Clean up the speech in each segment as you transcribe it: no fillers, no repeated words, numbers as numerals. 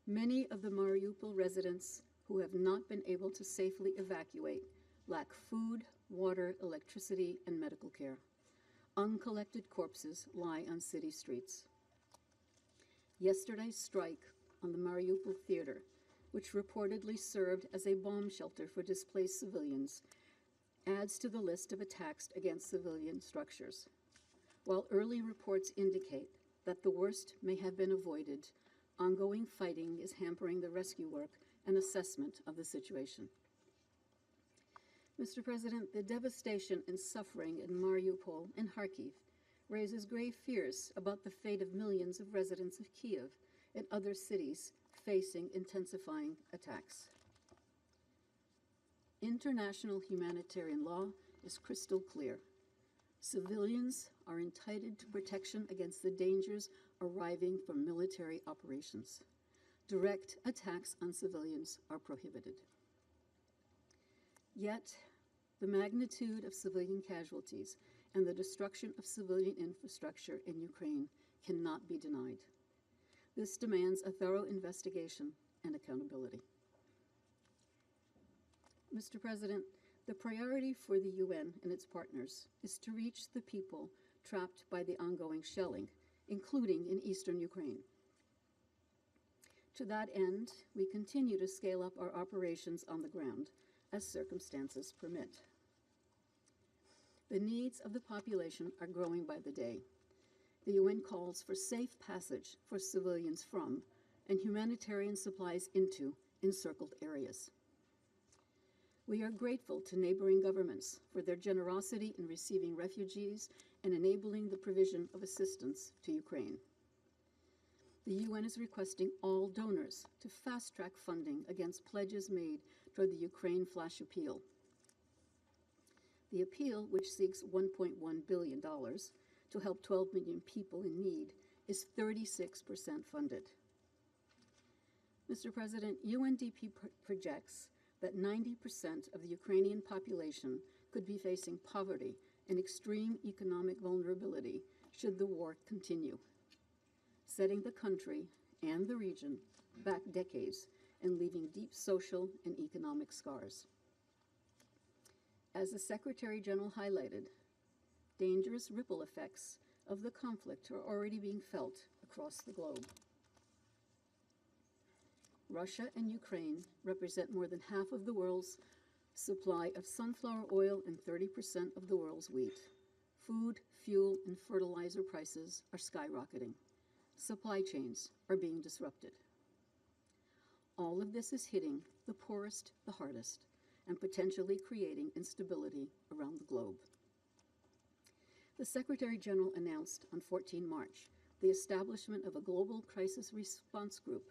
Many of the Mariupol residents who have not been able to safely evacuate lack food, water, electricity, and medical care. Uncollected corpses lie on city streets. Yesterday's strike on the Mariupol theater, which reportedly served as a bomb shelter for displaced civilians, adds to the list of attacks against civilian structures. While early reports indicate that the worst may have been avoided, ongoing fighting is hampering the rescue work and assessment of the situation. Mr. President, the devastation and suffering in Mariupol and Kharkiv raises grave fears about the fate of millions of residents of Kiev and other cities facing intensifying attacks. International humanitarian law is crystal clear. Civilians are entitled to protection against the dangers arriving from military operations. Direct attacks on civilians are prohibited. Yet, the magnitude of civilian casualties and the destruction of civilian infrastructure in Ukraine cannot be denied. This demands a thorough investigation and accountability. Mr. President, the priority for the UN and its partners is to reach the people trapped by the ongoing shelling, including in eastern Ukraine. To that end, we continue to scale up our operations on the ground as circumstances permit. The needs of the population are growing by the day. The UN calls for safe passage for civilians from and humanitarian supplies into encircled areas. We are grateful to neighboring governments for their generosity in receiving refugees and enabling the provision of assistance to Ukraine. The UN is requesting all donors to fast-track funding against pledges made toward the Ukraine flash appeal. The appeal, which seeks $1.1 billion to help 12 million people in need, is 36% funded. Mr. President, UNDP projects that 90% of the Ukrainian population could be facing poverty and extreme economic vulnerability should the war continue, setting the country and the region back decades and leaving deep social and economic scars. As the Secretary General highlighted, dangerous ripple effects of the conflict are already being felt across the globe. Russia and Ukraine represent more than half of the world's supply of sunflower oil and 30% of the world's wheat. Food, fuel, and fertilizer prices are skyrocketing. Supply chains are being disrupted. All of this is hitting the poorest the hardest and potentially creating instability around the globe. The Secretary General announced on 14 March the establishment of a global crisis response group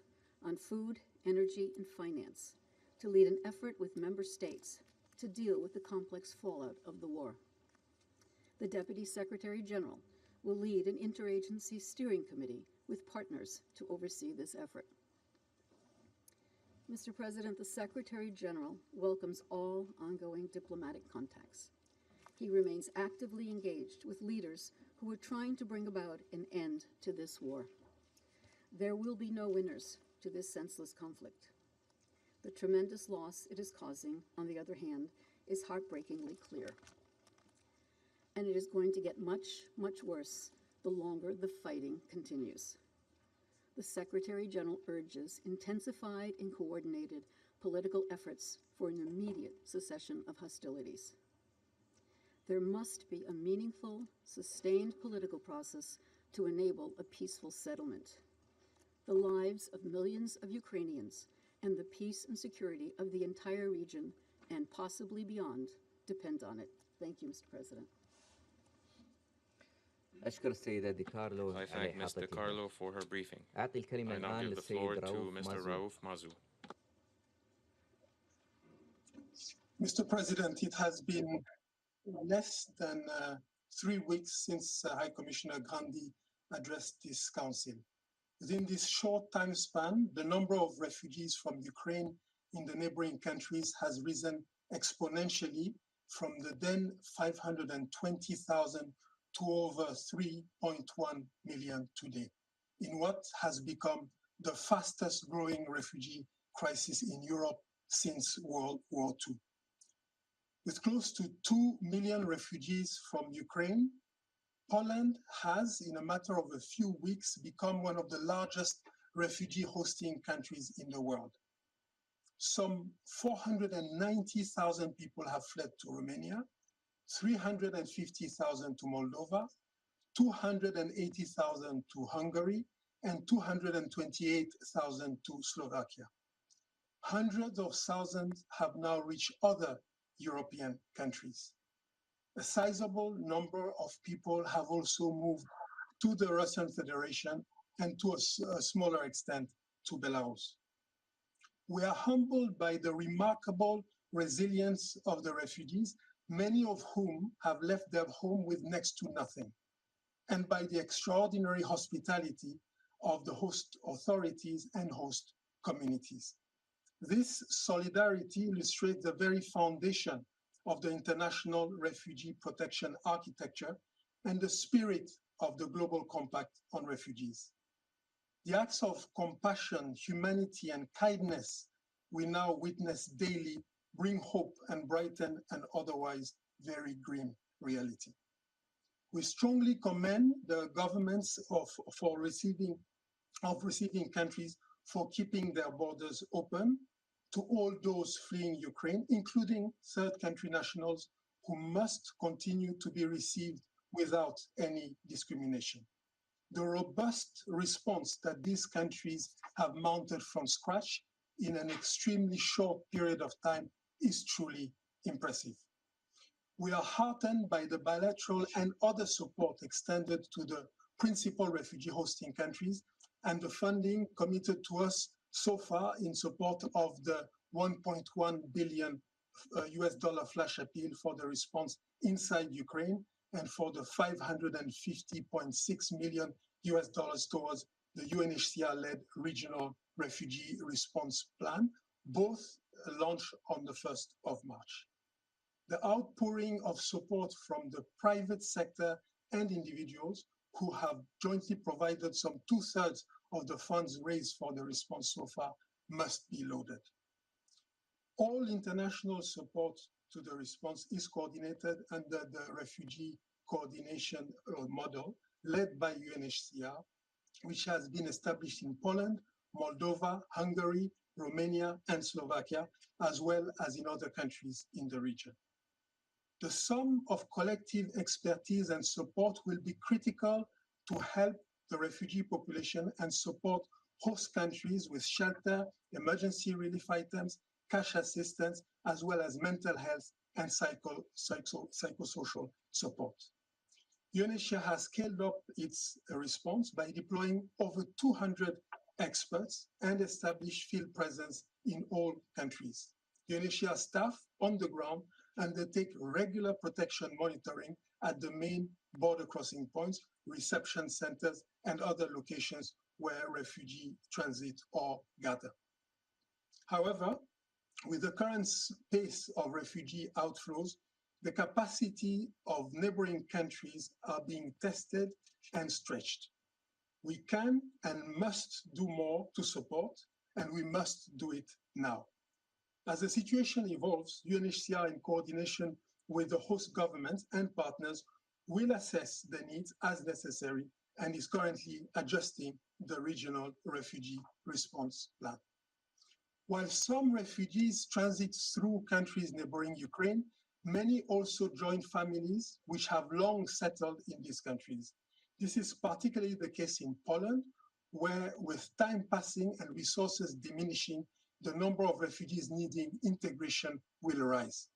on food, energy, and finance to lead an effort with member states to deal with the complex fallout of the war. The Deputy Secretary General will lead an interagency steering committee with partners to oversee this effort. Mr. President, the Secretary General welcomes all ongoing diplomatic contacts. He remains actively engaged with leaders who are trying to bring about an end to this war. There will be no winners to this senseless conflict. The tremendous loss it is causing, on the other hand, is heartbreakingly clear. And it is going to get much, much worse the longer the fighting continues. The Secretary General urges intensified and coordinated political efforts for an immediate cessation of hostilities. There must be a meaningful, sustained political process to enable a peaceful settlement. The lives of millions of Ukrainians and the peace and security of the entire region and possibly beyond depend on it. Thank you, Mr. President. أشكر السيدة دي كارلو I على thank Ms. De إحاطتها. Carlo for her briefing. أعطي الكلمة I now الآن give the للسيد floor to رؤوف Mr. مازو. Raouf Mazou. Mr. President, it has been less than 3 weeks since High Commissioner Grandi addressed this council. Within this short time span, the number of refugees from Ukraine in the neighboring countries has risen exponentially from the then 520,000 to over 3.1 million today, in what has become the fastest growing refugee crisis in Europe since World War II. With close to 2 million refugees from Ukraine, Poland has, in a matter of a few weeks, become one of the largest refugee hosting countries in the world. Some 490,000 people have fled to Romania, 350,000 to Moldova, 280,000 to Hungary, and 228,000 to Slovakia. Hundreds of thousands have now reached other European countries. A sizable number of people have also moved to the Russian Federation and to a smaller extent to Belarus. We are humbled by the remarkable resilience of the refugees, many of whom have left their home with next to nothing, and by the extraordinary hospitality of the host authorities and host communities. This solidarity illustrates the very foundation of the international refugee protection architecture and the spirit of the Global Compact on Refugees. The acts of compassion, humanity, and kindness we now witness daily bring hope and brighten an otherwise very grim reality. We strongly commend the governments of receiving countries for keeping their borders open to all those fleeing Ukraine, including third country nationals who must continue to be received without any discrimination. The robust response that these countries have mounted from scratch in an extremely short period of time is truly impressive. We are heartened by the bilateral and other support extended to the principal refugee hosting countries and the funding committed to us so far in support of the $1.1 billion US dollar flash appeal for the response inside Ukraine and for the $550.6 million US dollars towards the UNHCR-led regional refugee response plan, both launched on the 1st of March. The outpouring of support from the private sector and individuals who have jointly provided some 2/3 of the funds raised for the response so far must be lauded. All international support to the response is coordinated under the refugee coordination model led by UNHCR, which has been established in Poland, Moldova, Hungary, Romania, and Slovakia, as well as in other countries in the region. The sum of collective expertise and support will be critical to help the refugee population and support host countries with shelter, emergency relief items, cash assistance, as well as mental health and psychosocial support. UNHCR has scaled up its response by deploying over 200 experts and established field presence in all countries. UNHCR staff on the ground undertake regular protection monitoring at the main border crossing points, reception centers, and other locations where refugee transit or gather. However, with the current pace of refugee outflows, the capacity of neighboring countries are being tested and stretched. We can and must do more to support, and we must do it now. As the situation evolves, UNHCR, in coordination with the host governments and partners, will assess the needs as necessary and is currently adjusting the regional refugee response plan. While some refugees transit through countries neighboring Ukraine, many also join families which have long settled in these countries. This is particularly the case in Poland, where with time passing and resources diminishing, the number of refugees needing integration will rise.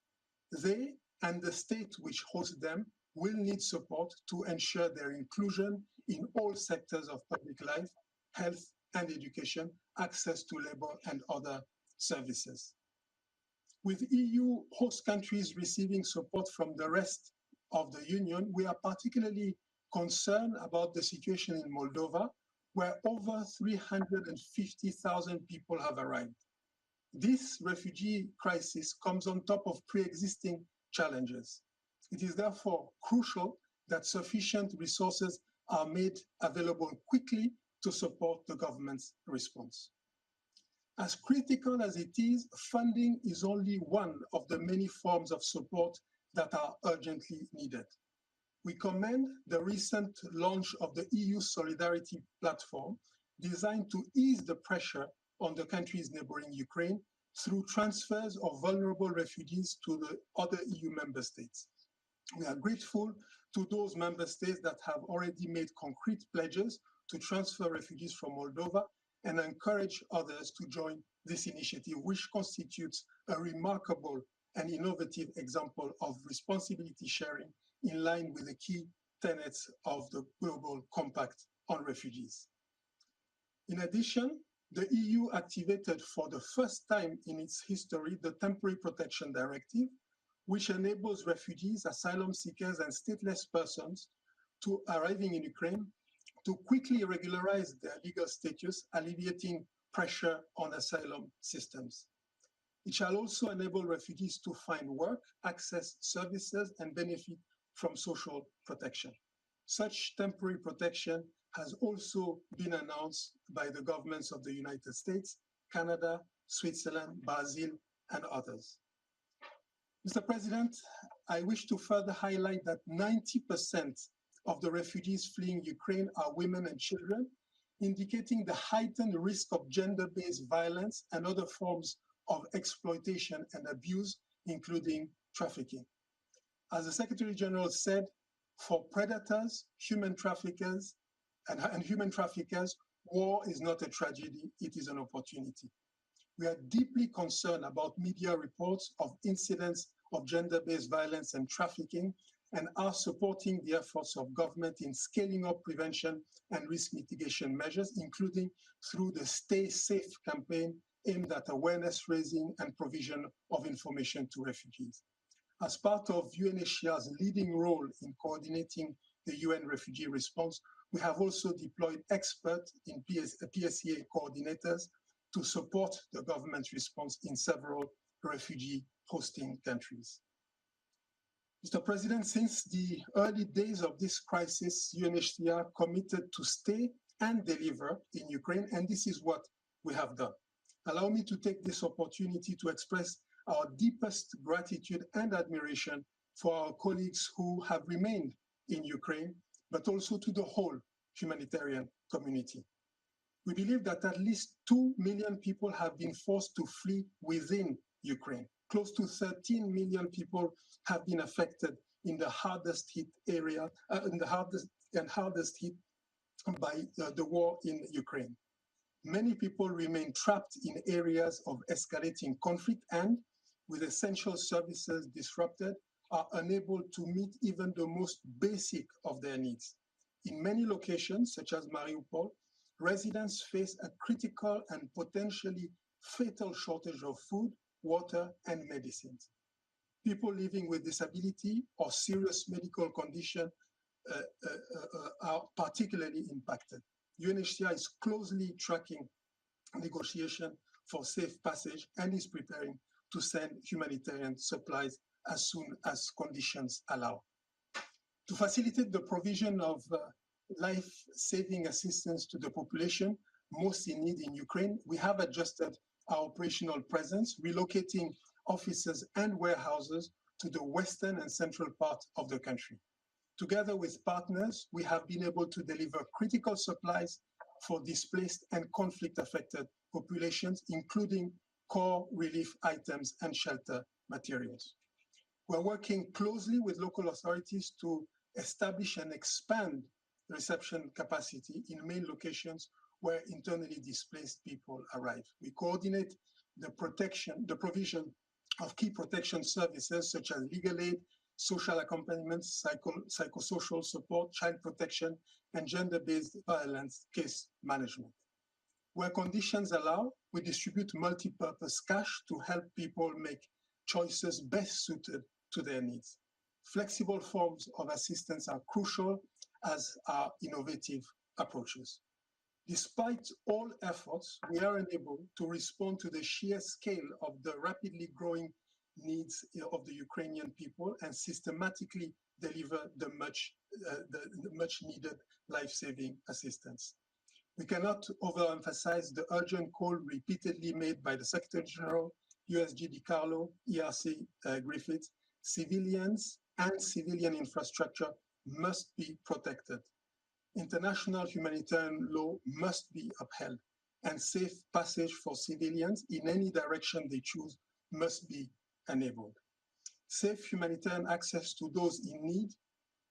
They and the state which hosts them will need support to ensure their inclusion in all sectors of public life, health and education, access to labor and other services. With EU host countries receiving support from the rest of the Union, we are particularly concerned about the situation in Moldova, where over 350,000 people have arrived. This refugee crisis comes on top of pre-existing challenges. It is therefore crucial that sufficient resources are made available quickly to support the government's response. As critical as it is, funding is only one of the many forms of support that are urgently needed. We commend the recent launch of the EU Solidarity Platform, designed to ease the pressure on the countries neighboring Ukraine through transfers of vulnerable refugees to the other EU member states. We are grateful to those member states that have already made concrete pledges to transfer refugees from Moldova and encourage others to join this initiative, which constitutes a remarkable and innovative example of responsibility sharing in line with the key tenets of the Global Compact on Refugees. In addition, the EU activated for the first time in its history the Temporary Protection Directive, which enables refugees, asylum seekers, and stateless persons to arriving in Ukraine to quickly regularize their legal status, alleviating pressure on asylum systems. It shall also enable refugees to find work, access services, and benefit from social protection. Such temporary protection has also been announced by the governments of the United States, Canada, Switzerland, Brazil, and others. Mr. President, I wish to further highlight that 90% of the refugees fleeing Ukraine are women and children, indicating the heightened risk of gender-based violence and other forms of exploitation and abuse, including trafficking. As the Secretary General said, for predators, human traffickers, and human traffickers, war is not a tragedy, it is an opportunity. We are deeply concerned about media reports of incidents of gender-based violence and trafficking, and are supporting the efforts of government in scaling up prevention and risk mitigation measures, including through the Stay Safe campaign aimed at awareness raising and provision of information to refugees. As part of UNHCR's leading role in coordinating the UN refugee response, we have also deployed experts in PSEA coordinators to support the government's response in several refugee hosting countries. Mr. President, since the early days of this crisis, UNHCR committed to stay and deliver in Ukraine, and this is what we have done. Allow me to take this opportunity to express our deepest gratitude and admiration for our colleagues who have remained in Ukraine, but also to the whole humanitarian community. We believe that at least 2 million people have been forced to flee within Ukraine. Close to 13 million people have been affected in the hardest hit area, hardest hit by the war in Ukraine. Many people remain trapped in areas of escalating conflict and, with essential services disrupted, are unable to meet even the most basic of their needs. In many locations, such as Mariupol, residents face a critical and potentially fatal shortage of food, water, and medicines. People living with disability or serious medical condition are particularly impacted. UNHCR is closely tracking negotiation for safe passage and is preparing to send humanitarian supplies as soon as conditions allow. To facilitate the provision of life-saving assistance to the population most in need in Ukraine, we have adjusted our operational presence, relocating offices and warehouses to the western and central part of the country. Together with partners, we have been able to deliver critical supplies for displaced and conflict-affected populations, including core relief items and shelter materials. We're working closely with local authorities to establish and expand reception capacity in main locations where internally displaced people arrive. We coordinate the provision of key protection services such as legal aid, social accompaniment, psychosocial support, child protection, and gender-based violence case management. Where conditions allow, we distribute multi-purpose cash to help people make choices best suited to their needs. Flexible forms of assistance are crucial, as are innovative approaches. Despite all efforts, we are unable to respond to the sheer scale of the rapidly growing needs of the Ukrainian people and systematically deliver the much needed life-saving assistance. We cannot overemphasize the urgent call repeatedly made by the Secretary General, USG DiCarlo, ERC Griffiths. Civilians and civilian infrastructure must be protected. International humanitarian law must be upheld, and safe passage for civilians in any direction they choose must be enabled. Safe humanitarian access to those in need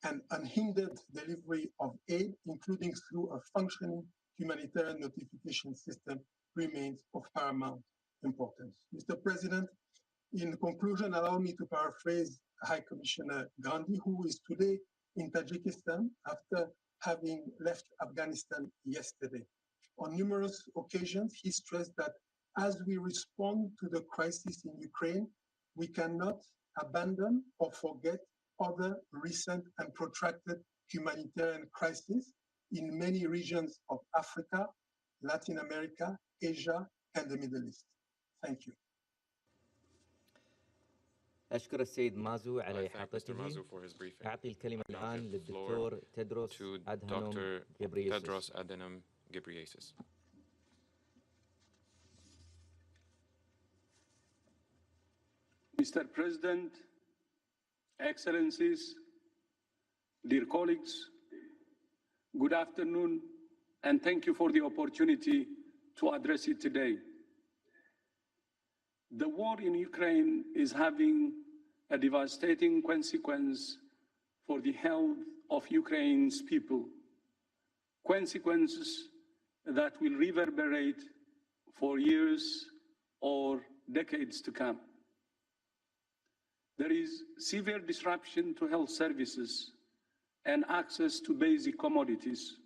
and unhindered delivery of aid, including through a functioning humanitarian notification system, remains of paramount importance. Mr. President, in conclusion, allow me to paraphrase High Commissioner Grandi, who is today in Tajikistan after having left Afghanistan yesterday. On numerous occasions, he stressed that as we respond to the crisis in Ukraine, we cannot abandon or forget other recent and protracted humanitarian crises in many regions of Africa, Latin America, Asia, and the Middle East. Thank you. أشكر السيد مازو على I thank Mr. إحاطته. Mazu for his briefing. أعطي الكلمة Now الآن give the floor للدكتور تدروس to أدهانوم Dr. غبرييسوس. Tedros Adhanom Ghebreyesus. Mr. President, Excellencies, dear colleagues, good afternoon, and thank you for the opportunity to address it today. The war in Ukraine is having a devastating consequence for the health of Ukraine's people, consequences that will reverberate for years or decades to come. There is severe disruption to health services and access to basic commodities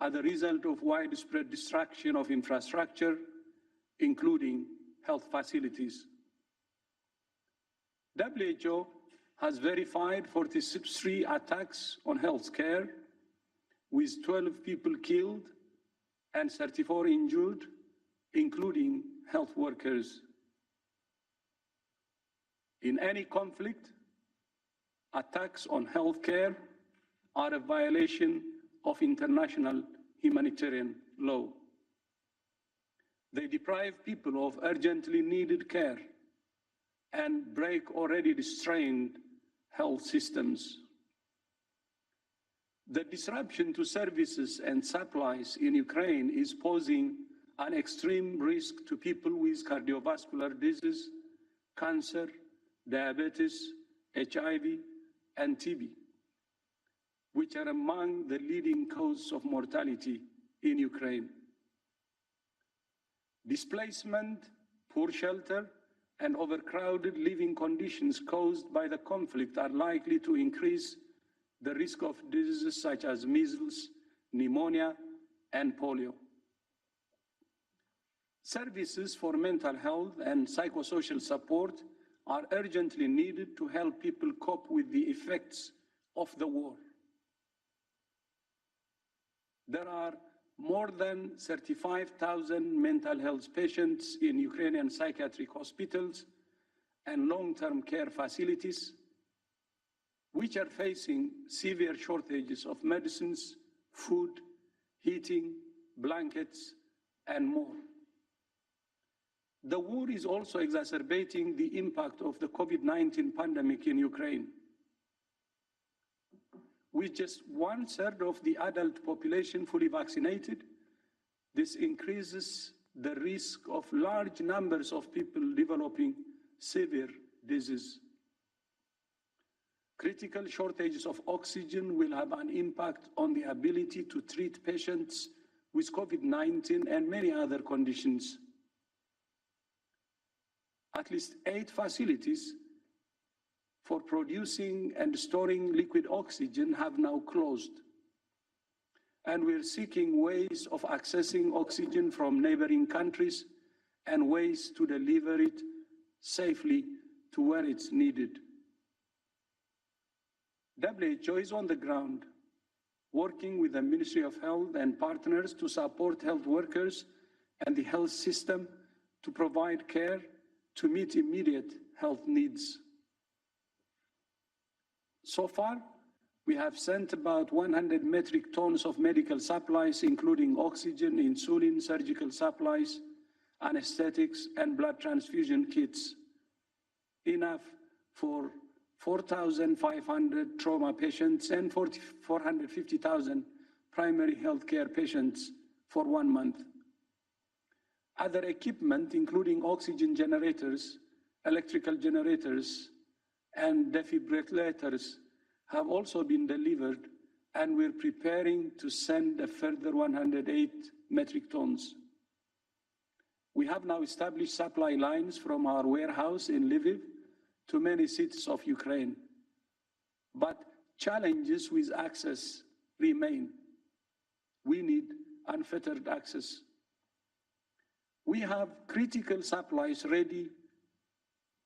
as a result of widespread destruction of infrastructure, including health facilities. WHO has verified 43 attacks on healthcare, with 12 people killed and 34 injured, including health workers. In any conflict, attacks on healthcare are a violation of international humanitarian law. They deprive people of urgently needed care and break already strained health systems. The disruption to services and supplies in Ukraine is posing an extreme risk to people with cardiovascular disease, cancer, diabetes, HIV, and TB, which are among the leading causes of mortality in Ukraine. Displacement, poor shelter, and overcrowded living conditions caused by the conflict are likely to increase the risk of diseases such as measles, pneumonia, and polio. Services for mental health and psychosocial support are urgently needed to help people cope with the effects of the war. There are more than 35,000 mental health patients in Ukrainian psychiatric hospitals and long-term care facilities, which are facing severe shortages of medicines, food, heating, blankets, and more. The war is also exacerbating the impact of the COVID-19 pandemic in Ukraine. With just 1/3 of the adult population fully vaccinated, this increases the risk of large numbers of people developing severe disease. Critical shortages of oxygen will have an impact on the ability to treat patients with COVID-19 and many other conditions. At least 8 facilities for producing and storing liquid oxygen have now closed. And we're seeking ways of accessing oxygen from neighboring countries and ways to deliver it safely to where it's needed. WHO is on the ground, working with the Ministry of Health and partners to support health workers and the health system to provide care to meet immediate health needs. So far, We have sent about 100 metric tons of medical supplies, including oxygen, insulin, surgical supplies, anesthetics, and blood transfusion kits, enough for 4,500 trauma patients and 450,000 primary healthcare patients for 1 month. Other equipment, including oxygen generators, electrical generators, and defibrillators, have also been delivered, and we're preparing to send a further 108 metric tons. We have now established supply lines from our warehouse in Lviv to many cities of Ukraine, but challenges with access remain. We need unfettered access. We have critical supplies ready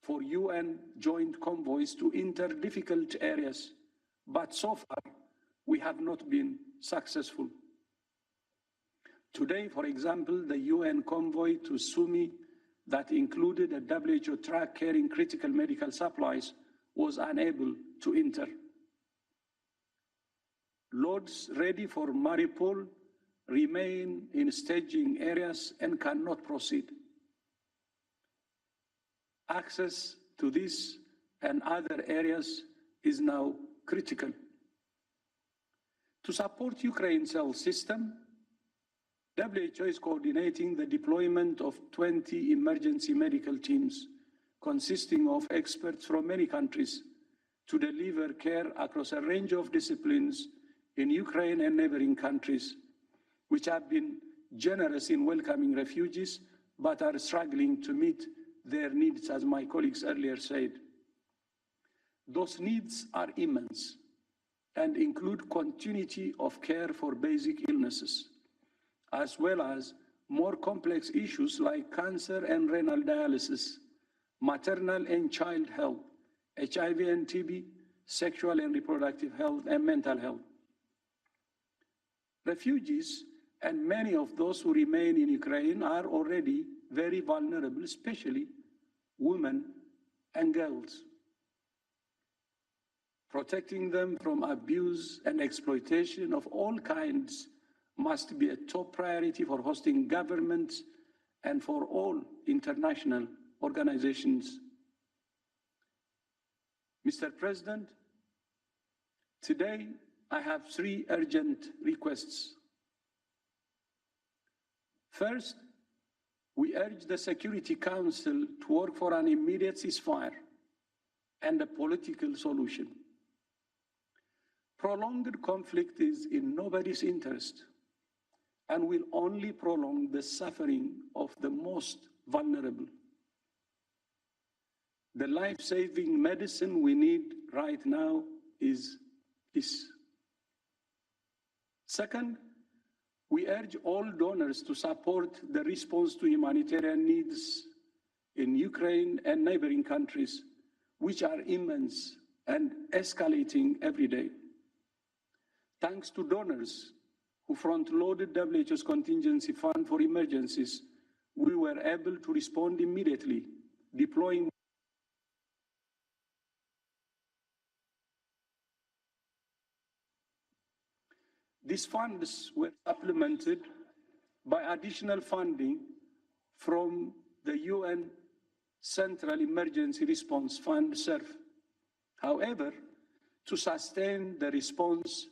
for UN joint convoys to enter difficult areas, but so far we have not been successful. Today, for example, the UN convoy to Sumy that included a WHO truck carrying critical medical supplies was unable to enter. Loads ready for Mariupl remain in staging areas and cannot proceed. Access to this and other areas is now critical. To support Ukraine's health system, WHO is coordinating the deployment of 20 emergency medical teams consisting of experts from many countries to deliver care across a range of disciplines in Ukraine and neighboring countries, which have been generous in welcoming refugees but are struggling to meet their needs, as my colleagues earlier said. Those needs are immense and include continuity of care for basic illnesses, as well as more complex issues like cancer and renal dialysis, maternal and child health, HIV and TB, sexual and reproductive health, and mental health. Refugees and many of those who remain in Ukraine are already very vulnerable, especially women and girls. Protecting them from abuse and exploitation of all kinds must be a top priority for hosting governments and for all international organizations. Mr. President, today I have 3 urgent requests. First, we urge the Security Council to work for an immediate ceasefire and a political solution. Prolonged conflict is in nobody's interest and will only prolong the suffering of the most vulnerable. The life-saving medicine we need right now is peace. Second, we urge all donors to support the response to humanitarian needs in Ukraine and neighboring countries, which are immense and escalating every day. Thanks to donors who front-loaded WHO's contingency fund for emergencies, we were able to respond immediately, deploying these funds were supplemented by additional funding from the UN Central Emergency Response Fund, CERF. However, to sustain the response,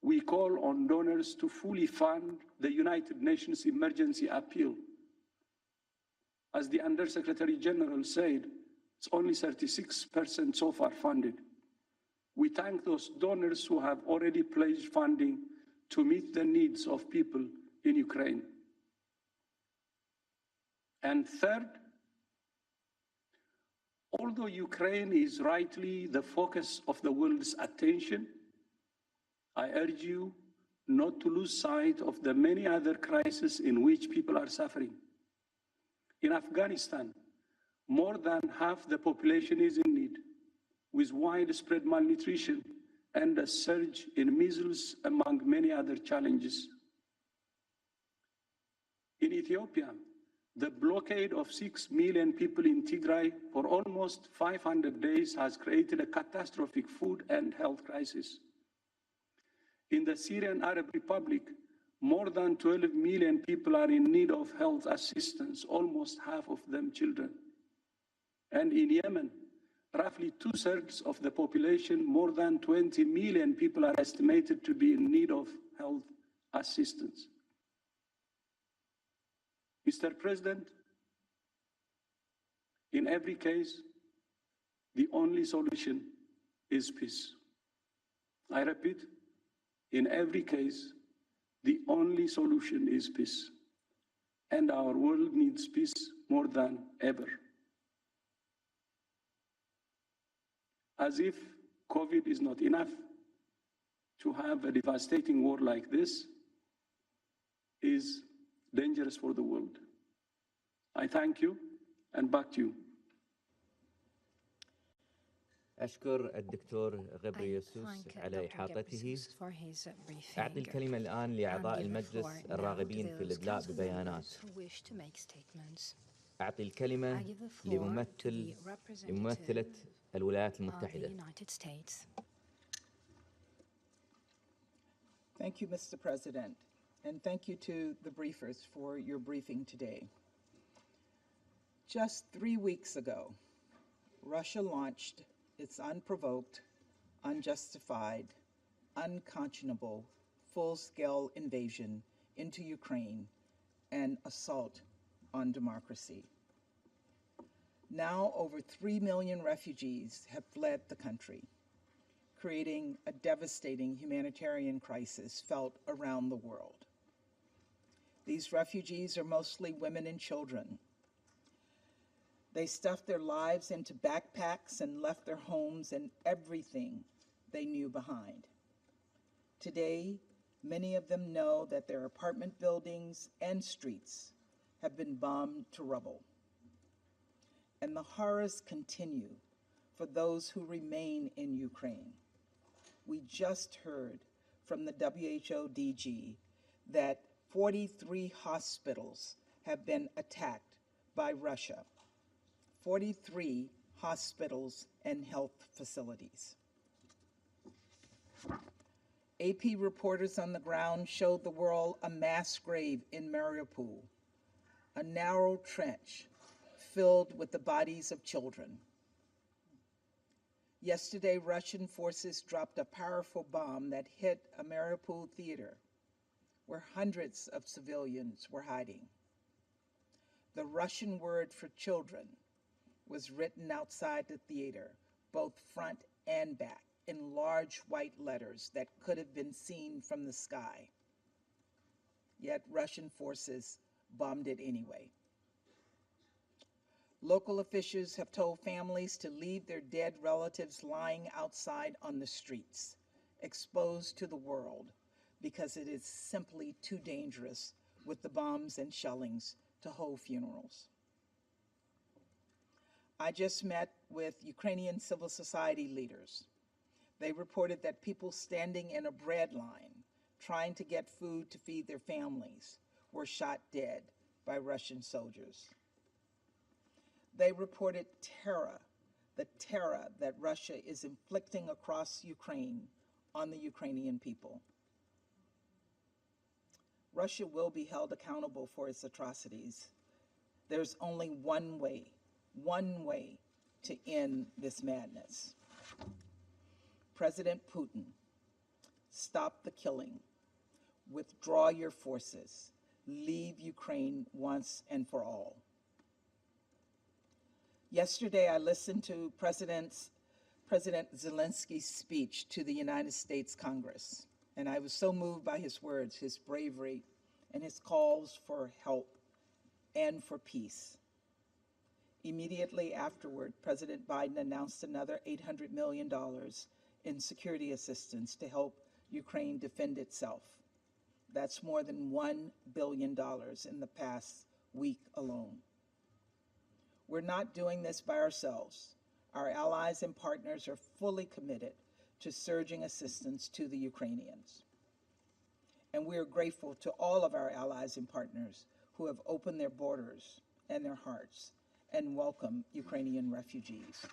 we call on donors to fully fund the United Nations Emergency Appeal. As the Undersecretary General said, it's only 36% so far funded. We thank those donors who have already pledged funding to meet the needs of people in Ukraine. And third, although Ukraine is rightly the focus of the world's attention, I urge you not to lose sight of the many other crises in which people are suffering. In Afghanistan, more than half the population is in need, with widespread malnutrition and a surge in measles, among many other challenges. In Ethiopia, the blockade of 6 million people in Tigray for almost 500 days has created a catastrophic food and health crisis. In the Syrian Arab Republic, more than 12 million people are in need of health assistance, almost half of them children. And in Yemen, roughly 2/3 of the population, more than 20 million people, are estimated to be in need of health assistance. Mr. President, in every case, the only solution is peace. I repeat, in every case, the only solution is peace. And our world needs peace more than ever. As if COVID is not enough, to have a devastating war like this is dangerous for the world. I thank you, and back to you. أشكر الدكتور I غبريسوس thank على Dr. إحاطته. Ghebreyesus for his briefing. أعطي الكلمة الآن لأعضاء And give the المجلس floor now الراغبين to في those الإدلاء council ببيانات. members who wish to make statements. أعطي الكلمة I give the floor to the لممثلة representative الولايات of the المتحدة. United States. Thank you, Mr. President, and thank you to the briefers for your briefing today. Just 3 weeks ago, Russia launched its unprovoked, unjustified, unconscionable, full-scale invasion into Ukraine and assault on democracy. Now over 3 million refugees have fled the country, creating a devastating humanitarian crisis felt around the world. These refugees are mostly women and children. They stuffed their lives into backpacks and left their homes and everything they knew behind. Today, many of them know that their apartment buildings and streets have been bombed to rubble. And the horrors continue for those who remain in Ukraine. We just heard from the WHO DG that 43 hospitals have been attacked by Russia. 43 hospitals and health facilities. AP reporters on the ground showed the world a mass grave in Mariupl, a narrow trench filled with the bodies of children. Yesterday, Russian forces dropped a powerful bomb that hit a Mariupl theater where hundreds of civilians were hiding. The Russian word for children was written outside the theater, both front and back, in large white letters that could have been seen from the sky. Yet Russian forces bombed it anyway. Local officials have told families to leave their dead relatives lying outside on the streets, exposed to the world, because it is simply too dangerous with the bombs and shellings to hold funerals. I just met with Ukrainian civil society leaders. They reported that people standing in a bread line, trying to get food to feed their families, were shot dead by Russian soldiers. They reported terror, the terror that Russia is inflicting across Ukraine on the Ukrainian people. Russia will be held accountable for its atrocities. There's only one way to end this madness. President Putin, stop the killing, withdraw your forces, leave Ukraine once and for all. Yesterday, I listened to President Zelensky's speech to the United States Congress, and I was so moved by his words, his bravery, and his calls for help and for peace. Immediately afterward, President Biden announced another $800 million in security assistance to help Ukraine defend itself. That's more than $1 billion in the past week alone. We're not doing this by ourselves. Our allies and partners are fully committed to surging assistance to the Ukrainians. And we are grateful to all of our allies and partners who have opened their borders and their hearts and welcome Ukrainian refugees.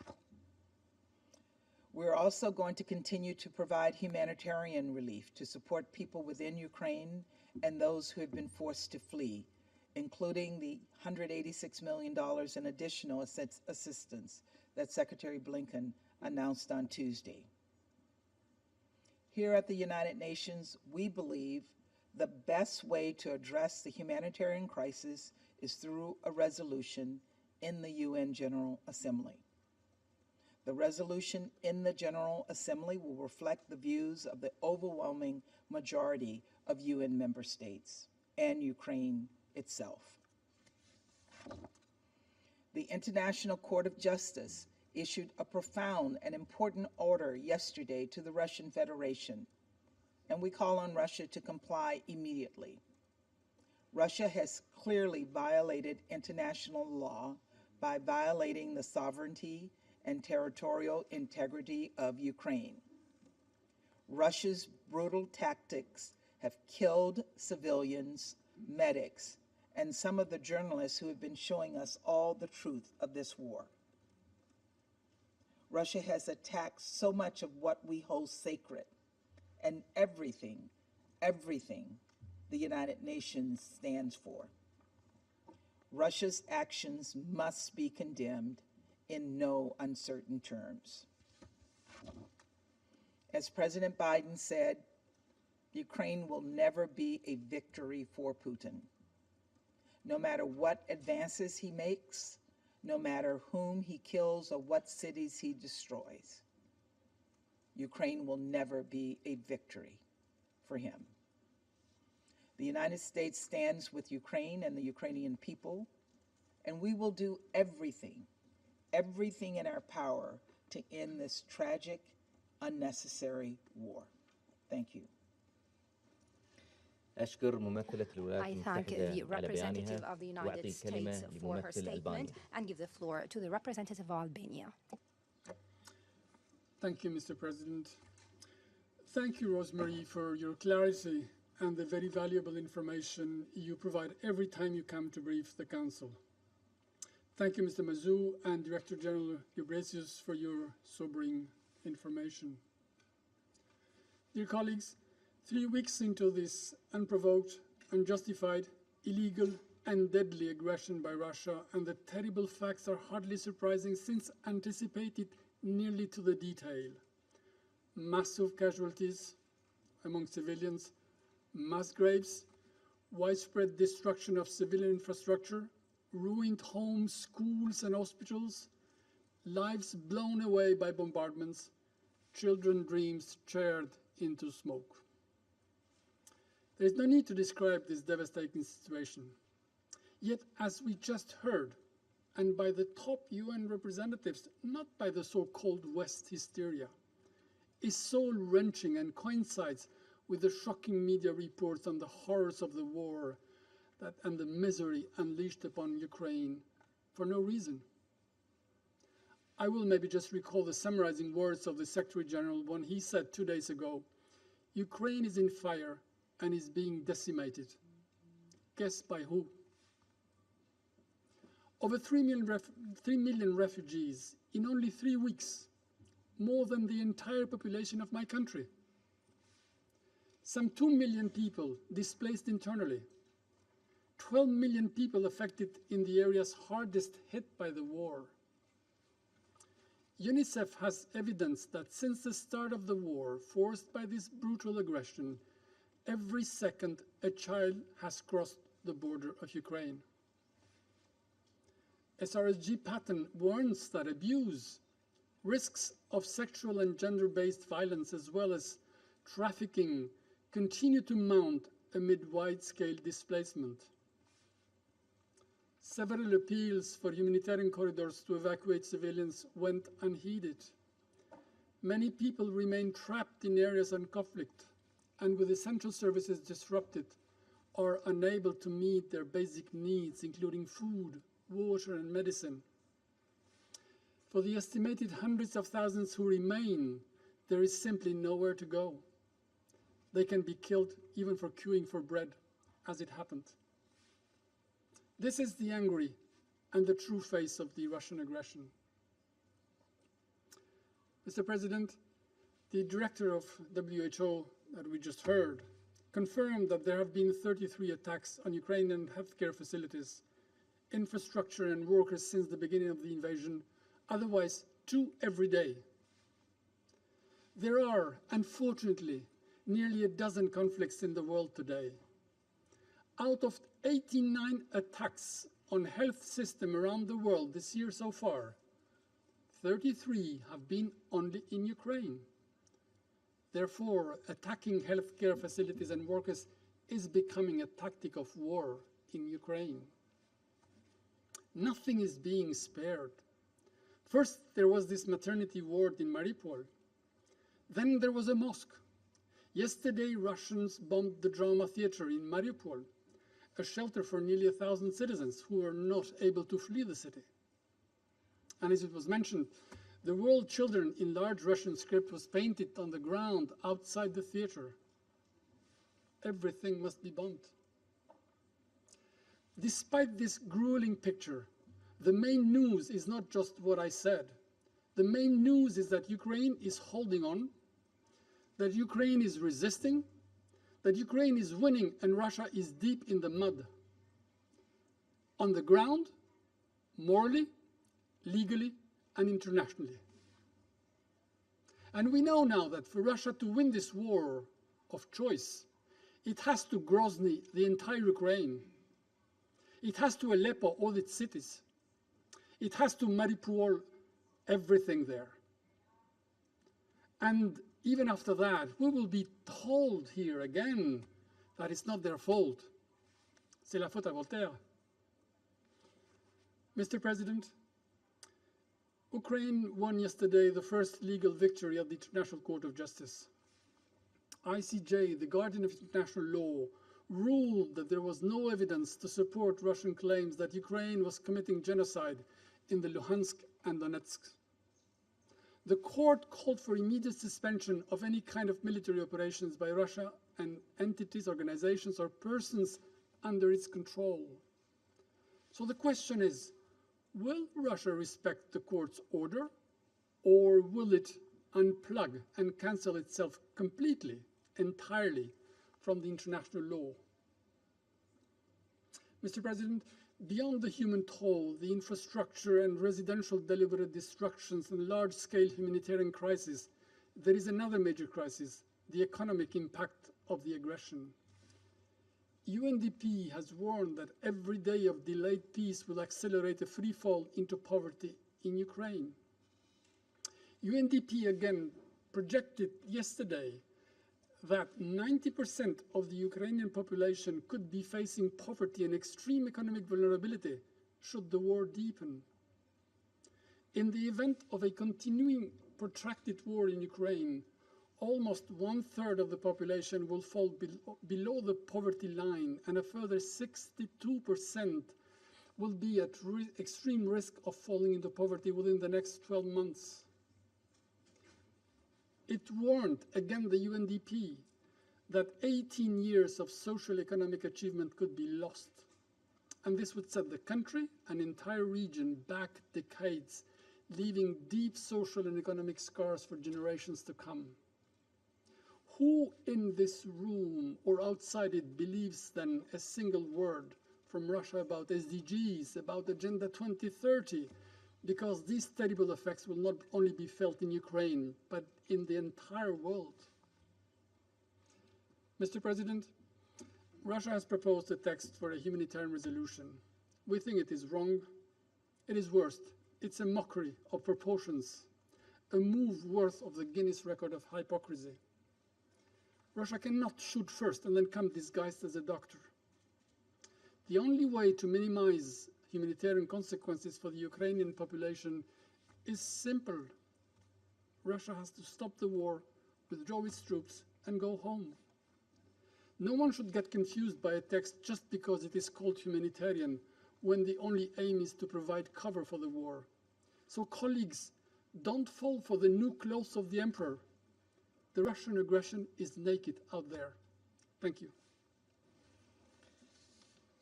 We're also going to continue to provide humanitarian relief to support people within Ukraine and those who have been forced to flee, including the $186 million in additional assistance that Secretary Blinken announced on Tuesday. Here at the United Nations, we believe the best way to address the humanitarian crisis is through a resolution in the UN General Assembly. The resolution in the General Assembly will reflect the views of the overwhelming majority of UN member states and Ukraine itself. The International Court of Justice issued a profound and important order yesterday to the Russian Federation, and we call on Russia to comply immediately. Russia has clearly violated international law by violating the sovereignty and territorial integrity of Ukraine. Russia's brutal tactics have killed civilians, medics, and some of the journalists who have been showing us all the truth of this war. Russia has attacked so much of what we hold sacred, and everything the United Nations stands for. Russia's actions must be condemned in no uncertain terms. As President Biden said, Ukraine will never be a victory for Putin. No matter what advances he makes, no matter whom he kills or what cities he destroys, Ukraine will never be a victory for him. The United States stands with Ukraine and the Ukrainian people, and we will do everything in our power to end this tragic, unnecessary war. Thank you. أشكر ممثلة الولايات I thank المتحدة the على representative بيانها of the United وأعطي الكلمة States for her لممثل statement ألبانيا. and give the floor to the representative of Albania. Thank you, Mr. President. Thank you, Rosemary, for your clarity and the very valuable information you provide every time you come to brief the Council. Thank you, Mr. Mazou and Director General Ghebreyesus, for your sobering information. Dear colleagues, 3 weeks into this unprovoked, unjustified, illegal, and deadly aggression by Russia, and the terrible facts are hardly surprising since anticipated nearly to the detail. Massive casualties among civilians, mass graves, widespread destruction of civilian infrastructure, ruined homes, schools, and hospitals, lives blown away by bombardments, children's dreams teared into smoke. There is no need to describe this devastating situation. Yet, as we just heard, and by the top UN representatives, not by the so-called West hysteria, is soul-wrenching and coincides with the shocking media reports on the horrors of the war and the misery unleashed upon Ukraine for no reason. I will maybe just recall the summarizing words of the Secretary General when he said 2 days ago, Ukraine is in fire and is being decimated. Guess by who? Over 3 million refugees in only 3 weeks, more than the entire population of my country. Some 2 million people displaced internally, 12 million people affected in the areas hardest hit by the war. UNICEF has evidence that since the start of the war, forced by this brutal aggression, every second a child has crossed the border of Ukraine. SRSG pattern warns that abuse, risks of sexual and gender-based violence, as well as trafficking, continue to mount amid wide-scale displacement. Several appeals for humanitarian corridors to evacuate civilians went unheeded. Many people remain trapped in areas of conflict and with essential services disrupted or unable to meet their basic needs, including food, water, and medicine. For the estimated hundreds of thousands who remain, there is simply nowhere to go. They can be killed even for queuing for bread, as it happened. This is the angry and the true face of the Russian aggression. Mr. President, the director of WHO that we just heard confirmed that there have been 33 attacks on Ukrainian healthcare facilities, infrastructure and workers since the beginning of the invasion, otherwise 2 every day. There are, unfortunately, nearly a dozen conflicts in the world today. Out of 89 attacks on health system around the world this year so far, 33 have been only in Ukraine. Therefore, attacking healthcare facilities and workers is becoming a tactic of war in Ukraine. Nothing is being spared. First, there was this maternity ward in Mariupol. Then there was a mosque. Yesterday, Russians bombed the drama theater in Mariupol, a shelter for nearly 1,000 citizens who were not able to flee the city. And as it was mentioned, the word children in large Russian script was painted on the ground outside the theater. Everything must be bombed. Despite this grueling picture, the main news is not just what I said. The main news is that Ukraine is holding on, that Ukraine is resisting, that Ukraine is winning and Russia is deep in the mud. On the ground, morally, legally, and internationally. And we know now that for Russia to win this war of choice, it has to Grozny the entire Ukraine. It has to Aleppo all its cities. It has to Mariupol everything there. And even after that, we will be told here again that it's not their fault. C'est la faute à Voltaire. Mr. President, Ukraine won yesterday the first legal victory at the International Court of Justice. ICJ, the guardian of international law, ruled that there was no evidence to support Russian claims that Ukraine was committing genocide in the Luhansk and Donetsk. The court called for immediate suspension of any kind of military operations by Russia and entities, organizations, or persons under its control. So the question is, will Russia respect the court's order, or will it unplug and cancel itself completely, entirely, from the international law? Mr. President, beyond the human toll, the infrastructure and residential deliberate destructions and large-scale humanitarian crisis, there is another major crisis, the economic impact of the aggression. UNDP has warned that every day of delayed peace will accelerate a free fall into poverty in Ukraine. UNDP again projected yesterday that 90% of the Ukrainian population could be facing poverty and extreme economic vulnerability should the war deepen. In the event of a continuing protracted war in Ukraine, almost 1/3 of the population will fall below the poverty line, and a further 62% will be at extreme risk of falling into poverty within the next 12 months. It warned, again, the UNDP, that 18 years of social economic achievement could be lost. And this would set the country, an entire region, back decades, leaving deep social and economic scars for generations to come. Who in this room or outside it believes then a single word from Russia about SDGs, about Agenda 2030, because these terrible effects will not only be felt in Ukraine, but in the entire world? Mr. President, Russia has proposed a text for a humanitarian resolution. We think it is wrong. It is worst. It's a mockery of proportions, a move worth of the Guinness record of hypocrisy. Russia cannot shoot first and then come disguised as a doctor. The only way to minimize humanitarian consequences for the Ukrainian population is simple. Russia has to stop the war, withdraw its troops, and go home. No one should get confused by a text just because it is called humanitarian, when the only aim is to provide cover for the war. So colleagues, don't fall for the new clothes of the emperor. The Russian aggression is naked out there. Thank you.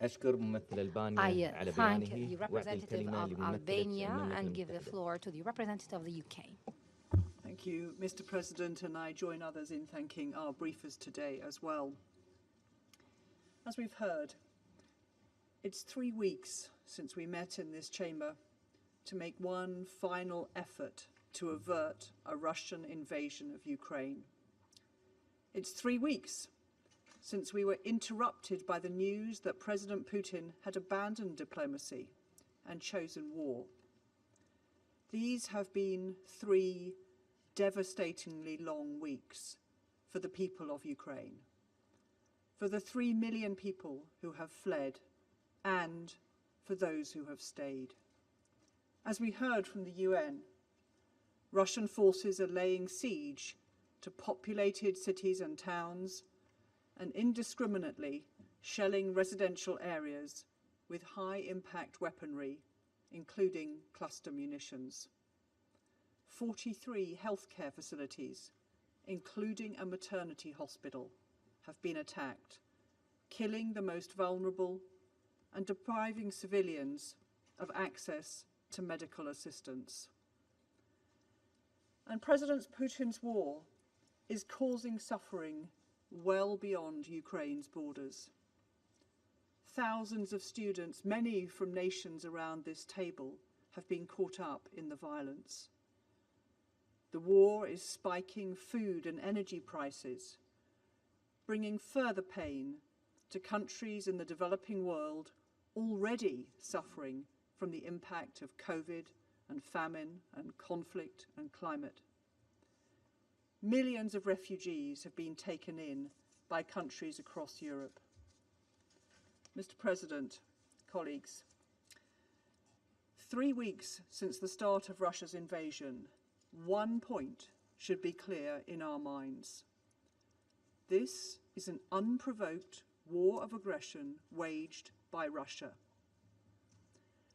أشكر ممثل ألبانيا I على thank بيانه the وأعطي representative الكلمة of لممثلة Albania المملكة and give the المتحدة. floor to the representative of the UK. Thank Thank you, Mr. President, and I join others in thanking our briefers today as well. As we've heard, it's 3 weeks since we met in this chamber to make one final effort to avert a Russian invasion of Ukraine. It's 3 weeks since we were interrupted by the news that President Putin had abandoned diplomacy and chosen war. These have been 3 devastatingly long weeks for the people of Ukraine, for the 3 million people who have fled, and for those who have stayed. As we heard from the UN, Russian forces are laying siege to populated cities and towns and indiscriminately shelling residential areas with high-impact weaponry, including cluster munitions. 43 healthcare facilities, including a maternity hospital, have been attacked, killing the most vulnerable and depriving civilians of access to medical assistance. And President Putin's war is causing suffering well beyond Ukraine's borders. Thousands of students, many from nations around this table, have been caught up in the violence. The war is spiking food and energy prices, bringing further pain to countries in the developing world already suffering from the impact of COVID and famine and conflict and climate. Millions of refugees have been taken in by countries across Europe. Mr. President, colleagues, 3 weeks since the start of Russia's invasion, one point should be clear in our minds. This is an unprovoked war of aggression waged by Russia.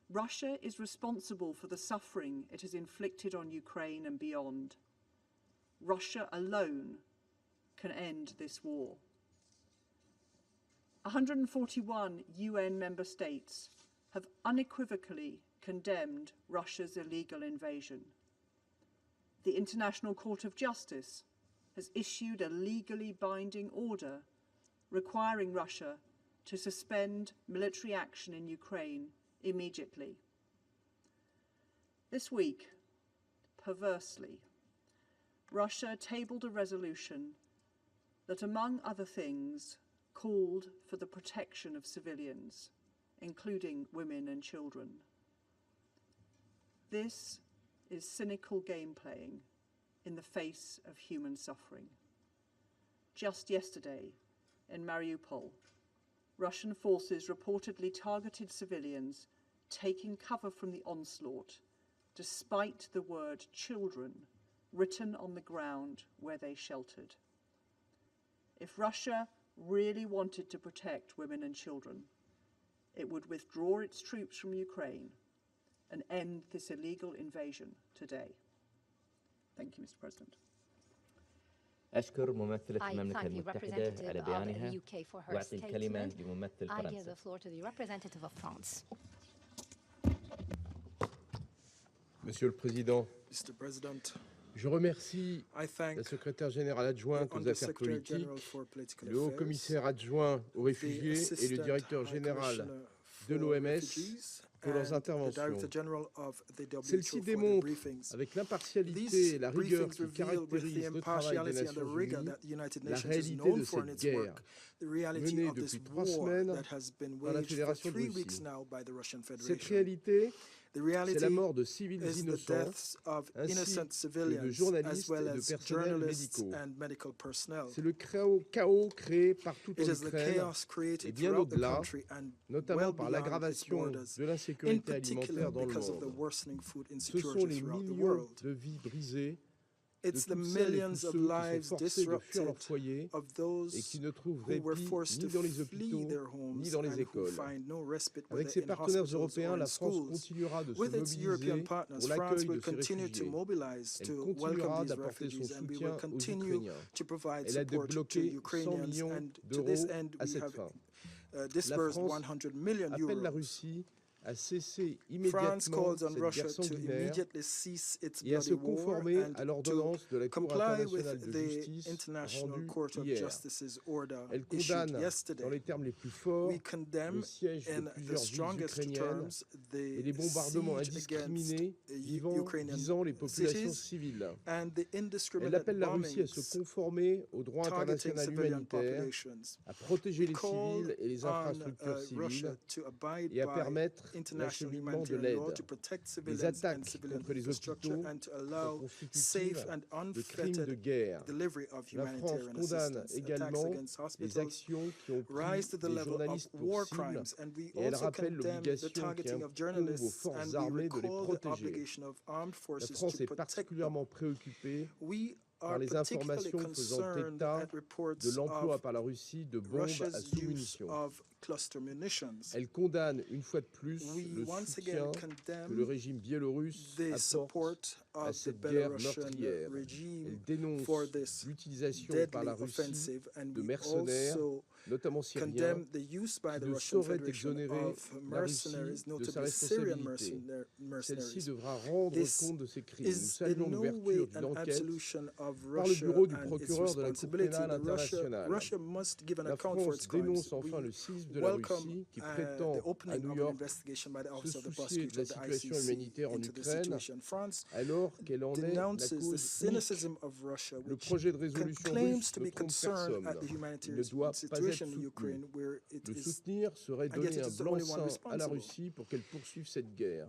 Russia is responsible for the suffering it has inflicted on Ukraine and beyond. Russia alone can end this war. 141 UN member states have unequivocally condemned Russia's illegal invasion. The International Court of Justice has issued a legally binding order requiring Russia to suspend military action in Ukraine immediately. This week, perversely, Russia tabled a resolution that, among other things, called for the protection of civilians, including women and children. This is cynical game playing in the face of human suffering. Just yesterday, in Mariupl, Russian forces reportedly targeted civilians taking cover from the onslaught, despite the word children written on the ground where they sheltered. If Russia really wanted to protect women and children, it would withdraw its troops from Ukraine and end this illegal invasion today. Thank you, Mr. President. أشكر ممثلة I المملكة thank the المتحدة representative على of بيانها the UK for her وأعطي الكلمة statement. لممثل I give فرنسا. the floor to the representative of France. Monsieur le Président, Mr. President, je remercie I thank la secrétaire générale adjointe the aux affaires Undersecretary politiques, General for Political le haut Affairs, commissaire adjoint aux the réfugiés et le Assistant directeur High général Commissioner de for l'OMS Refugees, pour leurs and the interventions. Director General of the WHO Celle-ci for their démontre, briefings. avec l'impartialité These et la rigueur briefings qui reveal with the caractérisent le travail des impartiality and the Nations rigor Unies, that the United la Nations is réalité known de for in cette its guerre work, the reality menée of this depuis 3 war semaines that has been par la waged for Fédération de 3 Russie. weeks now by the Russian Cette Federation. réalité, The c'est reality la mort de civils is the innocents deaths of ainsi innocent que de civilians as journalistes well et de as personnels journalists médicaux. and medical personnel. C'est le chaos créé partout en It is the Ukraine chaos et created bien throughout the au-delà, country and notamment well par beyond its l'aggravation borders, de in l'insécurité particular alimentaire dans le because of the monde. worsening food Ce sont insecurity les throughout the millions world. de vies brisées, It's de the toutes celles et millions tous of ceux qui lives sont forcés de fuir disrupted leur foyer of et those qui ne trouvent who were répit forced ni to dans les flee hôpitaux their ni homes dans les and who écoles. find no respite Avec whether ses in partenaires hospitals or européens, in la France schools. continuera de se With its European mobiliser partners, pour France l'accueil will de ces continue to réfugiés. mobilize Elle to continuera welcome these d'apporter son refugees, and we will soutien aux continue Ukrainiens. to provide Elle a support to débloqué 100 Ukrainians, millions and to this d'euros end à we cette have fin. La disbursed France 100 million appelle la euros. Russie à cesser France immédiatement calls on cette Russia guerre to sanguinaire immediately cease its et à se bloody war conformer and à to l'ordonnance de la Cour comply with internationale de the justice International rendue Court of hier. Justice's order Elle issued condamne, dans yesterday. les termes les plus forts, We le condemn siège de in the plusieurs villes strongest ukrainiennes terms et les the bombardements siege against indiscriminés Ukrainian visant les populations cities civiles. and the Elle indiscriminate appelle la Russie à se bombings conformer au droit targeting international civilian humanitaire, populations. à protéger We les call civils et les on infrastructures Russia civiles to abide et à by permettre international l'acheminement de humanitarian law l'aide. to protect Les civilians and attaques civilian contre les infrastructure hôpitaux and to sont allow constitutives safe and de crimes de unfettered guerre. delivery of La France humanitarian condamne assistance. Attacks également against les hospitals actions qui ont pris rise to the des level of journalistes pour war cible crimes, and we et elle also rappelle condemn the l'obligation qui targeting of incombe aux journalists, forces and we armées de les recall the protéger. obligation of armed La forces France to est protect them. particulièrement préoccupée We par are les particularly informations faisant concerned état at reports de l'emploi of par la Russie de bombes à Russia's use sous-munitions. of cluster munitions. Elle condamne une fois de plus We le once soutien again que le condemn régime biélorusse the apporte support à of the cette guerre Belarusian meurtrière. regime Elle dénonce for this l'utilisation par deadly la Russie offensive, and de we mercenaires, also notamment syriens, condemn the use by qui the ne Russian saurait Federation exonérer of la Russie mercenaries, de sa notably Syrian responsabilité. Celle-ci mercenaries. devra rendre This compte de ses crimes. Nous is saluons in no l'ouverture way d'une an enquête absolution of par le Russia bureau du and its procureur de la Cour responsibility. pénale The internationale. Russia must give an La account for France its crimes. dénonce enfin We le séisme de la welcome Russie qui the prétend à opening New of an York investigation by the se Office of the soucier de Prosecutor la of the situation ICC humanitaire en into the Ukraine, situation. France alors qu'elle en est la denounces the cause unique. cynicism of Russia, Le which projet de résolution claims russe to ne be trompe concerned at the personne. Il ne humanitarian doit pas être situation in soutenu. Ukraine, where it Le is, soutenir serait and yet donner it un is the only one blanc-seing à la responsible. Russie pour qu'elle poursuive cette guerre.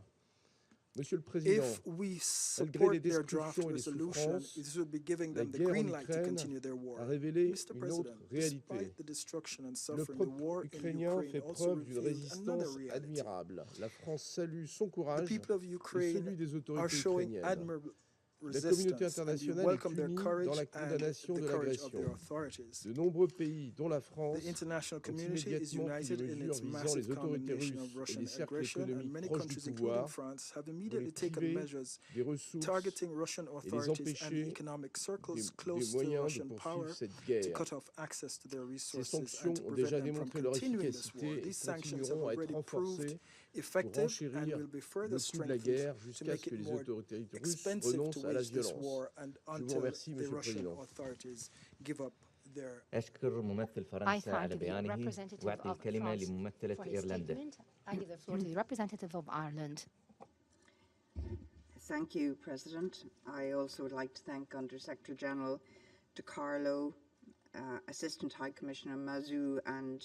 Monsieur le Président, If we malgré les support their draft destructions et les resolution, souffrances, it would be giving la them the guerre en green light to Ukraine continue their war. a révélé Mr. une autre President, réalité. despite the destruction and Le suffering, the peuple war in ukrainien Ukraine fait also preuve d'une revealed another résistance reality. admirable. La France salue son The courage people of et Ukraine celui des are autorités showing ukrainiennes. admirable La communauté resistance, and we internationale est welcome their unie courage dans la and condamnation the de courage of their l'agression. authorities. De nombreux pays, dont la France, The international ont community is immédiatement pris united des in mesures its visant massive les autorités condemnation russes of et Russian les cercles aggression, and économiques many proches du countries, including pouvoir France, have pour les immediately taken priver measures des ressources targeting Russian et les authorities and the empêcher economic circles des close to moyens de Russian power poursuivre cette to guerre. cut off access to their Ces resources sanctions and to ont prevent déjà them from démontré leur continuing this war. efficacité et These sanctions have continueront à être already proved renforcées pour effective and enchérir will be le further coût de la strengthened guerre to jusqu'à make ce que it les more autorités russes expensive to renoncent à la wage this violence. war and Je vous until remercie, the Monsieur le Russian Président. authorities give up their. أشكر ممثل I فرنسا على thank the بيانه representative وأعطي of الكلمة France لممثلة for his إيرلندا. statement. I give the floor to the representative of Ireland. Thank you, President. I also would like to thank Under-Secretary General DiCarlo, Assistant High Commissioner Mazou, and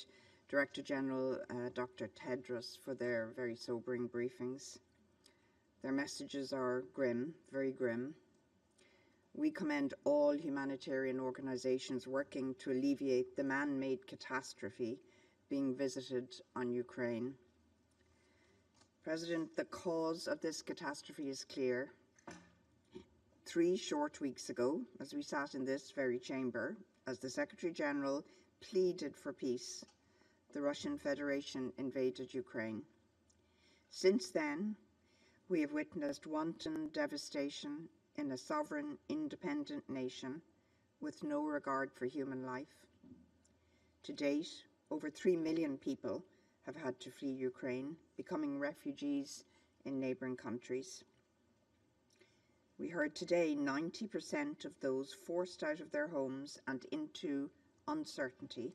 Director General Dr. Tedros for their very sobering briefings. Their messages are grim, very grim. We commend all humanitarian organizations working to alleviate the man-made catastrophe being visited on Ukraine. President, the cause of this catastrophe is clear. 3 short weeks ago, as we sat in this very chamber, as the Secretary General pleaded for peace, the Russian Federation invaded Ukraine. Since then, we have witnessed wanton devastation in a sovereign, independent nation with no regard for human life. To date, over 3 million people have had to flee Ukraine, becoming refugees in neighbouring countries. We heard today 90% of those forced out of their homes and into uncertainty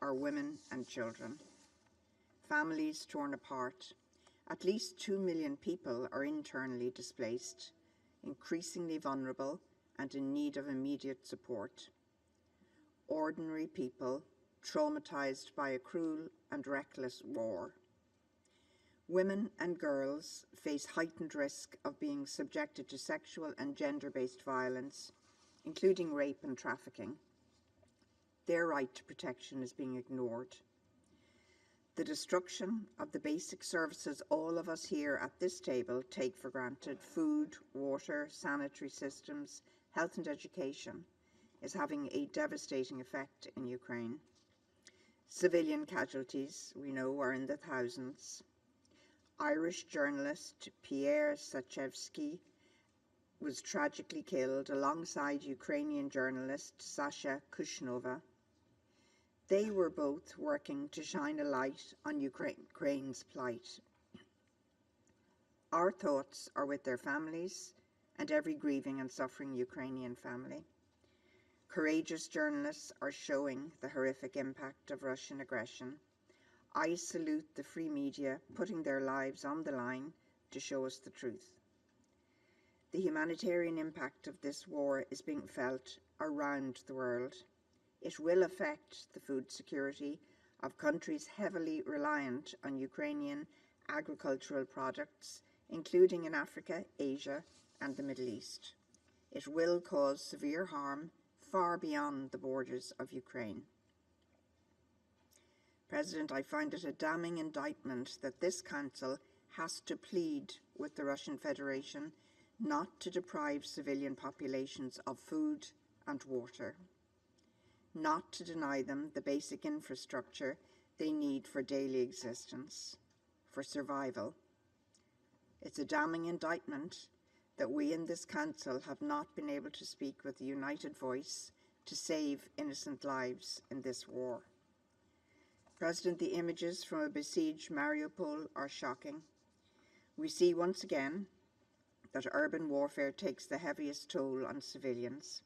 are women and children. Families torn apart. At least 2 million people are internally displaced, increasingly vulnerable and in need of immediate support. Ordinary people traumatized by a cruel and reckless war. Women and girls face heightened risk of being subjected to sexual and gender-based violence, including rape and trafficking. Their right to protection is being ignored. The destruction of the basic services all of us here at this table take for granted, food, water, sanitary systems, health and education, is having a devastating effect in Ukraine. Civilian casualties, we know, are in the thousands. Irish journalist Pierre Sachevsky was tragically killed alongside Ukrainian journalist Sasha Kushnova. They were both working to shine a light on Ukraine's plight. Our thoughts are with their families and every grieving and suffering Ukrainian family. Courageous journalists are showing the horrific impact of Russian aggression. I salute the free media putting their lives on the line to show us the truth. The humanitarian impact of this war is being felt around the world. It will affect the food security of countries heavily reliant on Ukrainian agricultural products, including in Africa, Asia, and the Middle East. It will cause severe harm far beyond the borders of Ukraine. President, I find it a damning indictment that this Council has to plead with the Russian Federation not to deprive civilian populations of food and water, not to deny them the basic infrastructure they need for daily existence, for survival. It's a damning indictment that we in this Council have not been able to speak with a united voice to save innocent lives in this war. President, the images from a besieged Mariupol are shocking. We see once again that urban warfare takes the heaviest toll on civilians.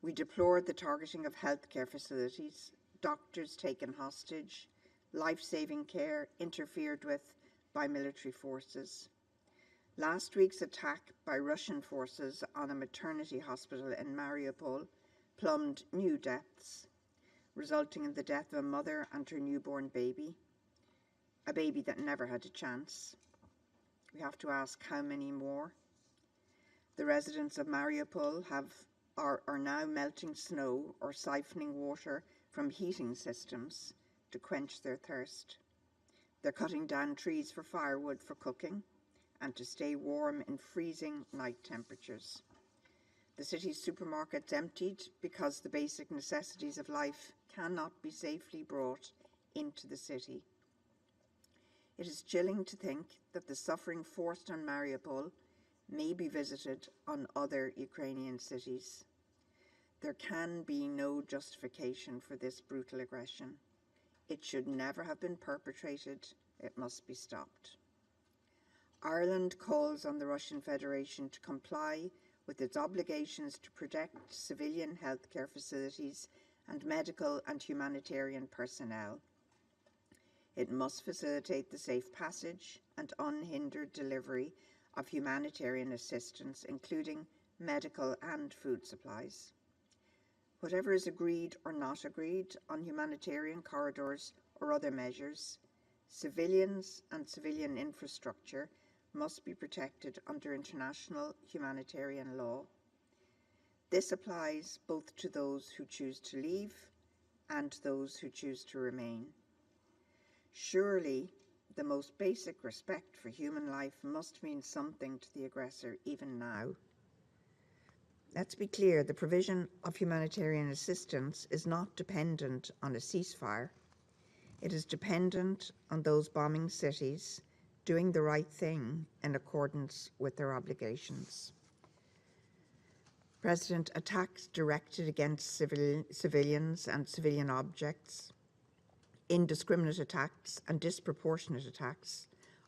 We deplore the targeting of healthcare facilities, doctors taken hostage, life-saving care interfered with by military forces. Last week's attack by Russian forces on a maternity hospital in Mariupol plumbed new depths, resulting in the death of a mother and her newborn baby, a baby that never had a chance. We have to ask how many more. The residents of Mariupol are now melting snow or siphoning water from heating systems to quench their thirst. They're cutting down trees for firewood for cooking and to stay warm in freezing night temperatures. The city's supermarkets emptied because the basic necessities of life cannot be safely brought into the city. It is chilling to think that the suffering forced on Mariupol may be visited on other Ukrainian cities. There can be no justification for this brutal aggression. It should never have been perpetrated. It must be stopped. Ireland calls on the Russian Federation to comply with its obligations to protect civilian healthcare facilities and medical and humanitarian personnel. It must facilitate the safe passage and unhindered delivery of humanitarian assistance, including medical and food supplies. Whatever is agreed or not agreed on humanitarian corridors or other measures, civilians and civilian infrastructure must be protected under international humanitarian law. This applies both to those who choose to leave and those who choose to remain. Surely, the most basic respect for human life must mean something to the aggressor even now. Let's be clear, the provision of humanitarian assistance is not dependent on a ceasefire. It is dependent on those bombing cities doing the right thing in accordance with their obligations. President, attacks directed against civilians and civilian objects, indiscriminate attacks and disproportionate attacks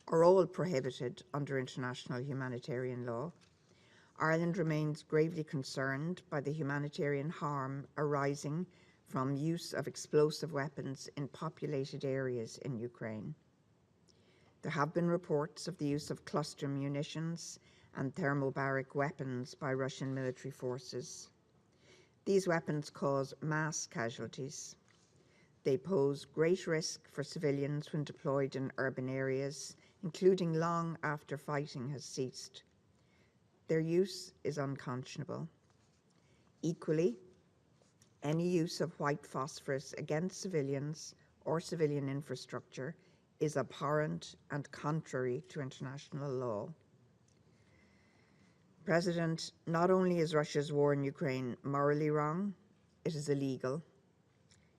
are all prohibited under international humanitarian law. Ireland remains gravely concerned by the humanitarian harm arising from use of explosive weapons in populated areas in Ukraine. There have been reports of the use of cluster munitions and thermobaric weapons by Russian military forces. These weapons cause mass casualties. They pose great risk for civilians when deployed in urban areas, including long after fighting has ceased. Their use is unconscionable. Equally, any use of white phosphorus against civilians or civilian infrastructure is abhorrent and contrary to international law. President, not only is Russia's war in Ukraine morally wrong, it is illegal.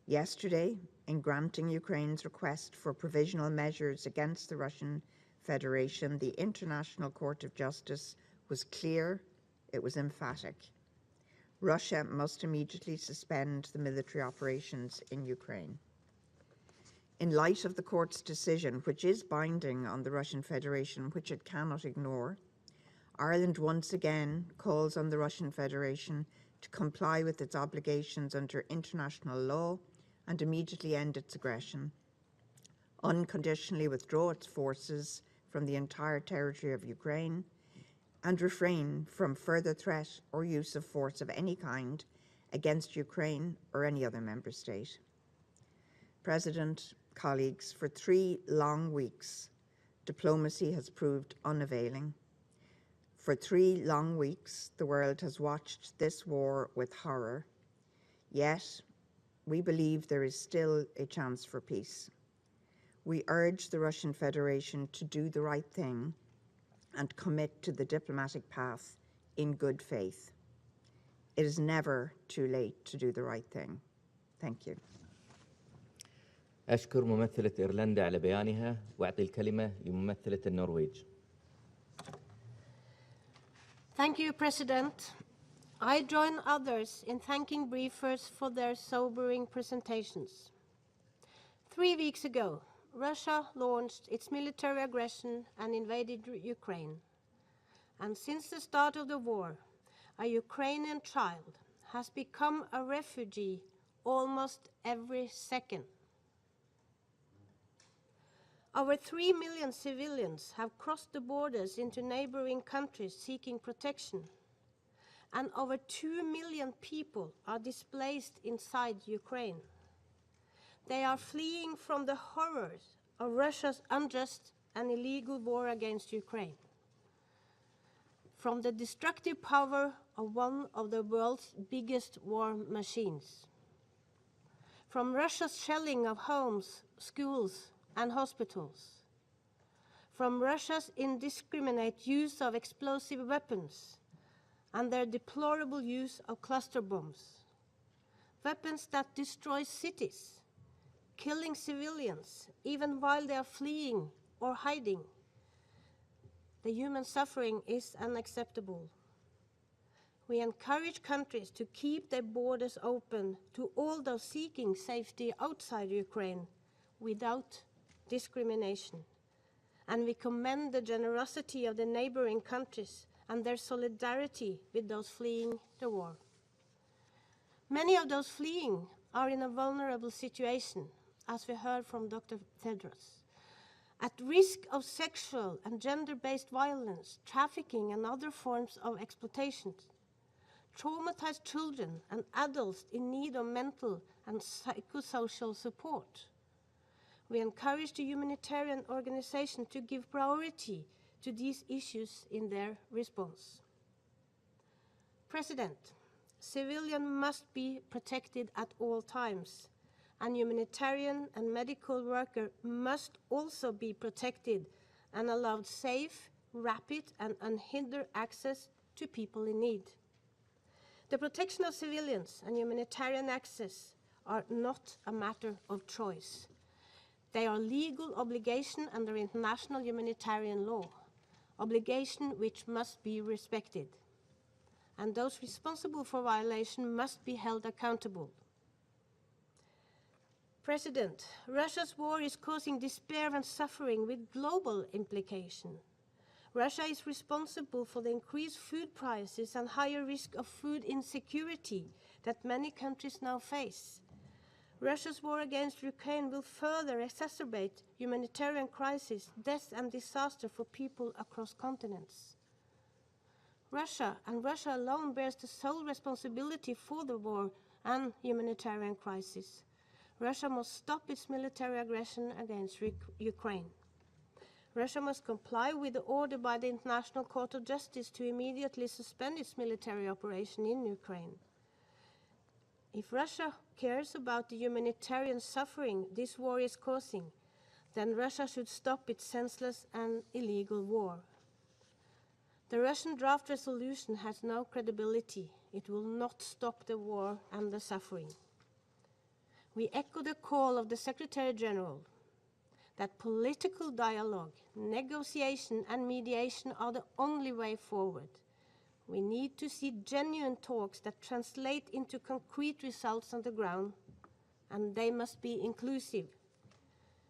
Yesterday, in granting Ukraine's request for provisional measures against the Russian Federation, the International Court of Justice was clear, it was emphatic. Russia must immediately suspend the military operations in Ukraine. In light of the court's decision, which is binding on the Russian Federation, which it cannot ignore, Ireland once again calls on the Russian Federation to comply with its obligations under international law and immediately end its aggression, unconditionally withdraw its forces from the entire territory of Ukraine, and refrain from further threat or use of force of any kind against Ukraine or any other member state. President, colleagues, for 3 long weeks, diplomacy has proved unavailing. For 3 long weeks, the world has watched this war with horror. Yet, we believe there is still a chance for peace. We urge the Russian Federation to do the right thing and commit to the diplomatic path in good faith. It is never too late to do the right thing. Thank you. أشكر ممثلة إيرلندا على بيانها وأعطي الكلمة لممثلة النرويج. Thank you, President. I join others in thanking briefers for their sobering presentations. 3 weeks ago, Russia launched its military aggression and invaded Ukraine. And since the start of the war, a Ukrainian child has become a refugee almost every second. Over 3 million civilians have crossed the borders into neighboring countries seeking protection, and over 2 million people are displaced inside Ukraine. They are fleeing from the horrors of Russia's unjust and illegal war against Ukraine, from the destructive power of one of the world's biggest war machines, from Russia's shelling of homes, schools, and hospitals, from Russia's indiscriminate use of explosive weapons and their deplorable use of cluster bombs, weapons that destroy cities, killing civilians even while they are fleeing or hiding. The human suffering is unacceptable. We encourage countries to keep their borders open to all those seeking safety outside Ukraine without discrimination. And we commend the generosity of the neighboring countries and their solidarity with those fleeing the war. Many of those fleeing are in a vulnerable situation, as we heard from Dr. Tedros, at risk of sexual and gender-based violence, trafficking, and other forms of exploitation. Traumatized children and adults in need of mental and psychosocial support. We encourage the humanitarian organization to give priority to these issues in their response. President, civilians must be protected at all times, and humanitarian and medical workers must also be protected and allowed safe, rapid, and unhindered access to people in need. The protection of civilians and humanitarian access are not a matter of choice. They are legal obligation under international humanitarian law, obligation which must be respected. And those responsible for violation must be held accountable. President, Russia's war is causing despair and suffering with global implication. Russia is responsible for the increased food prices and higher risk of food insecurity that many countries now face. Russia's war against Ukraine will further exacerbate humanitarian crisis, death, and disaster for people across continents. Russia, and Russia alone, bears the sole responsibility for the war and humanitarian crisis. Russia must stop its military aggression against Ukraine. Russia must comply with the order by the International Court of Justice to immediately suspend its military operation in Ukraine. If Russia cares about the humanitarian suffering this war is causing, then Russia should stop its senseless and illegal war. The Russian draft resolution has no credibility. It will not stop the war and the suffering. We echo the call of the Secretary General that political dialogue, negotiation, and mediation are the only way forward. We need to see genuine talks that translate into concrete results on the ground, and they must be inclusive.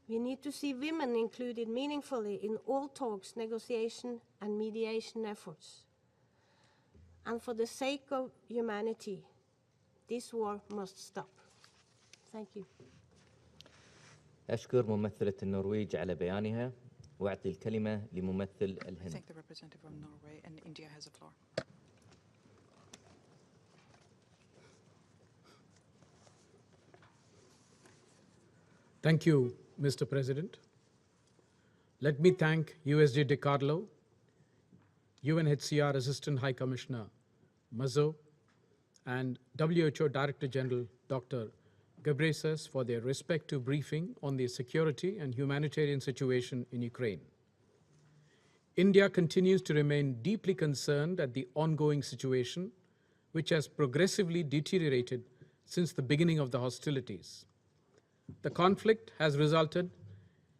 We need to see women included meaningfully in all talks, negotiation, and mediation efforts. And for the sake of humanity, this war must stop. Thank you. أشكر ممثلة النرويج على بيانها وأعطي الكلمة لممثل I الهند. thank the representative of Norway, and India has the floor. Thank you, Mr. President. Let me thank USG DiCarlo, UNHCR Assistant High Commissioner Mazzo, and WHO Director General Dr. Ghebreyesus for their respective briefing on the security and humanitarian situation in Ukraine. India continues to remain deeply concerned at the ongoing situation, which has progressively deteriorated since the beginning of the hostilities. The conflict has resulted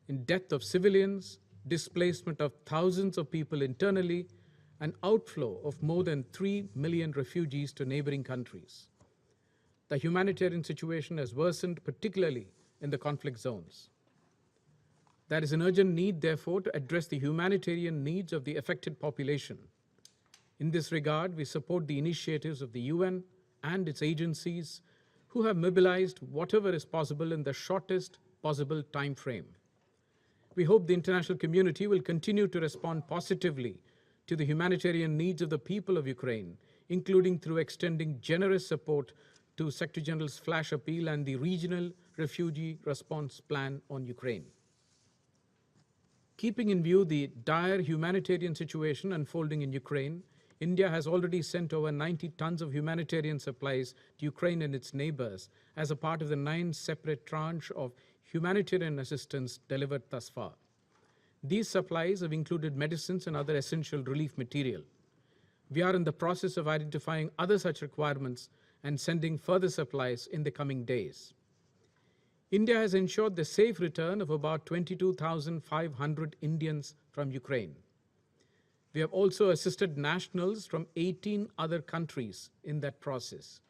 in death of civilians, displacement of thousands of people internally, and outflow of more than 3 million refugees to neighboring countries. The humanitarian situation has worsened, particularly in the conflict zones. There is an urgent need, therefore, to address the humanitarian needs of the affected population. In this regard, we support the initiatives of the UN and its agencies who have mobilized whatever is possible in the shortest possible time frame. We hope the international community will continue to respond positively to the humanitarian needs of the people of Ukraine, including through extending generous support to Secretary General's flash appeal and the Regional Refugee Response Plan on Ukraine. Keeping in view the dire humanitarian situation unfolding in Ukraine, India has already sent over 90 tons of humanitarian supplies to Ukraine and its neighbors as a part of the 9 separate tranches of humanitarian assistance delivered thus far. These supplies have included medicines and other essential relief material. We are in the process of identifying other such requirements and sending further supplies in the coming days. India has ensured the safe return of about 22,500 Indians from Ukraine. We have also assisted nationals from 18 other countries in that process.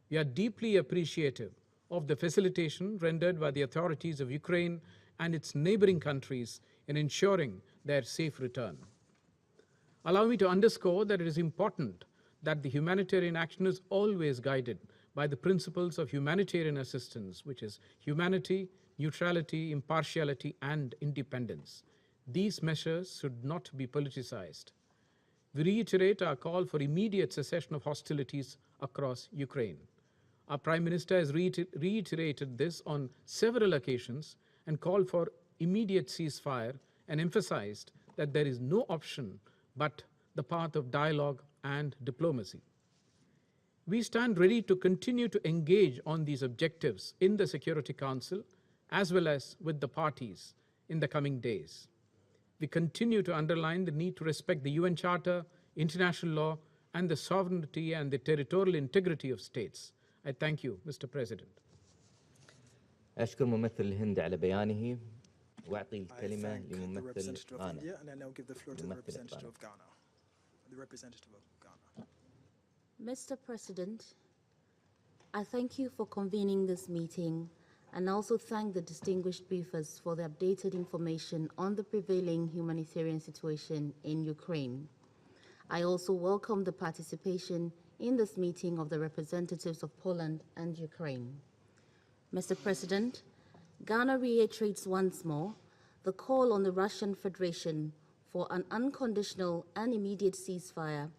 We are deeply appreciative of the facilitation rendered by the authorities of Ukraine and its neighboring countries in ensuring their safe return. Allow me to underscore that it is important that the humanitarian action is always guided by the principles of humanitarian assistance, which is humanity, neutrality, impartiality, and independence. These measures should not be politicized. We reiterate our call for immediate cessation of hostilities across Ukraine. Our Prime Minister has reiterated this on several occasions and called for immediate ceasefire and emphasized that there is no option but the path of dialogue and diplomacy. We stand ready to continue to engage on these objectives in the Security Council as well as with the parties in the coming days. We continue to underline the need to respect the UN Charter, international law, and the sovereignty and the territorial integrity of states. I thank you, Mr. President. أشكر ممثل الهند على بيانه وأعطي I الكلمة thank the لممثل representative of غانا. India, and I now give the floor to the ممثلة representative غانا. of Ghana. The representative of Ghana. Mr. President, I thank you for convening this meeting and also thank the distinguished briefers for the updated information on the prevailing humanitarian situation in Ukraine. I also welcome the participation in this meeting of the representatives of Poland and Ukraine. Mr. President, Ghana reiterates once more the call on the Russian Federation for an unconditional and immediate ceasefire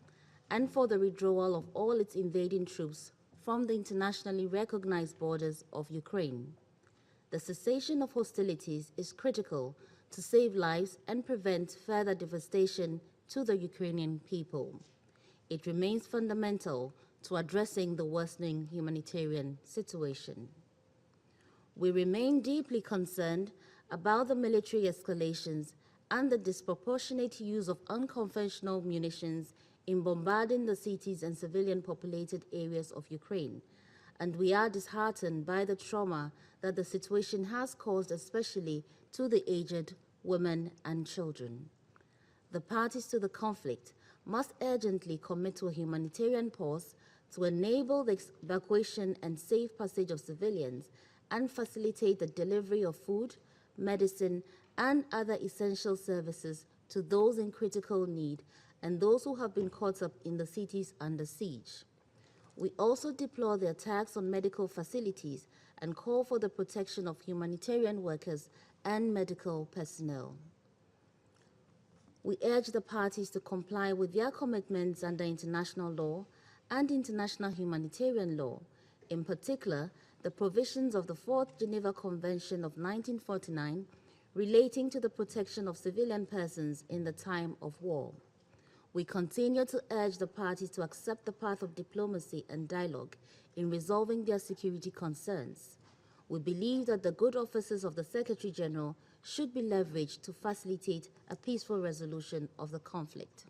and for the withdrawal of all its invading troops from the internationally recognized borders of Ukraine. The cessation of hostilities is critical to save lives and prevent further devastation to the Ukrainian people. It remains fundamental to addressing the worsening humanitarian situation. We remain deeply concerned about the military escalations and the disproportionate use of unconventional munitions in bombarding the cities and civilian populated areas of Ukraine, and we are disheartened by the trauma that the situation has caused, especially to the aged, women, and children. The parties to the conflict must urgently commit to a humanitarian pause to enable the evacuation and safe passage of civilians and facilitate the delivery of food, medicine, and other essential services to those in critical need and those who have been caught up in the cities under siege. We also deplore the attacks on medical facilities and call for the protection of humanitarian workers and medical personnel. We urge the parties to comply with their commitments under international law and international humanitarian law, in particular, the provisions of the Fourth Geneva Convention of 1949 relating to the protection of civilian persons in the time of war. We continue to urge the parties to accept the path of diplomacy and dialogue in resolving their security concerns. We believe that the good offices of the Secretary General should be leveraged to facilitate a peaceful resolution of the conflict.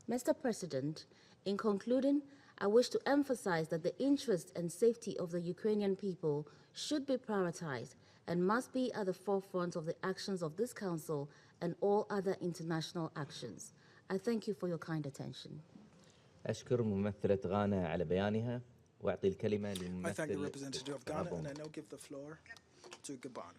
Mr. President, in concluding, I wish to emphasize that the interest and safety of the Ukrainian people should be prioritized and must be at the forefront of the actions of this Council and all other international actions. I thank you for your kind attention. أشكر ممثلة غانا على بيانها وأعطي الكلمة I thank the لممثل representative of Ghana, and I now give the floor to Gabon.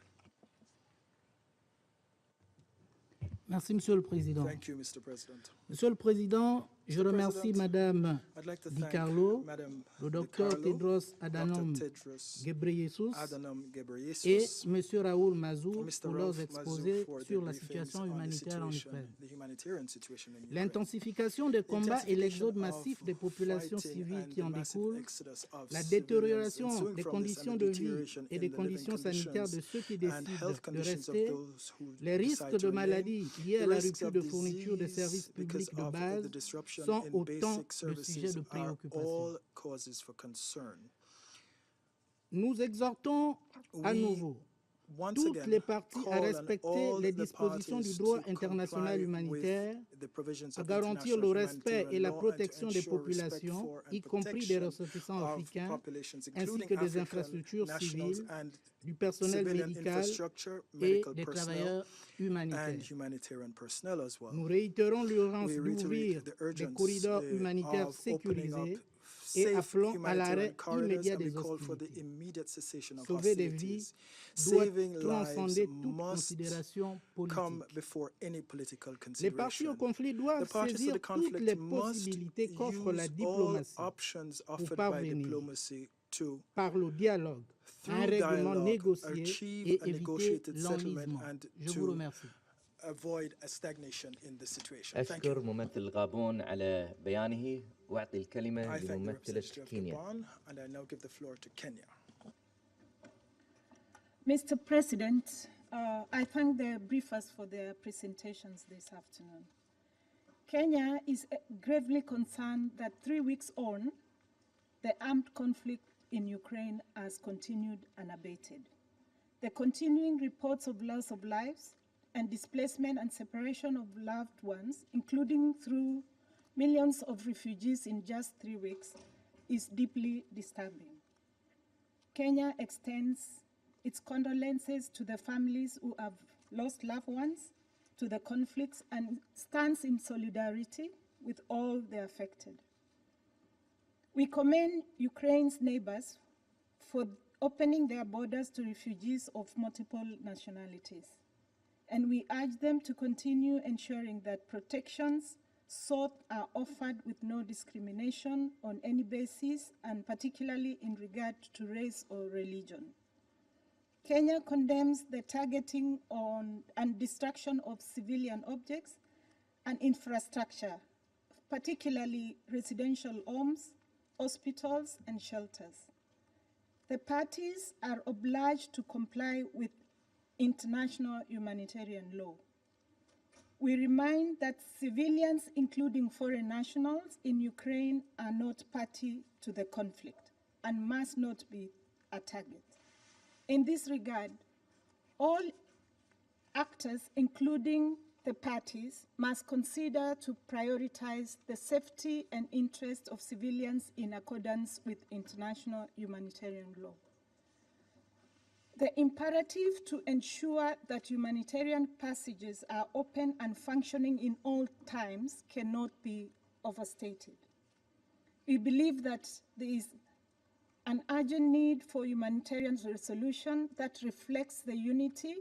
Merci, Monsieur le Président. Thank you, Mr. President. Monsieur le Président, je Mr. remercie President, Madame I'd like to Di thank Carlo, Madame le Di docteur Carlo, Tedros Adhanom Dr. Tedros Ghebreyesus Adhanom et Ghebreyesus, Monsieur Raoul Mazou Mr. pour leurs Raouf exposés Mazou for sur their la briefings situation on the humanitaire en situation- Ukraine. the humanitarian situation in Ukraine. L'intensification des combats et l'exode Intensification massif of des populations fighting civiles and qui en the massive découlent, exodus of la civilians détérioration ensuing des from this conditions and de the vie deterioration et in des the living conditions sanitaires de conditions ceux qui and décident health de conditions of rester, those who les risques decide de to remain, maladies liés the à la risks rupture of de fourniture de disease services because publics de of base the disruption sont in autant basic de sujets services de are préoccupation. all causes for concern. Nous exhortons à We nouveau once toutes again les parties à call on respecter all les the dispositions du parties droit to international comply humanitaire, with the provisions à of garantir international le respect et humanitarian la law and protection to des ensure respect populations, for and y compris des protection ressortissants of africains, populations, ainsi including que des African infrastructures nationals civiles, and du personnel civilian médical infrastructure, et medical des personnel, travailleurs and humanitaires. humanitarian personnel as well. Nous réitérons l'urgence We d'ouvrir reiterate the des urgence corridors humanitaires of opening up sécurisés et safe appelons à humanitarian l'arrêt corridors, immédiat and we des call for the hostilités. immediate cessation of Sauver des vies hostilities. doit Saving lives transcender toute must considération come politique. before any political Les parties au consideration. conflit The doivent parties to saisir the toutes les conflict must possibilités qu'offre la use all diplomatie options pour offered by parvenir, diplomacy to, par le dialogue, à un through règlement dialogue, négocié achieve et a éviter negotiated settlement l'enlisement. and Je vous to remercie. avoid a stagnation in the situation. Thank أشكر you. ممثل غابون على بيانه وأعطي الكلمة I thank the لممثلة representative of كينيا. Gabon, and I now give the floor to Kenya. Mr. President, I thank the briefers for their presentations this afternoon. Kenya is gravely concerned that 3 weeks on, the armed conflict in Ukraine has continued unabated. The continuing reports of loss of lives and displacement and separation of loved ones, including through millions of refugees in just 3 weeks, is deeply disturbing. Kenya extends its condolences to the families who have lost loved ones to the conflicts and stands in solidarity with all the affected. We commend Ukraine's neighbors for opening their borders to refugees of multiple nationalities, and we urge them to continue ensuring that protections sought are offered with no discrimination on any basis, and particularly in regard to race or religion. Kenya condemns the targeting on and destruction of civilian objects and infrastructure, particularly residential homes, hospitals, and shelters. The parties are obliged to comply with international humanitarian law. We remind that civilians, including foreign nationals in Ukraine, are not party to the conflict and must not be a target. In this regard, all actors, including the parties, must consider to prioritize the safety and interest of civilians in accordance with international humanitarian law. The imperative to ensure that humanitarian passages are open and functioning in all times cannot be overstated. We believe that there is an urgent need for humanitarian resolution that reflects the unity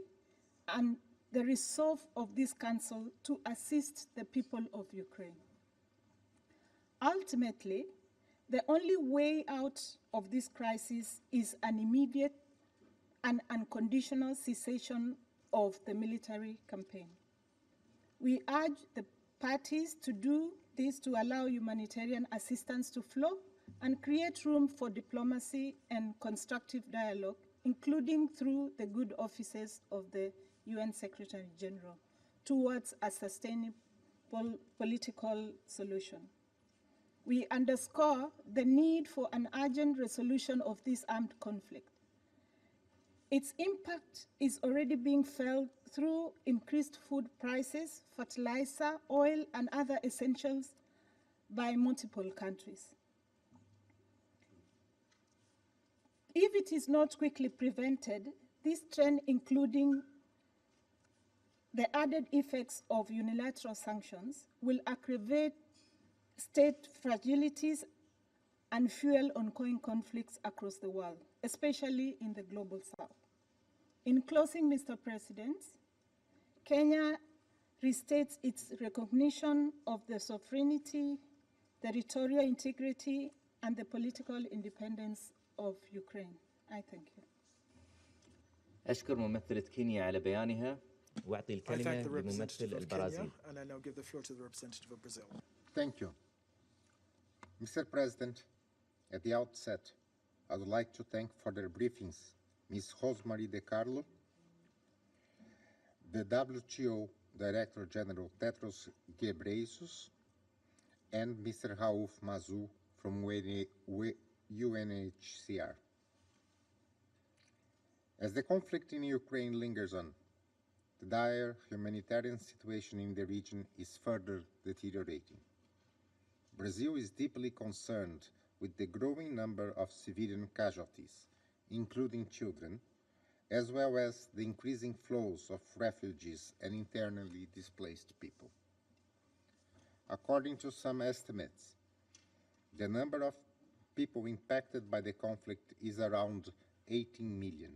and the resolve of this Council to assist the people of Ukraine. Ultimately, the only way out of this crisis is an immediate and unconditional cessation of the military campaign. We urge the parties to do this to allow humanitarian assistance to flow and create room for diplomacy and constructive dialogue, including through the good offices of the UN Secretary General, towards a sustainable political solution. We underscore the need for an urgent resolution of this armed conflict. Its impact is already being felt through increased food prices, fertilizer, oil, and other essentials by multiple countries. If it is not quickly prevented, this trend, including the added effects of unilateral sanctions, will aggravate state fragilities and fuel ongoing conflicts across the world, especially in the global south. In closing, Mr. President, Kenya restates its recognition of the sovereignty, territorial integrity, and the political independence of Ukraine. I thank you. أشكر ممثلة كينيا على بيانها وأعطي I الكلمة thank the لممثل representative of البرازيل. Kenya, and I now give the floor to the representative of Brazil. Thank you. Mr. President, at the outset, I would like to thank for their briefings Ms. Rosemary De Carlo, the WTO Director General Tedros Ghebreyesus, and Mr. Raouf Mazou from UNHCR. As the conflict in Ukraine lingers on, the dire humanitarian situation in the region is further deteriorating. Brazil is deeply concerned with the growing number of civilian casualties, including children, as well as the increasing flows of refugees and internally displaced people. According to some estimates, the number of people impacted by the conflict is around 18 million,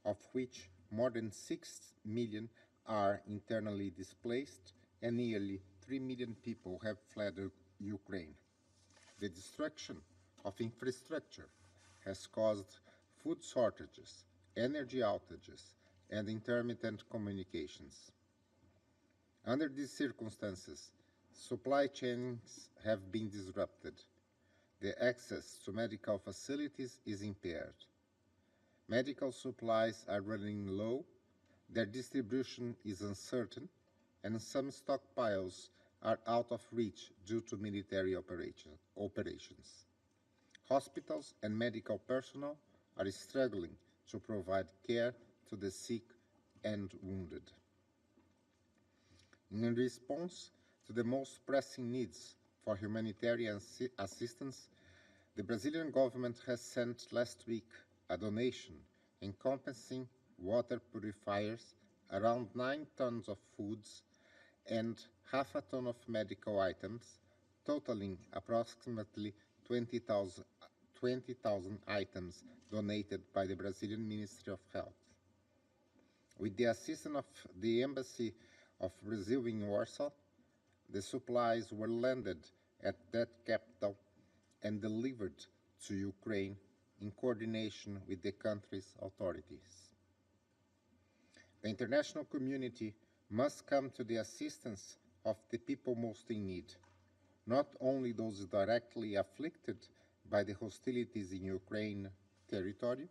of which more than 6 million are internally displaced and nearly 3 million people have fled Ukraine. The destruction of infrastructure has caused food shortages, energy outages, and intermittent communications. Under these circumstances, supply chains have been disrupted. The access to medical facilities is impaired. Medical supplies are running low, their distribution is uncertain, and some stockpiles are out of reach due to military operations. Hospitals and medical personnel are struggling to provide care to the sick and wounded. In response to the most pressing needs for humanitarian assistance, the Brazilian government has sent last week a donation encompassing water purifiers, around 9 tons of foods, and half a ton of medical items, totaling approximately 20,000 items donated by the Brazilian Ministry of Health. With the assistance of the Embassy of Brazil in Warsaw, the supplies were landed at that capital and delivered to Ukraine in coordination with the country's authorities. The international community must come to the assistance of the people most in need, not only those directly afflicted by the hostilities in Ukraine territory,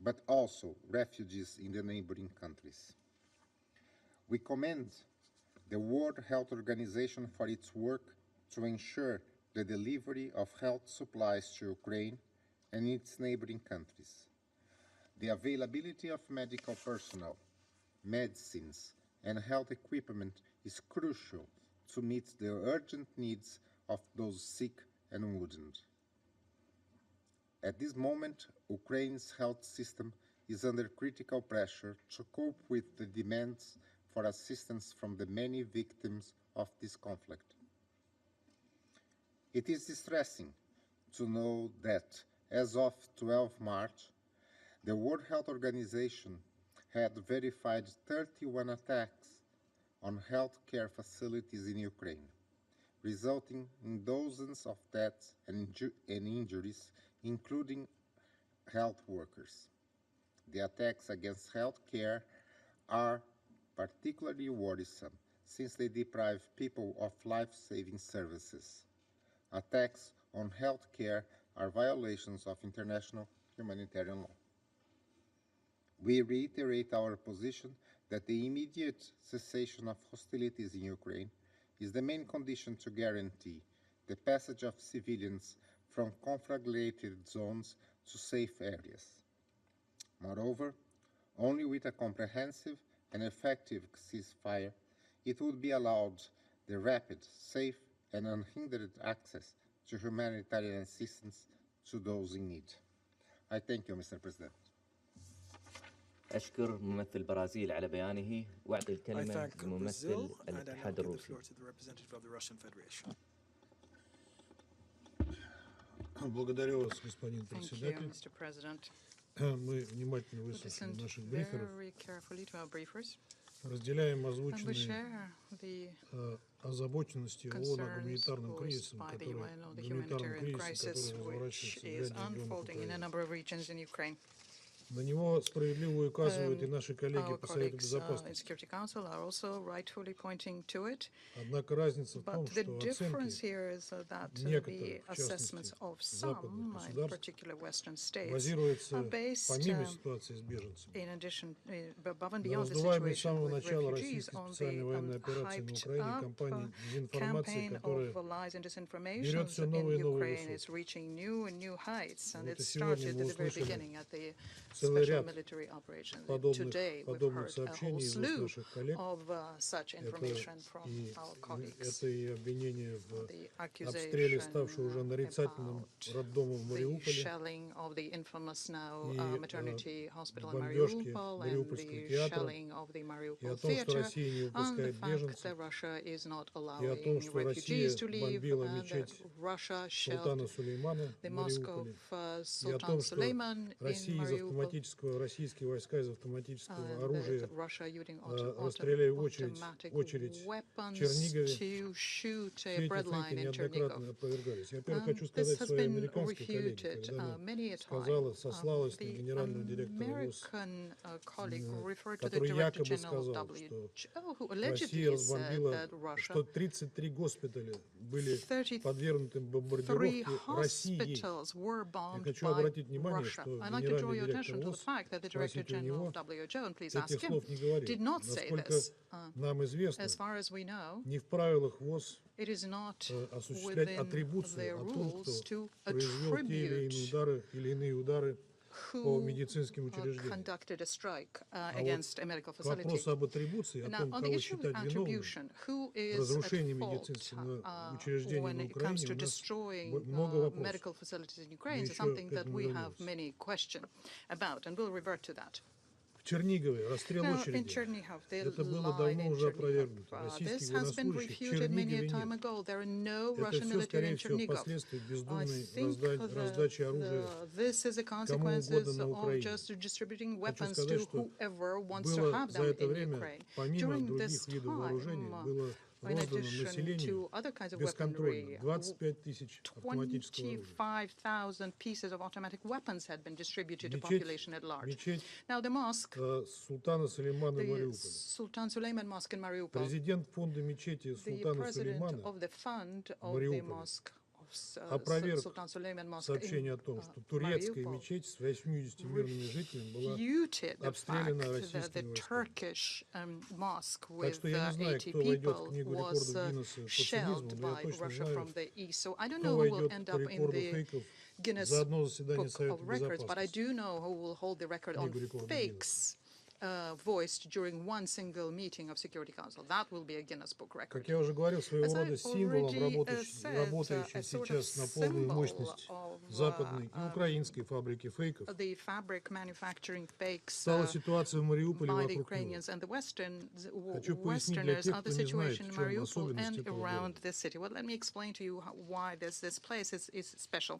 but also refugees in the neighboring countries. We commend the World Health Organization for its work to ensure the delivery of health supplies to Ukraine and its neighboring countries. The availability of medical personnel, medicines, and health equipment is crucial to meet the urgent needs of those sick and wounded. At this moment, Ukraine's health system is under critical pressure to cope with the demands for assistance from the many victims of this conflict. It is distressing to know that as of 12 March, the World Health Organization had verified 31 attacks on healthcare facilities in Ukraine, resulting in dozens of deaths and injuries, including health workers. The attacks against healthcare are particularly worrisome since they deprive people of life-saving services. Attacks on healthcare are violations of international humanitarian law. We reiterate our position that the immediate cessation of hostilities in Ukraine is the main condition to guarantee the passage of civilians from conflagrated zones to safe areas. Moreover, only with a comprehensive and effective ceasefire it would be allowed the rapid, safe, and unhindered access to humanitarian assistance to those in need. I thank you, Mr. President. أشكر ممثل البرازيل على بيانه وأعطي I الكلمة thank لممثل Brazil, and I now الاتحاد give the الروسي. floor to the representative of the Russian Federation. Благодарю вас, господин Thank you, председатель. Mr. President. Мы внимательно We выслушали listened наших бриферов. very carefully to our briefers, Разделяем and we озвученные share the озабоченности ООН о гуманитарном кризисе, by the который UN on the humanitarian crisis, which is unfolding in a number of regions in Ukraine. На него справедливо указывают и наши коллеги Our по Совету colleagues in Безопасности. Security Council are also rightfully pointing to it. Однако разница в том, But the что difference оценки here is that the некоторых, в assessments частности, of some, западных in государств, particular Western states, базируется are based помимо ситуации с беженцами in addition, above and на beyond the раздуваемой с situation самого with начала refugees российской on специальной военной the операции на hyped Украине, up кампании дезинформации, campaign которая of lies and disinformation берет все in новые и новые Ukraine is высоты. reaching new and new heights, and Вот it и сегодня started мы at the very услышали beginning at the целый special ряд military operation. подобных Today we've heard a whole сообщений из уст slew наших коллег. of such information from our colleagues. Это и обвинение в The обстреле, accusation ставшего уже нарицательным роддомом в the Мариуполе, shelling of the infamous now и maternity hospital in бомбежки Mariupol, and Мариупольского the театра, shelling of the и Mariupol о том, что theater, Россия не and the выпускает fact беженцев, that Russia is not и о allowing том, что Россия refugees to leave, бомбила and that мечеть Russia Султана shelled Сулеймана the в mosque of Мариуполе, и о Sultan том, что Suleiman in Россия из Mariupol, автоматического, российские войска из автоматического and оружия that Russia using расстреляли в очередь automatic weapons в Чернигове. to shoot Все a эти bread line фейки in неоднократно Chernihiv. опровергались. Я, во-первых, And хочу this сказать has своей been американской коллеге, refuted когда она many a time. сказала, сослалась на The генерального директора ВОЗ, American colleague referred to the который Director якобы General of сказал, WHO, who что allegedly Россия said разбомбила, that Russia что 33 госпиталя были 33 подвергнуты бомбардировке Россией. hospitals were Я bombed хочу by обратить внимание, Russia. что I'd like to draw генеральный your директор attention to the ВОЗ, fact that the Director спросите у General него, of WHO, and please ask этих him, слов не говорил. did not say Насколько this. нам известно, As far as we know, не в правилах ВОЗ it is not осуществлять within атрибуцию their о том, rules кто to произвел те или иные удары по who медицинским учреждениям. conducted a strike А against вот a medical к facility. вопросу об атрибуции, о Now, том, on the кого issue of считать виновным attribution, who в is разрушении at fault медицинского учреждения when на it comes Украине, to у нас destroying много вопросов. medical facilities in Ukraine, Мы is еще something к that этому we have вернемся. many questions about, and we'll revert to that. В Чернигове расстрел Now, in очереди. Chernihiv, the Это было line давно in уже Chernihiv, опровергнуто. this Российских has been военнослужащих в refuted many a Чернигове time нет. ago. There are no Это Russian все, military скорее in всего, Chernihiv. последствия I бездумной think раздачи оружия this is a кому угодно consequences на of Украине. just distributing Хочу weapons сказать, to что whoever wants to было have за them это in время, Ukraine. помимо During других this видов вооружений, time, было in роздано addition населению to other kinds of бесконтрольно weaponry, 25 тысяч автоматического оружия. 25,000 pieces of automatic weapons had been distributed to Мечеть, population at large. мечеть Now the mosque, Султана Сулеймана в the Мариуполе. Sultan Suleiman Mosque in Mariupol, Президент фонда мечети the Султана president Сулеймана of the fund в of the Мариуполе mosque опроверг Sultan Suleiman Mosque сообщение о in том, что турецкая Mariupol мечеть с 80 мирными жителями была refuted the fact обстреляна that российскими the войсками. Turkish mosque Так with что я не знаю, 80 кто войдет в people книгу was рекордов Гиннесса по shelled цинизму, но я by точно Russia знаю, from the east. So I don't кто know who will войдет end по up in рекорду the фейков Guinness за одно заседание Book Совета of Records, but I Безопасности. do know who will hold the record on Книгу рекордов fakes voiced during one single meeting of Security Council. That will be a Guinness Book record. Как я уже говорил, своего As I рода символом, already said, работающей a sort of сейчас на полную symbol мощность of западной и украинской фабрики фейков, the fabric manufacturing fakes стала ситуация в Мариуполе by the вокруг него. Ukrainians and the Хочу пояснить для Westerners тех, are кто the не знает, situation в in чем Mariupol особенность and этого around города. this city. Well, let me explain to you why this place is special.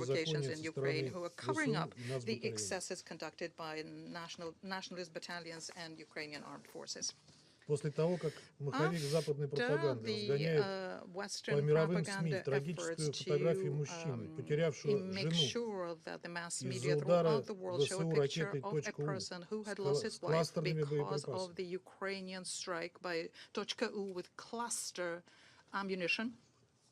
provocations in Ukraine, who are covering up the Нацбатальона. excesses conducted by nationalist battalions and Ukrainian armed forces. После того, как маховик западной пропаганды разгоняет по мировым СМИ трагическую фотографию мужчины, потерявшего жену из-за удара ВСУ ракетой .У с кластерными боеприпасами.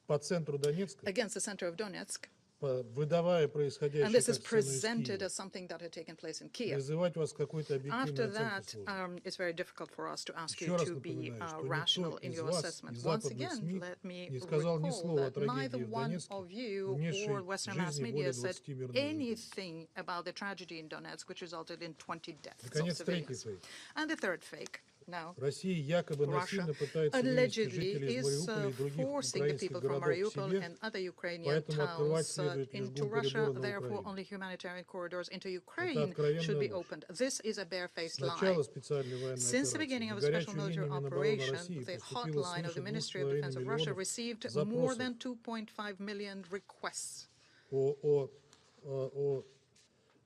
По центру Донецка against the center of Donetsk, выдавая происходящее And this как is сцену из presented Киева, as something that had taken place in Kiev. призывать вас к какой-то After объективной оценке that, сложно. it's very difficult for us to ask Еще you раз to be напоминаю, что никто rational in из your вас, assessment. из Once западных again, СМИ, let me не сказал ни recall слова о that neither трагедии в one Донецке, of you унесшей or Western mass жизни более media said 20 мирных жителей. anything about the tragedy in Donetsk, which resulted in 20 deaths of Наконец, третий civilians. фейк. And the third fake. Now, Россия якобы Russia насильно пытается вывести allegedly жителей из is Мариуполя и других forcing the украинских people from городов к Mariupol себе, and other Ukrainian поэтому открывать towns следует лишь into Russia. гумкоридоры на Therefore, Украине. only humanitarian corridors into Это Ukraine откровенная should be ложь. opened. This is a barefaced С lie. начала специальной военной Since the операции beginning на of the special горячую military линию Минобороны operation, России the поступило hotline of the свыше Ministry of Defense of 2,5 Russia миллионов received more запросов than 2.5 million requests. о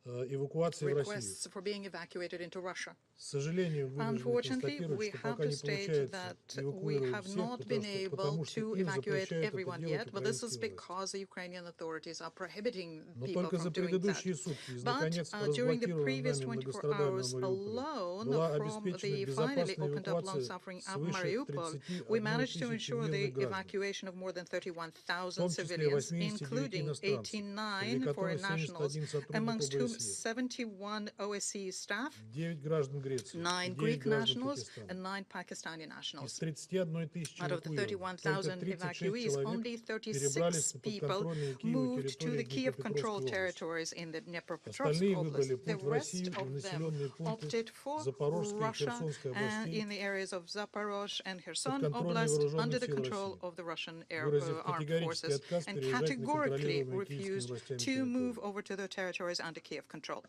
эвакуации в Россию. Requests for being evacuated into Russia. К сожалению, вынуждены Unfortunately, констатировать, we что have пока to не state получается that we эвакуировать have всех, not been потому able что to им evacuate запрещают это everyone делать yet, but this is украинские власти. because the Ukrainian authorities are prohibiting Но people только за from doing that. предыдущие сутки из But наконец-то during the previous разблокированного нами 24 многострадального hours Мариуполя alone, была from обеспечена the finally безопасная opened up эвакуация long-suffering свыше Mariupol, 31 we managed to тысячи ensure мирных the граждан, evacuation of more than в 31,000 том числе civilians, 89 including иностранцев, среди 89 foreign которых nationals, 71 сотрудник amongst whom ОБСЕ, 71 OSCE staff, 9 граждан Греции, 9 9 Greek граждан nationals, Пакистана. and 9 Pakistani Из nationals. 31 тысячи Out of the эвакуированных, только 31,000 36 evacuees, only человек перебрались 36 на people подконтрольные Киеву moved to the территории Kiev-controlled Днепропетровской области. territories in the Dnipropetrovsk Остальные выбрали Oblast. The путь в Россию rest и в of them населенные пункты opted for Запорожской и Russia Херсонской and областей in the areas of Zaporozh and Kherson подконтрольной Oblast under вооруженных the сил control России, of the Russian выразив armed категорический forces, отказ and переезжать на categorically контролируемые киевскими refused властями to территории. move over to the territories under Kiev control.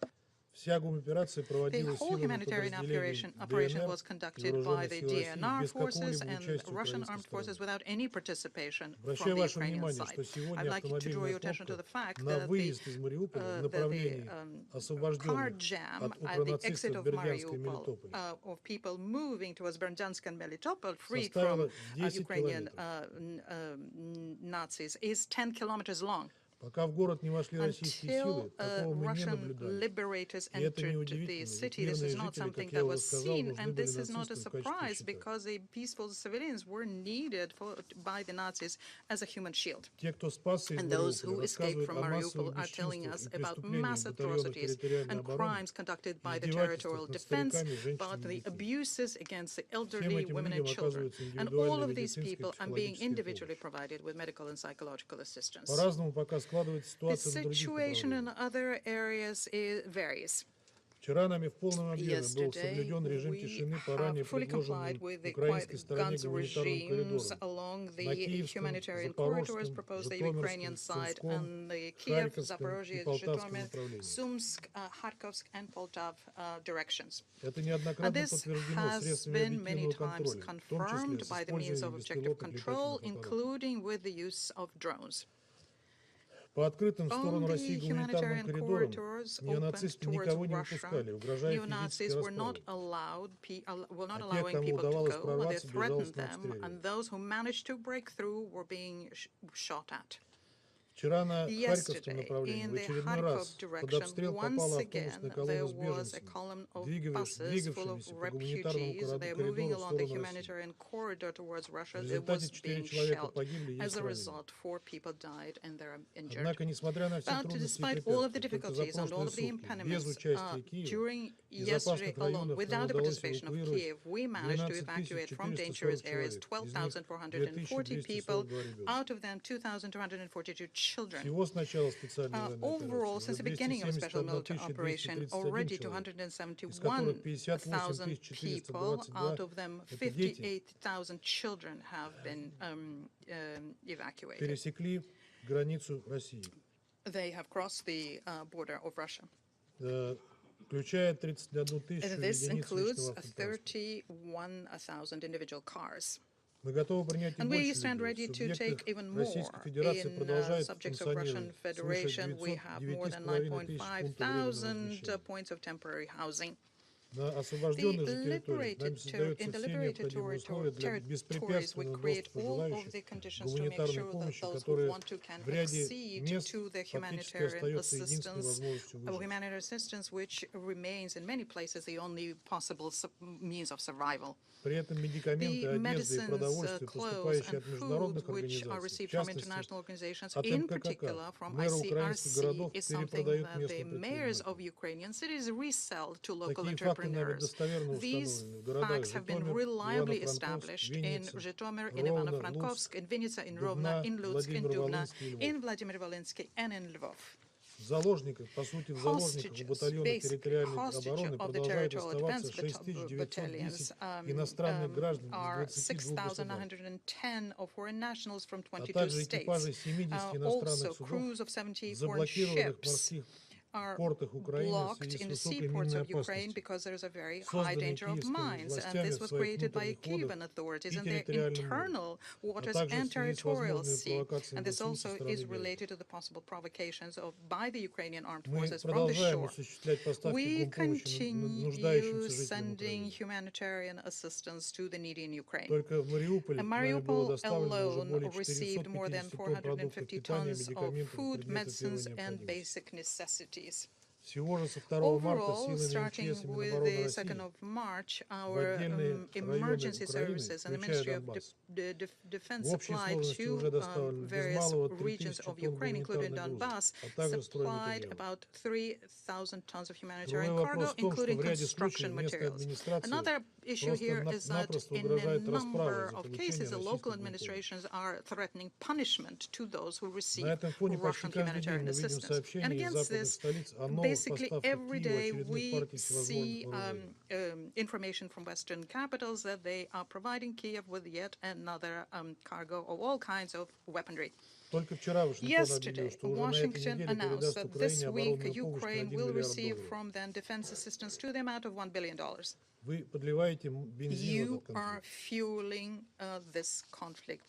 Вся гумоперация The проводилась whole силами humanitarian подразделений operation ДНР was и conducted by вооруженных the сил России DNR без forces какого-либо and участия Russian украинской armed forces стороны. without any participation from Обращаю the ваше Ukrainian внимание, side. что I'd сегодня like to draw your автомобильная attention to пробка the fact на that the выезд из Мариуполя в направлении car освобожденных jam от at the exit укронацистов of Бердянска и Mariupol Мелитополя of people moving towards Berdyansk and Melitopol, freed составила from 10 Ukrainian километров. Nazis, is 10 kilometers long. Пока в город не вошли российские силы, Until такого мы не Russian наблюдали. liberators И это entered the неудивительно, ведь city, this мирные is not жители, something как я that уже was сказал, seen, нужны and были this is not a нацистам в качестве surprise щита. because the peaceful civilians were needed by the Nazis as a human shield. Те, кто спасся из And those who Мариуполя, escaped рассказывают from о Mariupol массовых are telling us бесчинствах и about преступлениях mass батальонов atrocities территориальной and обороны, crimes conducted by the territorial defense, издевательствах над стариками, about женщинами the и детьми. abuses against the Всем elderly, этим women людям and children. оказывается And all индивидуальная of these медицинская и people are being психологическая individually помощь. provided with medical and psychological assistance. По-разному пока складывается The ситуация на других situation in направлениях. other areas varies. Вчера нами в полном объеме был Yesterday, соблюден режим we тишины по ранее have fully complied предложенным with the украинской стороне guns гуманитарным regimes коридорам along на the Киевском, humanitarian corridors Запорожском, proposed the Житомирском, Ukrainian side Сумском, and the Kiev, Харьковском и Zaporozhye, Полтавском Zhytomyr, направлениях. Sumsk, Kharkovsk, and Poltav directions. Это And неоднократно this подтверждено has средствами been many объективного times контроля, в том числе confirmed с by the means of использованием objective беспилотных control, летательных аппаратов. including with the use of drones. По открытым в On сторону the России гуманитарным humanitarian коридорам corridors opened неонацисты towards никого не Russia, выпускали, угрожая neo-Nazis физической were not расправой. allowing кому people to удавалось go, they прорваться, threatened безжалостно them, обстреливали. and those who managed to break through were being shot at. Вчера на Харьковском Yesterday, направлении in в the очередной Kharkov раз под direction, обстрел once попала again, автобусная there колонна с was a беженцами, column of buses full of двигавшимися по гуманитарному refugees. They're moving коридору в along the сторону России. humanitarian corridor towards Russia. В It результате was 4 being человека shelled. погибли и As есть a раненые. result, 4 people died and they're injured. Однако, несмотря на все But трудности и despite all of the препятствия, только за difficulties and all прошлые of the сутки, без impediments, участия Киева, during из yesterday опасных alone, районов нам without the удалось participation of эвакуировать Kiev, we managed to 12 evacuate from dangerous 440 areas человек, из них 12,440 people, 2242 ребенка. out of them 2,242 children. Всего с начала специальной военной Overall, операции since the beginning of special military 271 operation, 231 already человек, из которых 271,000 people, 58 out of them 422 это дети, 58,000 children have been evacuated. пересекли границу России, They have crossed the border of Russia. включая 31 тысячу This единиц includes личного автотранспорта. 31,000 individual cars. Мы готовы принять и And we больше stand людей. ready В to take субъектах even more. Российской Федерации In продолжает subjects of Russian функционировать Federation, свыше we have more than 9,5 тысяч 9.5 пунктов временного thousand размещения. points of temporary housing. На освобожденных же территориях нами создаются все необходимые условия для беспрепятственного доступа желающих к гуманитарной помощи, которая в ряде мест фактически остается единственной возможностью выжить. Humanitarian assistance, which remains in many places the only possible means of survival. При этом медикаменты, одежда и продовольствие, поступающие от международных организаций, в частности, от МККК, мэры украинских городов перепродают местным предпринимателям. Такие факты нами достоверно установлены в городах Житомир, Ивано-Франковск, Ровно, Луцк, Владимир-Волынский и Львов. Заложников, по сути, в заложниках у батальона территориальной обороны продолжает оставаться 6910 иностранных граждан из 22 государств, а также экипажи 70 иностранных судов, заблокированных в морских портах Украины в связи с высокой минной опасностью, созданной киевскими властями в своих внутренних водах и территориальном море, а также в связи с возможными провокациями ВСУ со стороны Беларуси. Мы продолжаем осуществлять поставки гумпомощи нуждающимся жителям Украины. Только в Мариуполе нами было доставлено уже более 450 тонн продуктов питания, медикаментов и предметов первой необходимости. Всего же со 2 марта силами МЧС и Минобороны России в отдельные районы Украины, включая Донбасс, в общей сложности уже доставлено без малого 3000 тонн гуманитарных грузов, а также стройматериалов. Другой вопрос в том, что в ряде случаев местная администрация просто-напросто угрожает расправой за получение российской помощи. На этом фоне почти каждый день мы видим сообщения из западных столиц о новых поставках Киева очередных партий всевозможных вооружений. Information from Western capitals that they are providing Kiev with yet another cargo of all kinds of weaponry. Только вчера Вашингтон объявил, что уже на этой неделе передаст Украине оборонную помощь на $1 миллиард. Вы подливаете бензин в этот конфликт.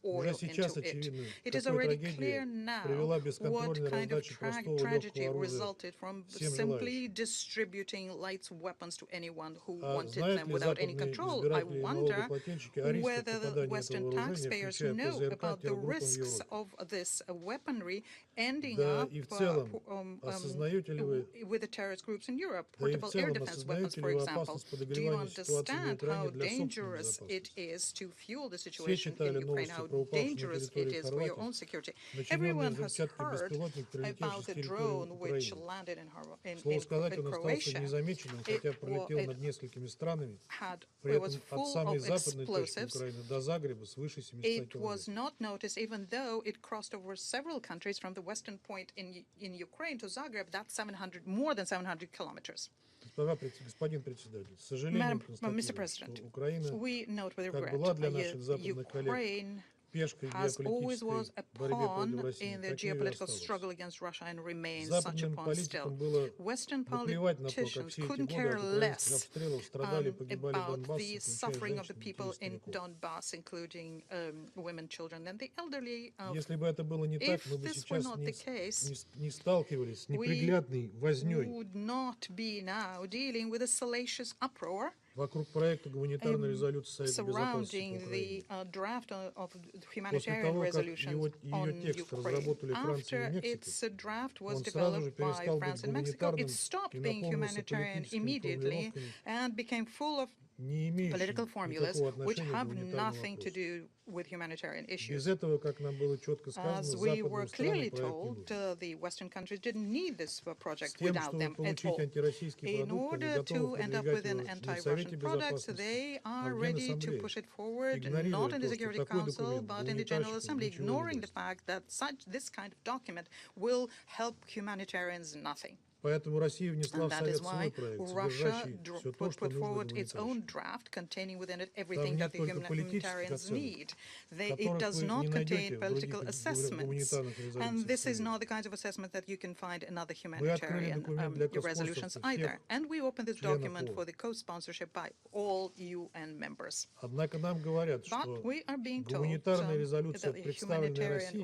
Уже сейчас очевидно, какой трагедии привела бесконтрольная раздача простого легкого оружия всем желающим. А знают ли западные избиратели и налогоплательщики о рисках попадания этого вооружения, включая ПЗРК, терроргруппам в Европе? Да и в целом, осознаете ли вы, опасность подогревания ситуации на Украине для собственной безопасности? Все читали новости про упавший на территории Хорватии начиненный взрывчатки беспилотник, прилетевший с территории Украины. Слово сказать, он остался незамеченным, хотя пролетел над несколькими странами, при этом от самой западной точки Украины до Загреба свыше 700 километров. Господин председатель, с сожалением констатирую, что Украина, как была для наших западных коллег пешкой геополитической борьбе против России, так и осталась. Западным политикам было наплевать на то, как все эти годы от украинских обстрелов страдали и погибали донбассы, включая женщин, детей и стариков. Если бы это было не так, мы бы сейчас не сталкивались с неприглядной вознёй вокруг проекта гуманитарной резолюции Совета Безопасности Украины. После того, как ее текст разработали Франция и Мексика, он сразу же перестал быть гуманитарным и наполнился политическими формулировками, не имеющими никакого отношения к гуманитарному вопросу. Без этого, как нам было четко сказано, западным странам проект не нужен. С тем, чтобы получить антироссийский продукт, они готовы продвигать его не в Совете Безопасности, а в Генассамблее, игнорируя то, что такой документ гуманитарщикам ничего не даст. Поэтому Россия внесла в Совет свой проект, содержащий все то, что нужно гуманитарщикам. Там нет только политических оценок, которых вы не найдете в других гуманитарных резолюциях. Мы открыли документ для коспонсорства всех членов ООН. Однако нам говорят, что гуманитарная резолюция, представленная Россией,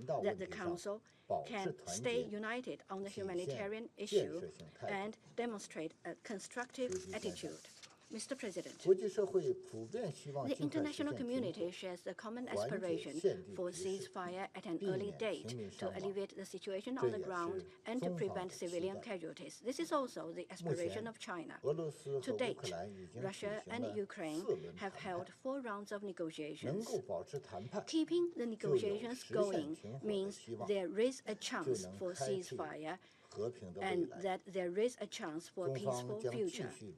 that the Council can stay united on the humanitarian issue and demonstrate a constructive attitude Mr. President, 国际社会普遍希望 the 尽快实 international 现停 community 火， shares the common 缓解 aspiration 现地 for 局势， ceasefire at an 避 early 免 date 平民 to 伤亡。 alleviate the situation 这 on the 也 ground 是 and to 中方 prevent 的期 civilian 待。 casualties. This is also the 目 aspiration 前 of China. 俄罗斯 To 和乌 date, 克兰已经举 Russia 行 and 了 Ukraine 4轮 have 谈 held 判， 4 rounds of 能 negotiations. 够保持谈判， Keeping the 就有 negotiations 实现 going 停火的 means 希望， there is a 就 chance 能 for 开辟 ceasefire 和平的未 and 来。 that there is a chance for a 中方 peaceful 将继 future. 续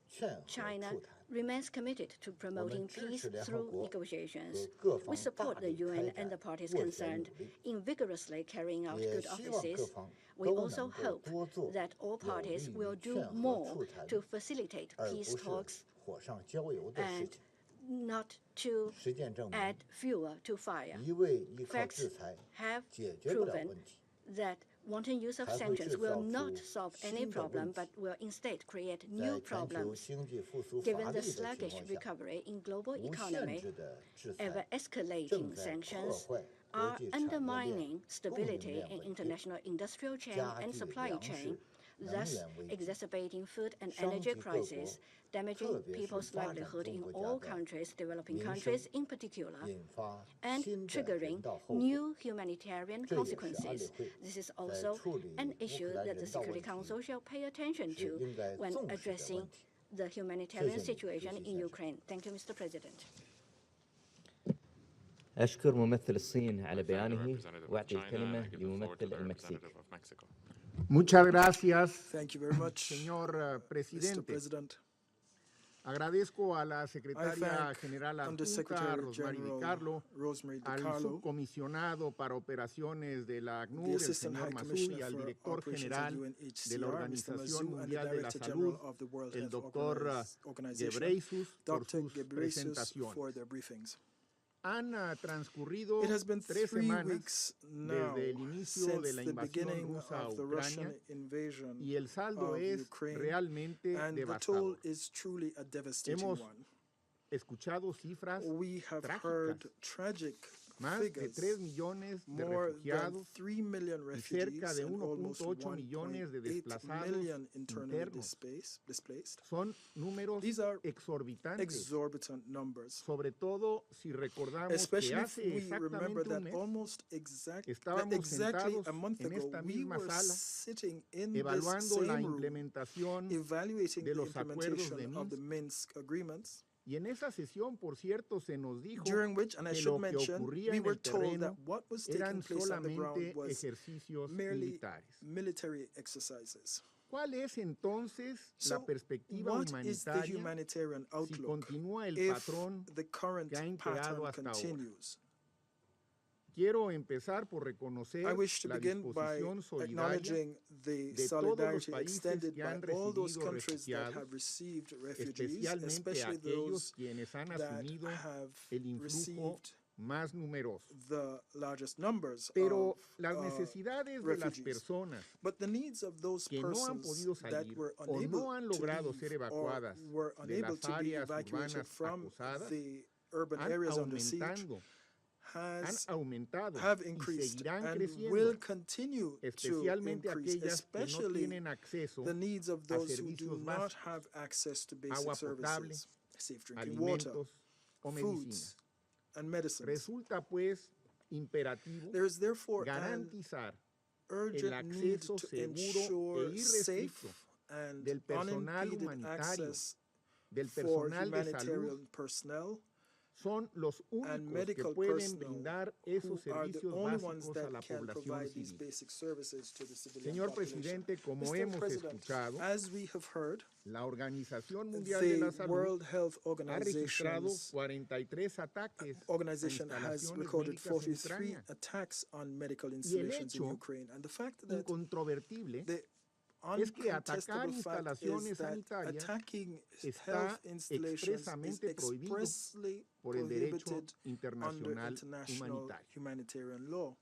劝和 China 促谈。 remains committed to 我们 promoting 支 peace 持联合 through 国 negotiations. 和各 We 方大 support the 力开 UN and the 展 parties 斡旋 concerned 努力， in vigorously carrying out 也 good 希望各 offices. 方 We 都 also 能够 hope 多做 that all 有 parties 利 will 于 do 劝和 more 促谈， to facilitate 而 peace 不是 talks 火上浇油的事 and 情。 not to 实践证明， add fuel to fire. 一味依靠 Facts 制裁 have 解决不了 proven 问题， that wanton use of 还会 sanctions 制 will 造 not 出 solve any 新的 problem 问 but 题。 will instead create 在 new 全球 problems. 经济复苏 Given 乏 the 力的情 sluggish 况下， recovery in global 无限 economy, 制的制裁 ever 正 escalating 在破 sanctions 坏国 are 际产业链 undermining 供应 stability 链 in 稳定， international industrial chain 加 and 剧 supply 粮 chain, 食、能 thus 源危机， exacerbating food and 伤 energy 及各国， crisis, 特 damaging 别是 people's 发展 livelihood 中 in 国 all 家的 countries, developing 民生， countries in particular, 引发 and 新的 triggering 人道后果。 new humanitarian 这也是安理 consequences. 会 This is 在 also 处理 an 乌克 issue 兰 that the 人道 Security 问题 Council shall pay attention 是 to 应该 when 重视的 addressing 问题。 the humanitarian 谢谢你，主 situation 席 in 先生。 Ukraine. Thank you, Mr. President. أشكر ممثل الصين على I thank the بيانه representative of وأعطي China and I الكلمة give the floor to لممثل the المكسيك. representative of Mexico. Muchas gracias, Thank you very much, señor Mr. presidente. President. Agradezco a la I secretaria thank general adjunta, Undersecretary Rosemary Di General Carlo, Rosemary al DiCarlo, subcomisionado para operaciones de la the ACNUR, el Assistant señor High Mazur, y Commissioner al for director Operations at general de la UNHCR, Mr. Organización Mazou, and the Mundial de la Director Salud, General of the World el Health doctor Organization, Ghebreyesus, por Dr. sus Ghebreyesus, presentaciones. for their briefings. Han transcurrido It has been 3 3 semanas weeks now desde el inicio de since la the invasión beginning rusa a of the Russian Ucrania invasion y el saldo of es Ukraine, realmente and the toll devastador. is truly a devastating Hemos one. escuchado cifras We have trágicas. heard tragic Más de figures, 3 millones de more than refugiados 3 million y cerca refugees de and almost 1.8 millones de 1.8 desplazados million internally internos. displaced. Son números These are exorbitantes, exorbitant numbers, sobre todo si recordamos que especially if hace we remember exactamente un that mes almost exactly estábamos a month en ago esta we misma were sala sitting in this evaluando la same room implementación evaluating de the los acuerdos de implementation of the Minsk. Minsk agreements, Y en esa sesión, por cierto, se nos dijo during which, and I que should lo que mention, ocurría we en were el told that terreno what was taking eran place on the ground solamente was ejercicios merely militares. military exercises. ¿Cuál es entonces la So, perspectiva what is the humanitaria humanitarian si outlook continúa el if patrón the current que ha imperado pattern hasta ahora? continues? Quiero empezar por reconocer I wish to la begin by disposición solidaria acknowledging the de todos los solidarity países extended que by han all those recibido countries that refugiados, have received refugees, especialmente especially aquellos those quienes han that asumido have el influjo received más numeroso. the largest numbers Pero of las necesidades de las refugees. personas But the needs of those que no han persons podido that salir were o unable no han to logrado leave ser or evacuadas were de unable las to be áreas evacuated urbanas from acosadas the urban han areas under siege aumentado, have y increased seguirán and creciendo, will continue to especialmente increase, aquellas que no especially tienen acceso the needs of a those who do servicios not básicos, have access to basic agua potable, services, safe drinking water, alimentos o foods, medicinas. and medicines. Resulta pues imperativo There is therefore an garantizar el urgent need acceso to seguro e ensure safe irrestricto and del personal unimpeded humanitario, access del for personal de salud, humanitarian personnel son los and únicos que medical pueden personnel brindar who esos are the servicios only ones básicos a that la can población provide these civil. basic services to the civilian Señor population. presidente, como Mr. hemos President, escuchado, as we have heard, la Organización Mundial de the la Salud World Health ha registrado Organization's 43 ataques a organization has instalaciones recorded médicas en 43 Ucrania. attacks on medical Y el installations in hecho Ukraine. And the fact that incontrovertible the es que atacar uncontestable fact instalaciones is that sanitarias attacking está health installations is expresamente prohibido expressly por el derecho prohibited under internacional international humanitario. humanitarian law.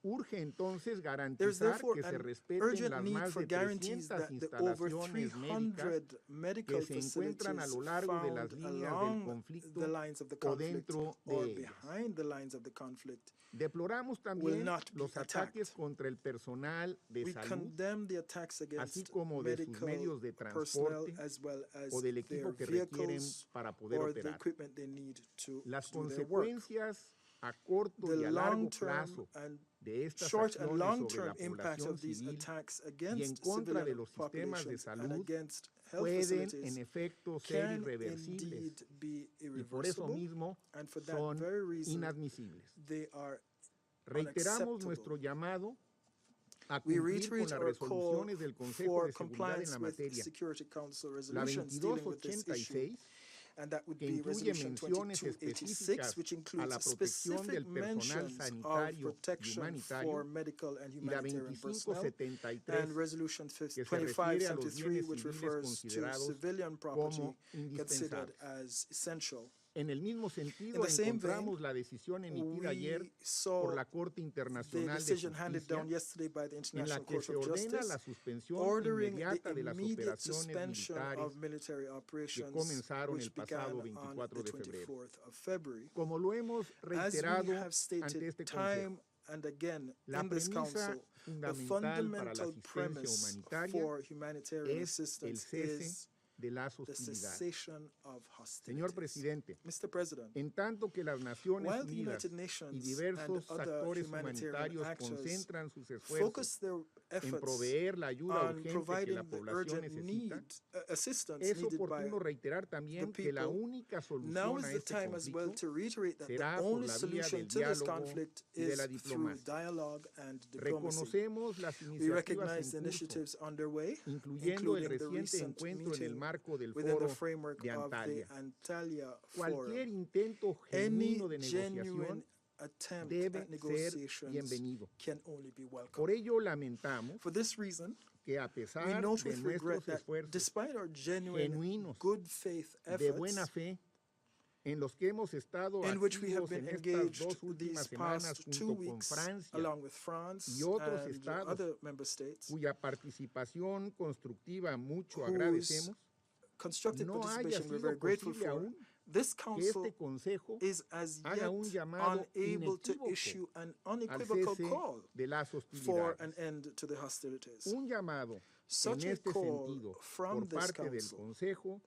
Urge entonces There's garantizar therefore que se an respeten urgent las need más for de guarantees 300 that the over instalaciones médicas 300 medical que se encuentran a facilities lo largo de las found líneas del along conflicto the lines of the o conflict dentro de or ellas. behind the lines of the conflict Deploramos will también not be los ataques attacked. contra el personal de We salud, condemn the attacks así against como de sus medical medios de personnel transporte as well as o del their equipo que requieren vehicles para poder or the operar. equipment they need to Las do their work. consecuencias a corto The y a largo long-term plazo and de estas short and acciones sobre la long-term impacts población of these civil attacks y en against contra de civilian los sistemas de populations and salud against health pueden facilities en efecto ser can irreversibles indeed be y por eso irreversible, mismo and for that son very reason inadmisibles. they are Reiteramos unacceptable. nuestro llamado a We cumplir con reiterate las our call resoluciones del Consejo for de Seguridad en compliance la with materia, Security Council la resolutions dealing with this issue, 2286, and that would que be incluye Resolution menciones 2286, which específicas a includes la protección specific del personal mentions of sanitario y protection humanitario, for medical and y la humanitarian personnel, 2573, and Resolution que se refiere a los 2573, bienes which civiles refers to considerados civilian property como considered indispensables. as essential. En el mismo In sentido, the same vein, encontramos la decisión emitida ayer we saw por la Corte the Internacional de decision handed down Justicia, yesterday by the en International la que Court se of ordena la Justice, suspensión ordering inmediata the de las immediate operaciones suspension militares of military que operations comenzaron which el began pasado on 24 the de febrero. 24th of February. Como lo hemos As we reiterado have ante stated este time Consejo, and again la in this premisa council, the fundamental para la fundamental asistencia premise humanitaria for humanitarian es el assistance cese is de las the hostilidades. cessation of Señor hostilities. Presidente, Mr. President, en tanto que las Naciones while the Unidas United y Nations diversos and other actores humanitarian humanitarios actors concentran sus focus esfuerzos their en efforts proveer la ayuda on urgente que providing la the población urgent necesita, assistance es needed by oportuno reiterar también the que la people. única Now solución is a the este time as well conflicto to reiterate that the será por only la vía solution del to this diálogo conflict y de is la through diplomacia. dialogue and diplomacy. Reconocemos las We iniciativas recognize the en curso, initiatives underway, incluyendo el including the reciente recent encuentro en el meeting marco del within the foro framework de of the Antalya. Antalya Cualquier Forum. intento Any genuino de genuine negociación attempt debe at ser negotiations bienvenido. can only be welcome. Por ello lamentamos For this reason, que a we pesar note de with regret nuestros that esfuerzos despite our genuine genuinos good faith de buena efforts, fe en los que hemos estado in which we have activos been en estas engaged dos últimas these semanas past 2 junto con weeks, Francia along with France y otros and estados other member states, cuya participación constructiva mucho whose agradecemos, constructive no haya participation we're sido very grateful posible for, aún this que council este Consejo is as haga yet un llamado unable to inequívoco issue an al unequivocal cese call de las for hostilidades. an end to the hostilities. Un llamado Such en a este call sentido from por this parte del council Consejo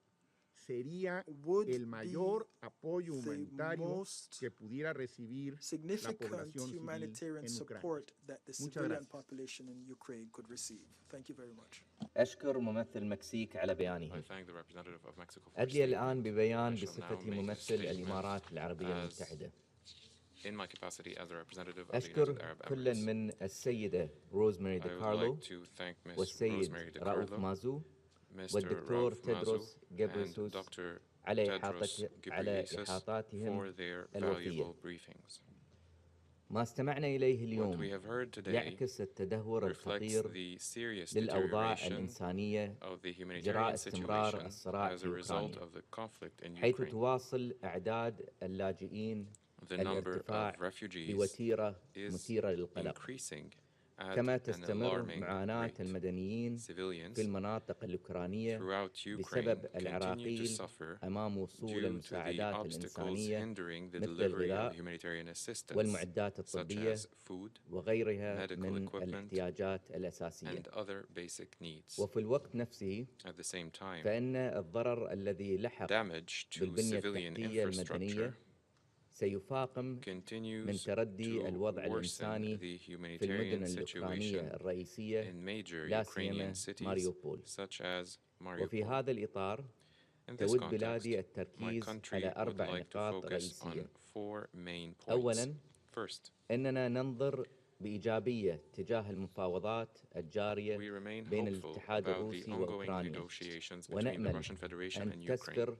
sería would el mayor apoyo the humanitario most que pudiera recibir la significant población civil humanitarian en Ucrania. support that the Muchas civilian gracias. population in Ukraine could receive. Thank you very much. أشكر ممثل المكسيك على بيانه. I thank the representative of Mexico for أدلي his الآن statement. ببيان I shall now بصفتي make a ممثل statement الإمارات العربية as المتحدة. in my capacity as a representative of the أشكر United Arab كلا Emirates. من السيدة روزماري I دي would كارلو like to thank Ms. والسيد Rosemary DiCarlo, رؤوف مازو Mr. والدكتور Rauf تدروس Mazu, and جبريسوس Dr. على Tedros على Ghebreyesus إحاطاتهم for their الوفية. valuable briefings. ما استمعنا إليه What اليوم we have heard today يعكس التدهور reflects الخطير the serious للأوضاع deterioration الإنسانية of the جراء humanitarian استمرار situation الصراع as a في result أوكرانيا، of the conflict in حيث Ukraine. تواصل أعداد اللاجئين The number الارتفاع of refugees بوتيرة is مثيرة للقلق، increasing at كما an تستمر alarming معاناة rate. المدنيين Civilians في المناطق الأوكرانية throughout Ukraine بسبب continue to العراقيل suffer أمام وصول due to the المساعدات obstacles الإنسانية hindering the مثل delivery of الغذاء humanitarian assistance, والمعدات such الطبية as food, وغيرها medical من equipment, الاحتياجات الأساسية. and other basic needs. وفي الوقت نفسه At the same time, فإن الضرر الذي لحق damage to بالبنية civilian التحتية infrastructure المدنية سيفاقم من continues تردي to الوضع worsen الإنساني the في المدن humanitarian الأوكرانية situation الرئيسية in major لا Ukrainian سيما cities ماريوبول. such as وفي Mariupol. هذا الإطار In this تود context, بلادي my التركيز country على would 4 like to نقاط focus رئيسية. on 4 main points. أولاً First, أننا ننظر بإيجابية تجاه المفاوضات الجارية we remain بين hopeful الاتحاد about the الروسي ongoing وأوكرانيا، negotiations between the ونأمل Russian Federation أن and Ukraine. تسفر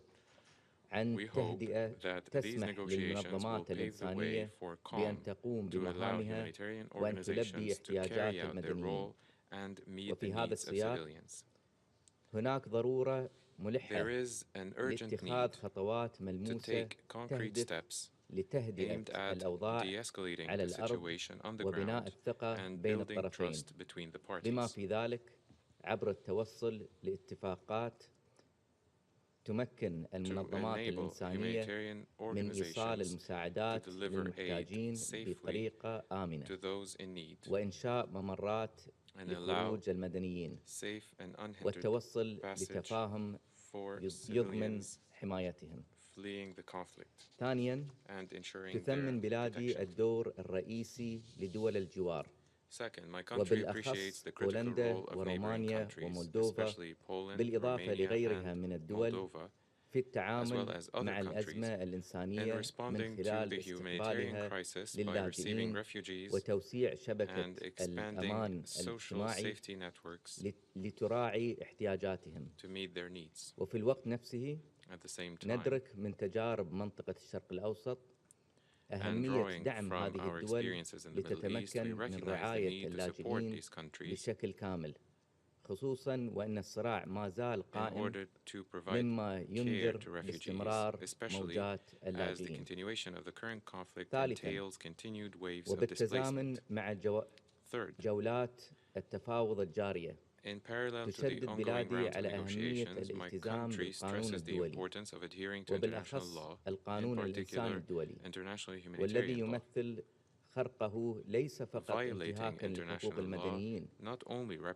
عن We hope تهدئة that these تسمح negotiations will للمنظمات pave the way الإنسانية for calm بأن تقوم to allow بمهامها humanitarian وأن تلبي organizations to احتياجات carry out their المدنيين. role and meet the وفي هذا needs of السياق civilians. هناك ضرورة ملحة There is an urgent لاتخاذ need خطوات to ملموسة take concrete تهدف steps لتهدئة aimed at الأوضاع de-escalating على the الأرض situation on the وبناء ground الثقة and بين building الطرفين trust between the بما parties. في ذلك عبر التوصل لاتفاقات تمكن المنظمات الإنسانية من إيصال المساعدات للمحتاجين بطريقة آمنة وإنشاء ممرات لخروج المدنيين والتوصل لتفاهم يضمن حمايتهم. ثانياً، تثمن بلادي الدور الرئيسي لدول الجوار وبالأخص بولندا ورومانيا ومولدوفا بالإضافة لغيرها من الدول في التعامل مع الأزمة الإنسانية من خلال استقبالها للاجئين وتوسيع شبكة الأمان الاجتماعي لتراعي احتياجاتهم. وفي الوقت نفسه ندرك من تجارب منطقة الشرق الأوسط أهمية دعم هذه الدول لتتمكن من رعاية اللاجئين بشكل كامل، خصوصاً وأن الصراع ما زال قائم مما ينذر باستمرار موجات اللاجئين. ثالثاً، وبالتزامن مع جولات التفاوض الجارية تشدد بلادي على أهمية الالتزام بالقانون الدولي وبالأخص القانون الإنساني الدولي والذي يمثل خرقه ليس فقط انتهاكاً لحقوق المدنيين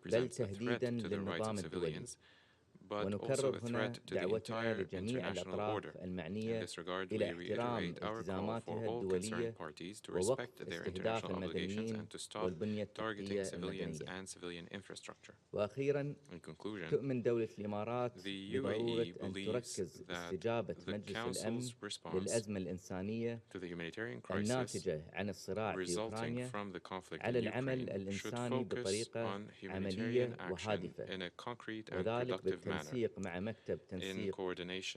بل تهديداً للنظام الدولي. ونكرر هنا دعوتنا لجميع الأطراف المعنية إلى احترام التزاماتها الدولية ووقف استهداف المدنيين والبنية التحتية المدنية. وأخيراً، تؤمن دولة الإمارات بضرورة أن تركز استجابة مجلس الأمن للأزمة الإنسانية الناتجة عن الصراع في أوكرانيا على العمل الإنساني بطريقة عملية وهادفة، وذلك بالتنسيق مع مكتب تنسيق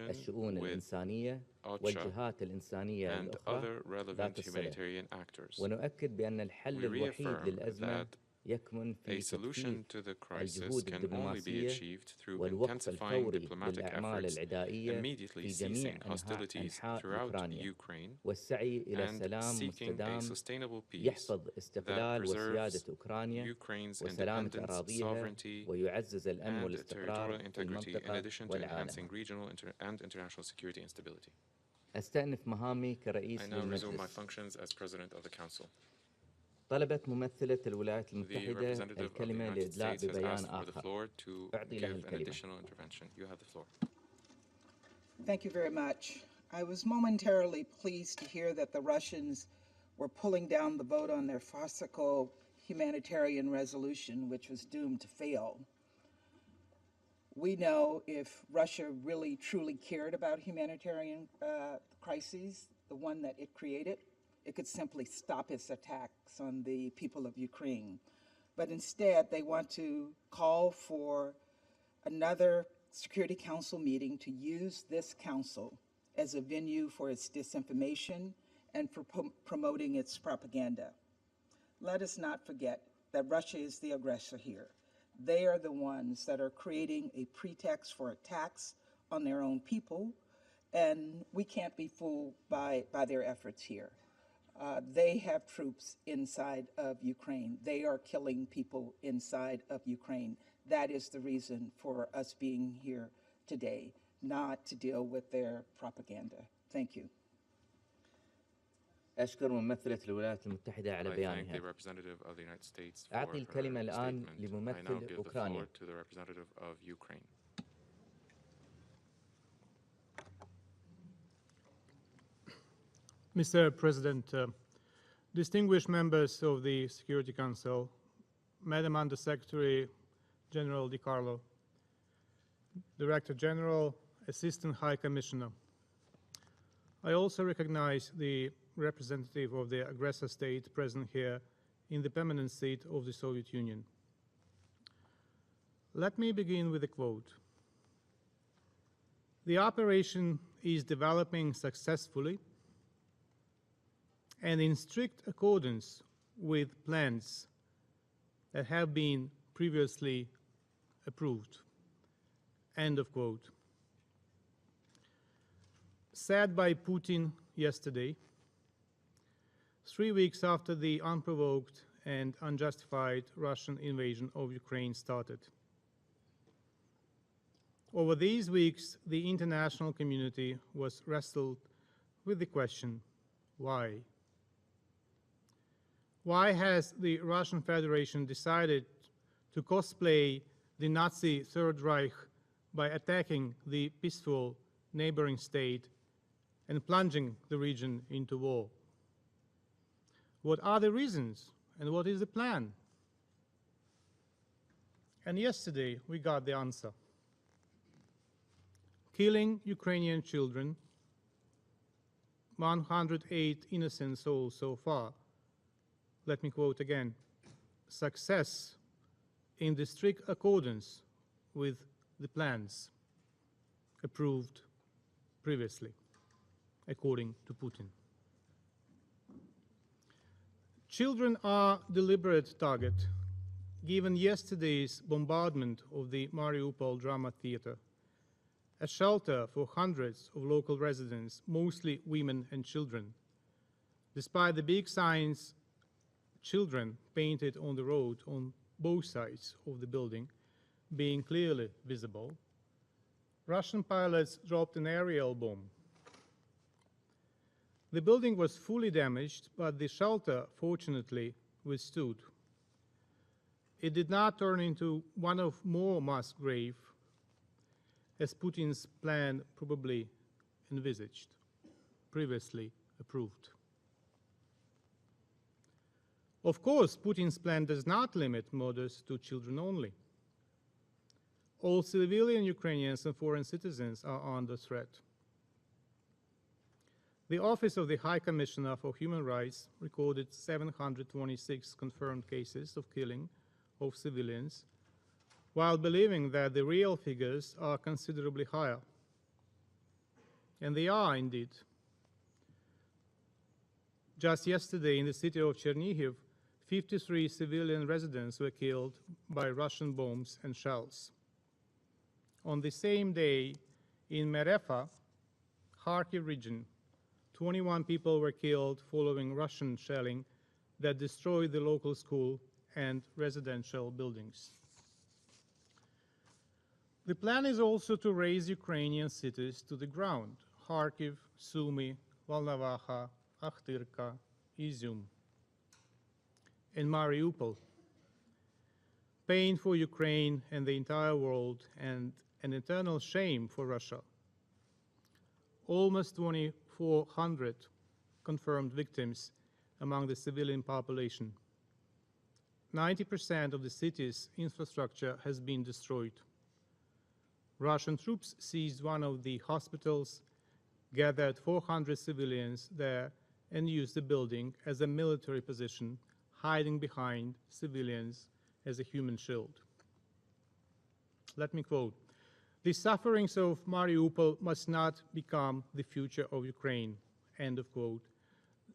الشؤون الإنسانية والجهات الإنسانية الأخرى ذات الصلة. ونؤكد بأن الحل الوحيد للأزمة يكمن في تكثيف الجهود الدبلوماسية والوقف الفوري للأعمال العدائية في جميع أنحاء أوكرانيا والسعي إلى سلام مستدام يحفظ استقلال وسيادة أوكرانيا وسلامة أراضيها ويعزز الأمن والاستقرار في المنطقة والعالم. أستأنف مهامي كرئيس للمجلس. طلبت ممثلة الولايات المتحدة الكلمة لإدلاء ببيان آخر. أعطي لها الكلمة. Thank you very much. I was momentarily pleased to hear that the Russians were pulling down the vote on their farcical humanitarian resolution, which was doomed to fail. We know if Russia really truly cared about humanitarian crises, the one that it created, it could simply stop its attacks on the people of Ukraine. But instead, they want to call for another Security Council meeting to use this council as a venue for its disinformation and for promoting its propaganda. Let us not forget that Russia is the aggressor here. They are the ones that are creating a pretext for attacks on their own people, and we can't be fooled by their efforts here. They have troops inside of Ukraine. They are killing people inside of Ukraine. That is the reason for us being here today, not to deal with their propaganda. Thank you. أشكر ممثلة الولايات المتحدة على بيانها. أعطي الكلمة الآن لممثل أوكرانيا. Mr. President, distinguished members of the Security Council, Madam Under-Secretary General Di Carlo, Director General, Assistant High Commissioner, I also recognize the representative of the aggressor state present here in the permanent seat of the Soviet Union. Let me begin with a quote. "The operation is developing successfully and in strict accordance with plans that have been previously approved." End of quote. Said by Putin yesterday, 3 weeks after the unprovoked and unjustified Russian invasion of Ukraine started. Over these weeks, the international community was wrestled with the question, why? Why has the Russian Federation decided to cosplay the Nazi Third Reich by attacking the peaceful neighboring state and plunging the region into war? What are the reasons and what is the plan? And yesterday we got the answer. Killing Ukrainian children, 108 innocent souls so far. Let me quote again, success in the strict accordance with the plans approved previously, according to Putin. Children are deliberate target, given yesterday's bombardment of the Mariupol drama theater, a shelter for hundreds of local residents, mostly women and children. Despite the big signs, children painted on the road on both sides of the building being clearly visible, Russian pilots dropped an aerial bomb. The building was fully damaged, but the shelter fortunately withstood. It did not turn into one of more mass graves, as Putin's plan probably envisaged, previously approved. Of course, Putin's plan does not limit murders to children only. All civilian Ukrainians and foreign citizens are under threat. The Office of the High Commissioner for Human Rights recorded 726 confirmed cases of killing of civilians, while believing that the real figures are considerably higher. And they are indeed. Just yesterday in the city of Chernihiv, 53 civilian residents were killed by Russian bombs and shells. On the same day, in Mariupl, Kharkiv region, 21 people were killed following Russian shelling that destroyed the local school and residential buildings. The plan is also to raze Ukrainian cities to the ground: Kharkiv, Sumy, Volnovakha, Akhtirka, Izium, and Mariupol. Pain for Ukraine and the entire world, and an eternal shame for Russia. Almost 2,400 confirmed victims among the civilian population. 90% of the city's infrastructure has been destroyed. Russian troops seized one of the hospitals, gathered 400 civilians there, and used the building as a military position, hiding behind civilians as a human shield. Let me quote, "The sufferings of Mariupol must not become the future of Ukraine," end of quote,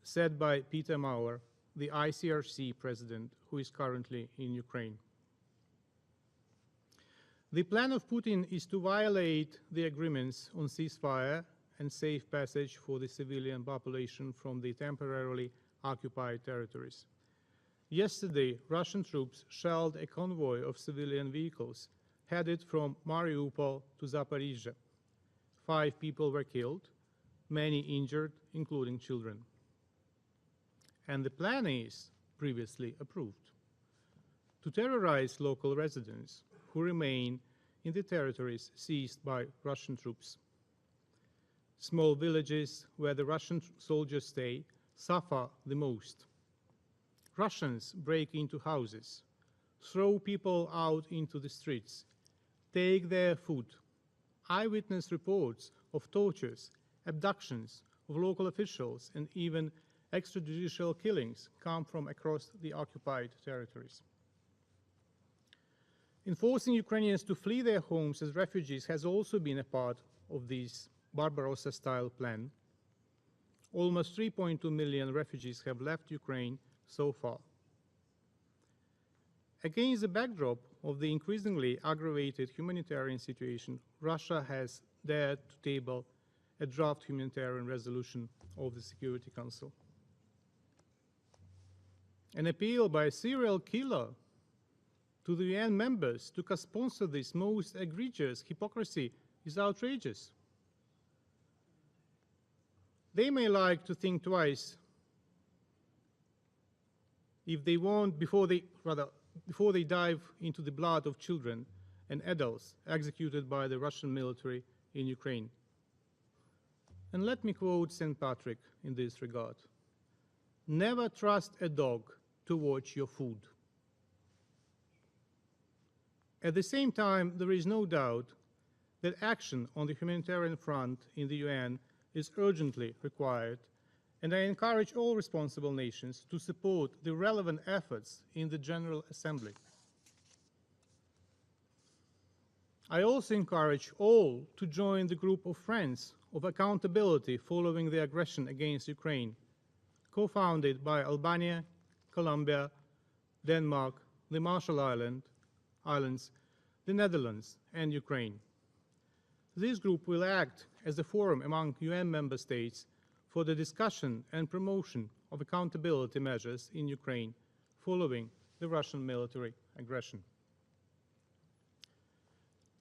said by Peter Maurer, the ICRC president, who is currently in Ukraine. The plan of Putin is to violate the agreements on ceasefire and safe passage for the civilian population from the temporarily occupied territories. Yesterday, Russian troops shelled a convoy of civilian vehicles headed from Mariupol to Zaporizhzhia. 5 people were killed, many injured, including children. And the plan is previously approved: to terrorize local residents who remain in the territories seized by Russian troops. Small villages where the Russian soldiers stay suffer the most. Russians break into houses, throw people out into the streets, take their food. Eyewitness reports of tortures, abductions of local officials, and even extrajudicial killings come from across the occupied territories. Enforcing Ukrainians to flee their homes as refugees has also been a part of this Barbarossa-style plan. Almost 3.2 million refugees have left Ukraine so far. Against the backdrop of the increasingly aggravated humanitarian situation, Russia has dared to table a draft humanitarian resolution of the Security Council. An appeal by a serial killer to the UN members to co-sponsor this most egregious hypocrisy is outrageous. They may like to think twice if they want before they dive into the blood of children and adults executed by the Russian military in Ukraine. And let me quote St. Patrick in this regard. Never trust a dog to watch your food. At the same time, there is no doubt that action on the humanitarian front in the UN is urgently required, and I encourage all responsible nations to support the relevant efforts in the General Assembly. I also encourage all to join the group of Friends of Accountability following the aggression against Ukraine, co-founded by Albania, Colombia, Denmark, the Marshall Islands, the Netherlands, and Ukraine. This group will act as a forum among UN member states for the discussion and promotion of accountability measures in Ukraine following the Russian military aggression.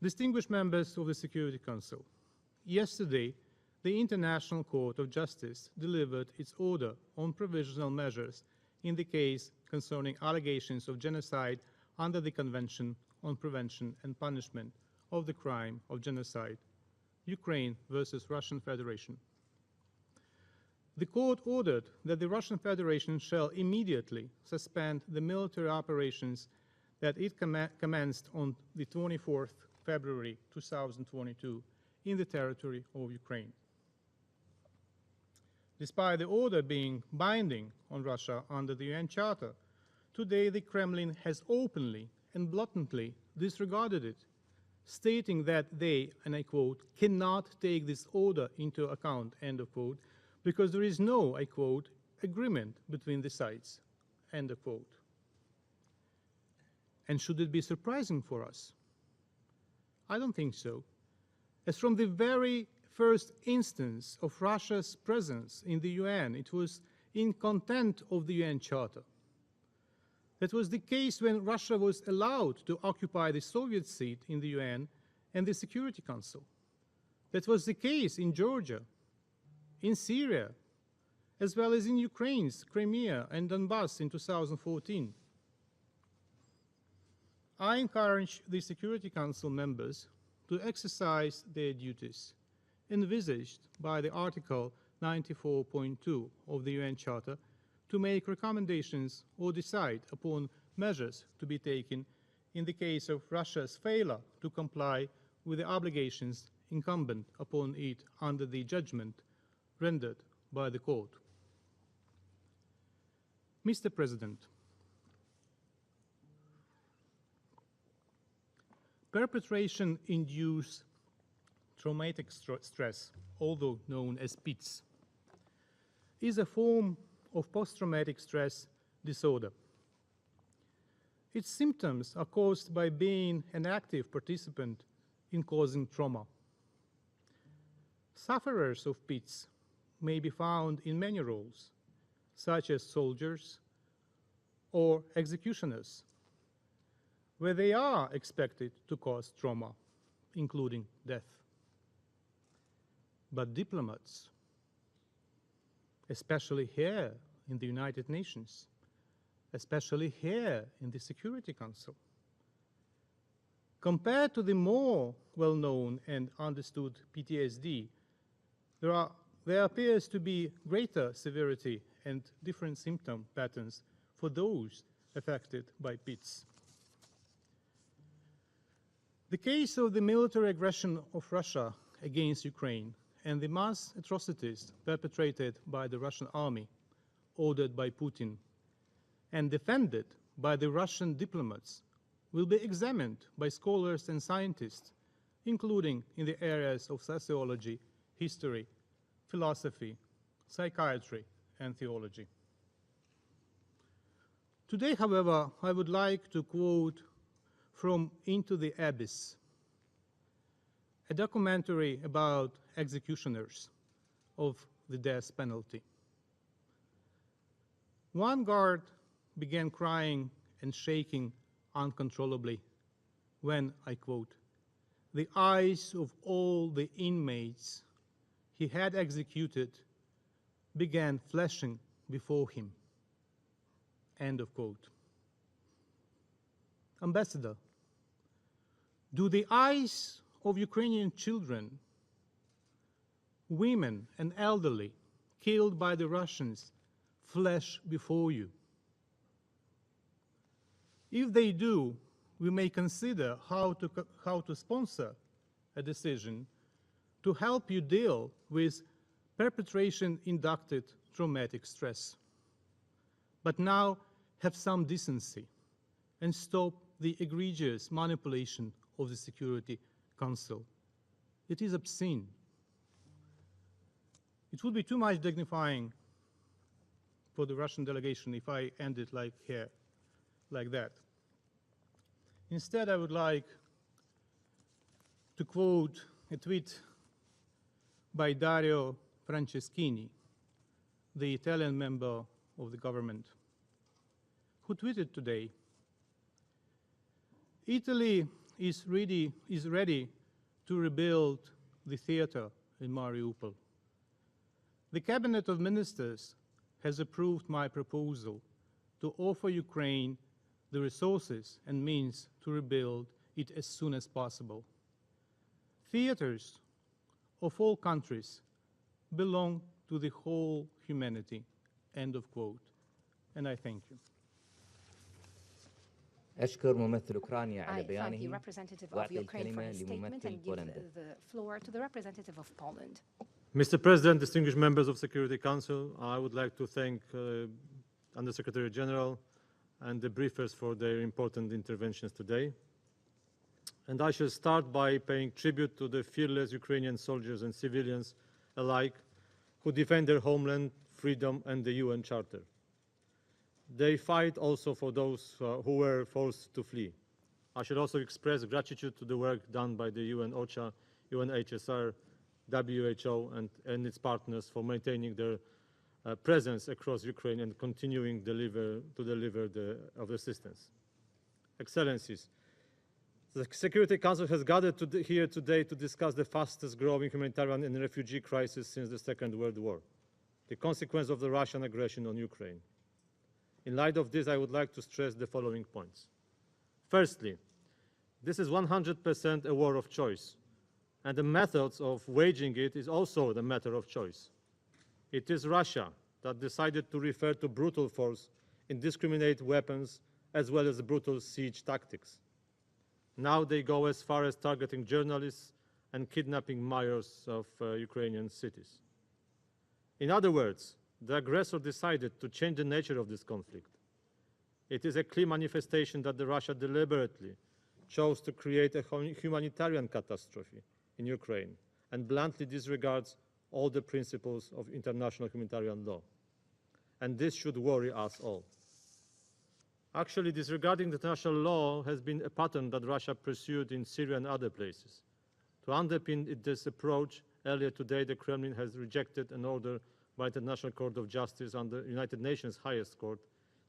Distinguished members of the Security Council, yesterday, the International Court of Justice delivered its order on provisional measures in the case concerning allegations of genocide under the Convention on Prevention and Punishment of the Crime of Genocide, Ukraine versus Russian Federation. The court ordered that the Russian Federation shall immediately suspend the military operations that it commenced on the 24th February 2022 in the territory of Ukraine. Despite the order being binding on Russia under the UN Charter, today the Kremlin has openly and blatantly disregarded it, stating that they, and I quote, cannot take this order into account, end of quote, because there is no, I quote, agreement between the sides, end of quote. And should it be surprising for us? I don't think so, as from the very first instance of Russia's presence in the UN, it was in contempt of the UN Charter. That was the case when Russia was allowed to occupy the Soviet seat in the UN and the Security Council. That was the case in Georgia, in Syria, as well as in Ukraine's Crimea and Donbass in 2014. I encourage the Security Council members to exercise their duties envisaged by the Article 94.2 of the UN Charter to make recommendations or decide upon measures to be taken in the case of Russia's failure to comply with the obligations incumbent upon it under the judgment rendered by the court. Mr. President, perpetration-induced traumatic stress, although known as PITS, is a form of post-traumatic stress disorder. Its symptoms are caused by being an active participant in causing trauma. Sufferers of PITS may be found in many roles, such as soldiers or executioners, where they are expected to cause trauma, including death. But diplomats, especially here in the United Nations, especially here in the Security Council, compared to the more well-known and understood PTSD, there appears to be greater severity and different symptom patterns for those affected by PITS. The case of the military aggression of Russia against Ukraine and the mass atrocities perpetrated by the Russian army, ordered by Putin, and defended by the Russian diplomats, will be examined by scholars and scientists, including in the areas of sociology, history, philosophy, psychiatry, and theology. Today, however, I would like to quote from Into the Abyss, a documentary about executioners of the death penalty. One guard began crying and shaking uncontrollably when, I quote, "the eyes of all the inmates he had executed began flashing before him," end of quote. Ambassador, do the eyes of Ukrainian children, women and elderly killed by the Russians flash before you? If they do, we may consider how to sponsor a decision to help you deal with perpetration-induced traumatic stress. But now have some decency and stop the egregious manipulation of the Security Council. It is obscene. It would be too much dignifying for the Russian delegation if I ended like here, like that. Instead, I would like to quote a tweet by Dario Franceschini, the Italian member of the government, who tweeted today, "Italy is ready to rebuild the theater in Mariupol. The Cabinet of Ministers has approved my proposal to offer Ukraine the resources and means to rebuild it as soon as possible. Theaters of all countries belong to the whole humanity," end of quote. And I thank you. أشكر ممثل أوكرانيا على I thank the بيانه representative of وأعطي Ukraine for الكلمة his statement لممثل and give بولندا. the floor to the representative of Poland. Mr. President, distinguished members of Security Council, I would like to thank Undersecretary General and the briefers for their important interventions today. And I shall start by paying tribute to the fearless Ukrainian soldiers and civilians alike who defend their homeland, freedom, and the UN Charter. They fight also for those who were forced to flee. I should also express gratitude to the work done by the UN OCHA, UNHCR, WHO, and its partners for maintaining their presence across Ukraine and continuing to deliver the assistance. Excellencies, the Security Council has gathered here today to discuss the fastest growing humanitarian and refugee crisis since the Second World War, the consequence of the Russian aggression on Ukraine. In light of this, I would like to stress the following points. Firstly, this is 100% a war of choice, and the methods of waging it is also the matter of choice. It is Russia that decided to refer to brutal force, indiscriminate weapons, as well as brutal siege tactics. Now they go as far as targeting journalists and kidnapping mayors of Ukrainian cities. In other words, the aggressor decided to change the nature of this conflict. It is a clear manifestation that Russia deliberately chose to create a humanitarian catastrophe in Ukraine and bluntly disregards all the principles of international humanitarian law. And this should worry us all. Actually, disregarding the international law has been a pattern that Russia pursued in Syria and other places. To underpin this approach, earlier today the Kremlin has rejected an order by the International Court of Justice and the United Nations highest court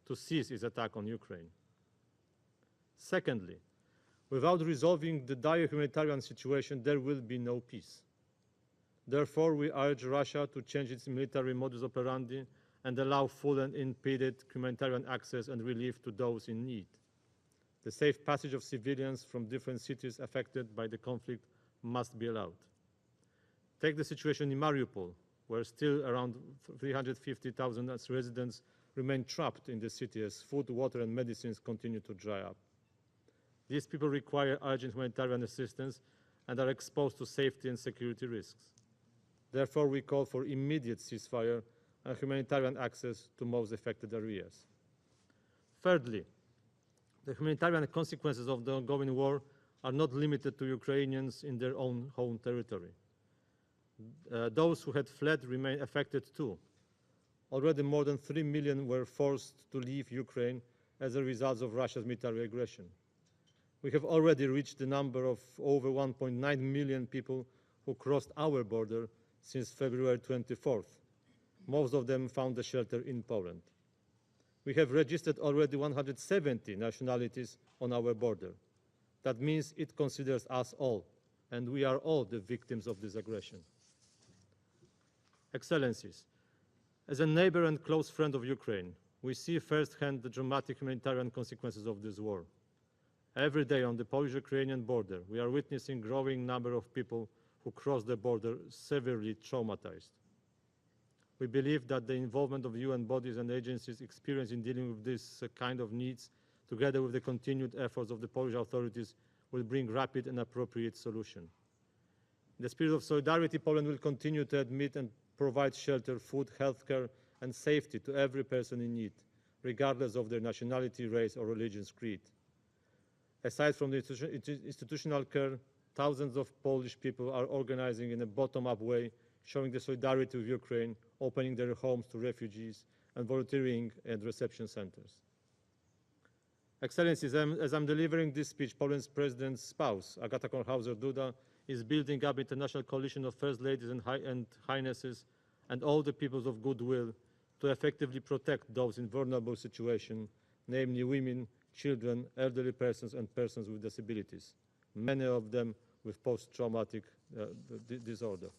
to cease its attack on Ukraine. Secondly, without resolving the dire humanitarian situation, there will be no peace. Therefore, we urge Russia to change its military modus operandi and allow full and unimpeded humanitarian access and relief to those in need. The safe passage of civilians from different cities affected by the conflict must be allowed. Take the situation in Mariupol, where still around 350,000 residents remain trapped in the city as food, water, and medicines continue to dry up. These people require urgent humanitarian assistance and are exposed to safety and security risks. Therefore, we call for immediate ceasefire and humanitarian access to most affected areas. Thirdly, the humanitarian consequences of the ongoing war are not limited to Ukrainians in their own home territory. Those who had fled remain affected too. Already more than 3 million were forced to leave Ukraine as a result of Russia's military aggression. We have already reached the number of over 1.9 million people who crossed our border since February 24th. Most of them found a shelter in Poland. We have registered already 170 nationalities on our border. That means it considers us all, and we are all the victims of this aggression. Excellencies, as a neighbor and close friend of Ukraine, we see firsthand the dramatic humanitarian consequences of this war. Every day on the Polish-Ukrainian border, we are witnessing a growing number of people who cross the border severely traumatized. We believe that the involvement of UN bodies and agencies experienced in dealing with this kind of needs, together with the continued efforts of the Polish authorities, will bring rapid and appropriate solution. In the spirit of solidarity, Poland will continue to admit and provide shelter, food, healthcare, and safety to every person in need, regardless of their nationality, race, or religion's creed. Aside from the institutional care, thousands of Polish people are organizing in a bottom-up way, showing the solidarity with Ukraine, opening their homes to refugees, and volunteering at reception centers. Excellencies, as I'm delivering this speech, Poland's president's spouse, Agata Kornhauser-Duda, is building up an international coalition of first ladies and highnesses and all the peoples of goodwill to effectively protect those in vulnerable situations, namely women, children, elderly persons, and persons with disabilities, many of them with post-traumatic disorder.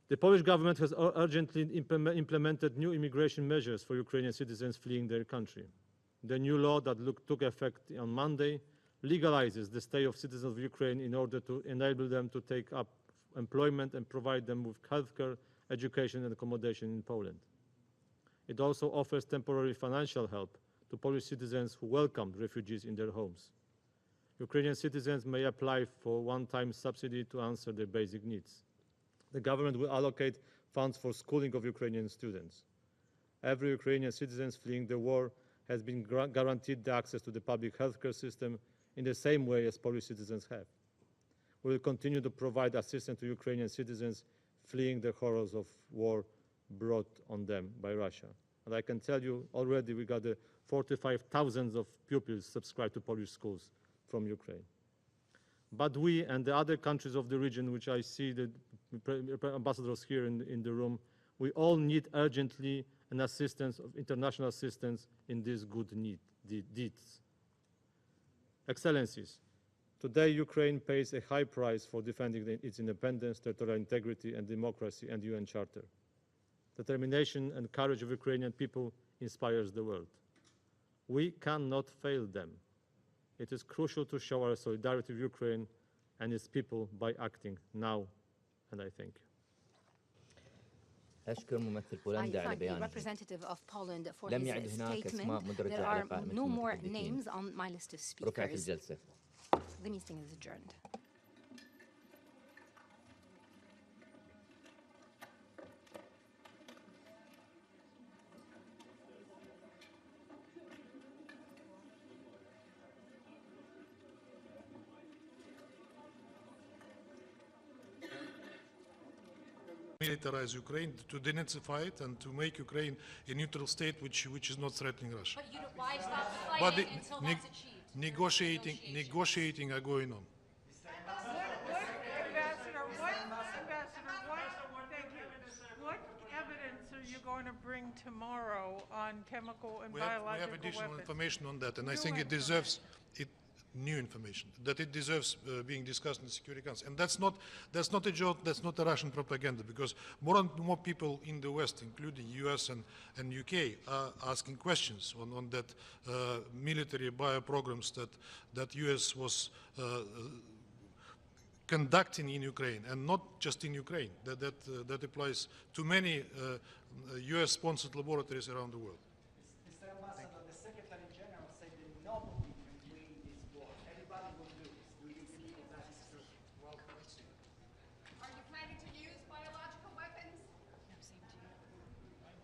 The Polish government has urgently implemented new immigration measures for Ukrainian citizens fleeing their country. The new law that took effect on Monday legalizes the stay of citizens of Ukraine in order to enable them to take up employment and provide them with healthcare, education, and accommodation in Poland. It also offers temporary financial help to Polish citizens who welcomed refugees in their homes. Ukrainian citizens may apply for one-time subsidy to answer their basic needs. The government will allocate funds for schooling of Ukrainian students. Every Ukrainian citizen fleeing the war has been guaranteed the access to the public healthcare system in the same way as Polish citizens have. We will continue to provide assistance to Ukrainian citizens fleeing the horrors of war brought on them by Russia. And I can tell you already we got 45,000 of pupils subscribed to Polish schools from Ukraine. But we and the other countries of the region, which I see the ambassadors here in the room, we all need urgently an assistance of international assistance in these good deeds. Excellencies, today Ukraine pays a high price for defending its independence, territorial integrity, and democracy and UN Charter. The determination and courage of Ukrainian people inspires the world. We cannot fail them. It is crucial to show our solidarity with Ukraine and its people by acting now, and I thank you. I thank the representative of Poland for his statement. There are no more names on my list of speakers. The meeting is adjourned. Militarize Ukraine, to denazify it, and to make Ukraine a neutral state which is not threatening Russia. But why stop fighting until that's achieved? Negotiating are going on. What evidence are you going to bring tomorrow on chemical and biological We have additional weapons? information on that, and I think it deserves new information, that it deserves being discussed in the Security Council. And that's not a joke, that's not a Russian propaganda, because more and more people in the West, including US and UK, are asking questions on that military bio programs that US was conducting in Ukraine, and not just in Ukraine. That applies to many US-sponsored laboratories around the world. Mr. Ambassador, the Secretary General said that nobody can win this war. Everybody will lose. Do you believe that is true? Well, let's see. Are you planning to use biological weapons? No, same to you. You can't.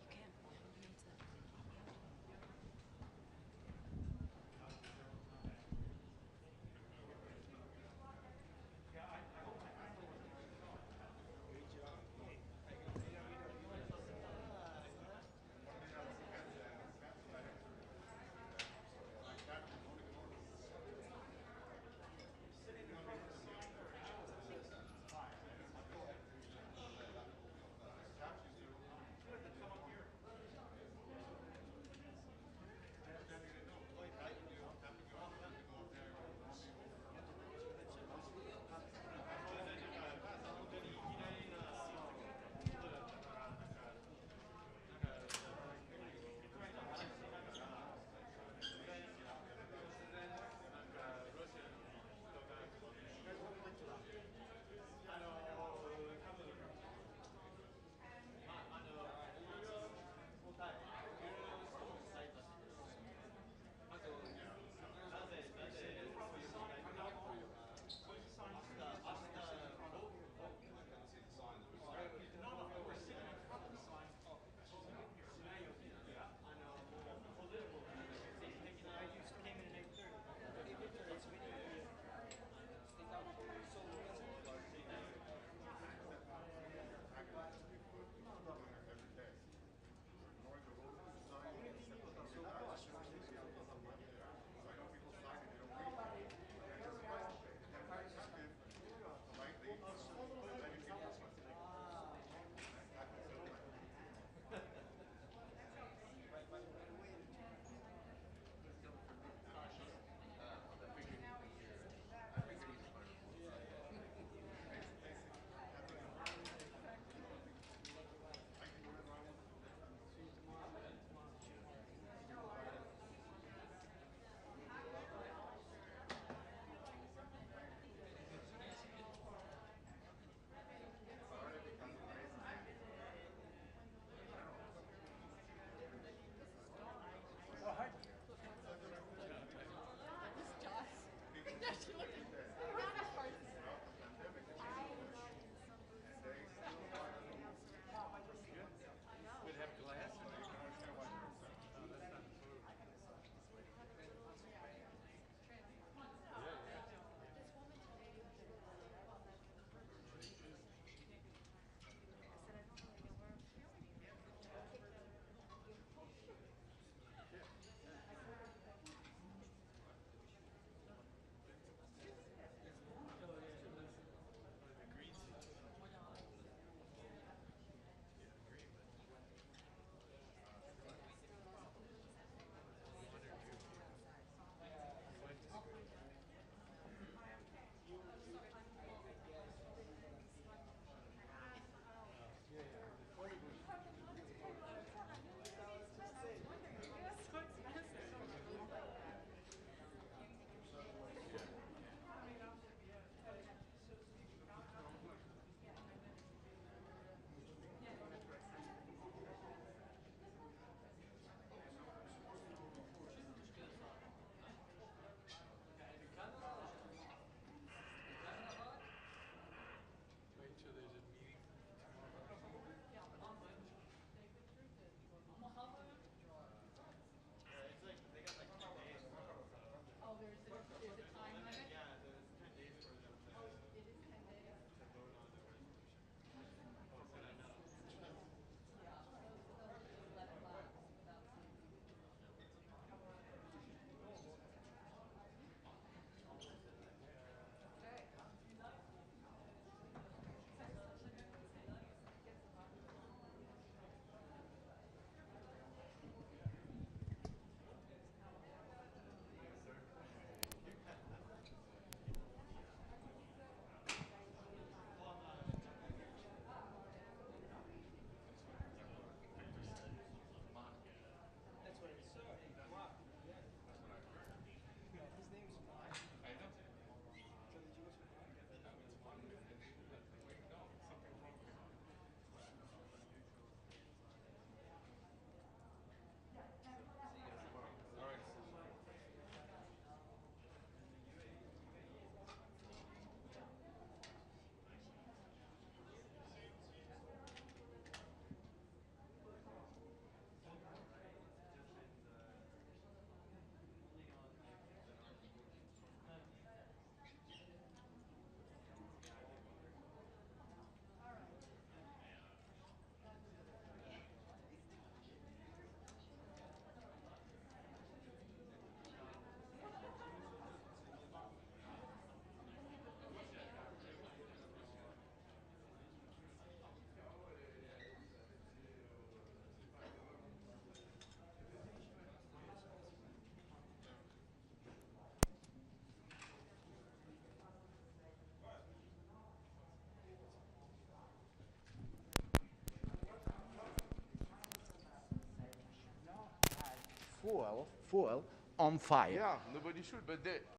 fuel on fire. Yeah, nobody should, but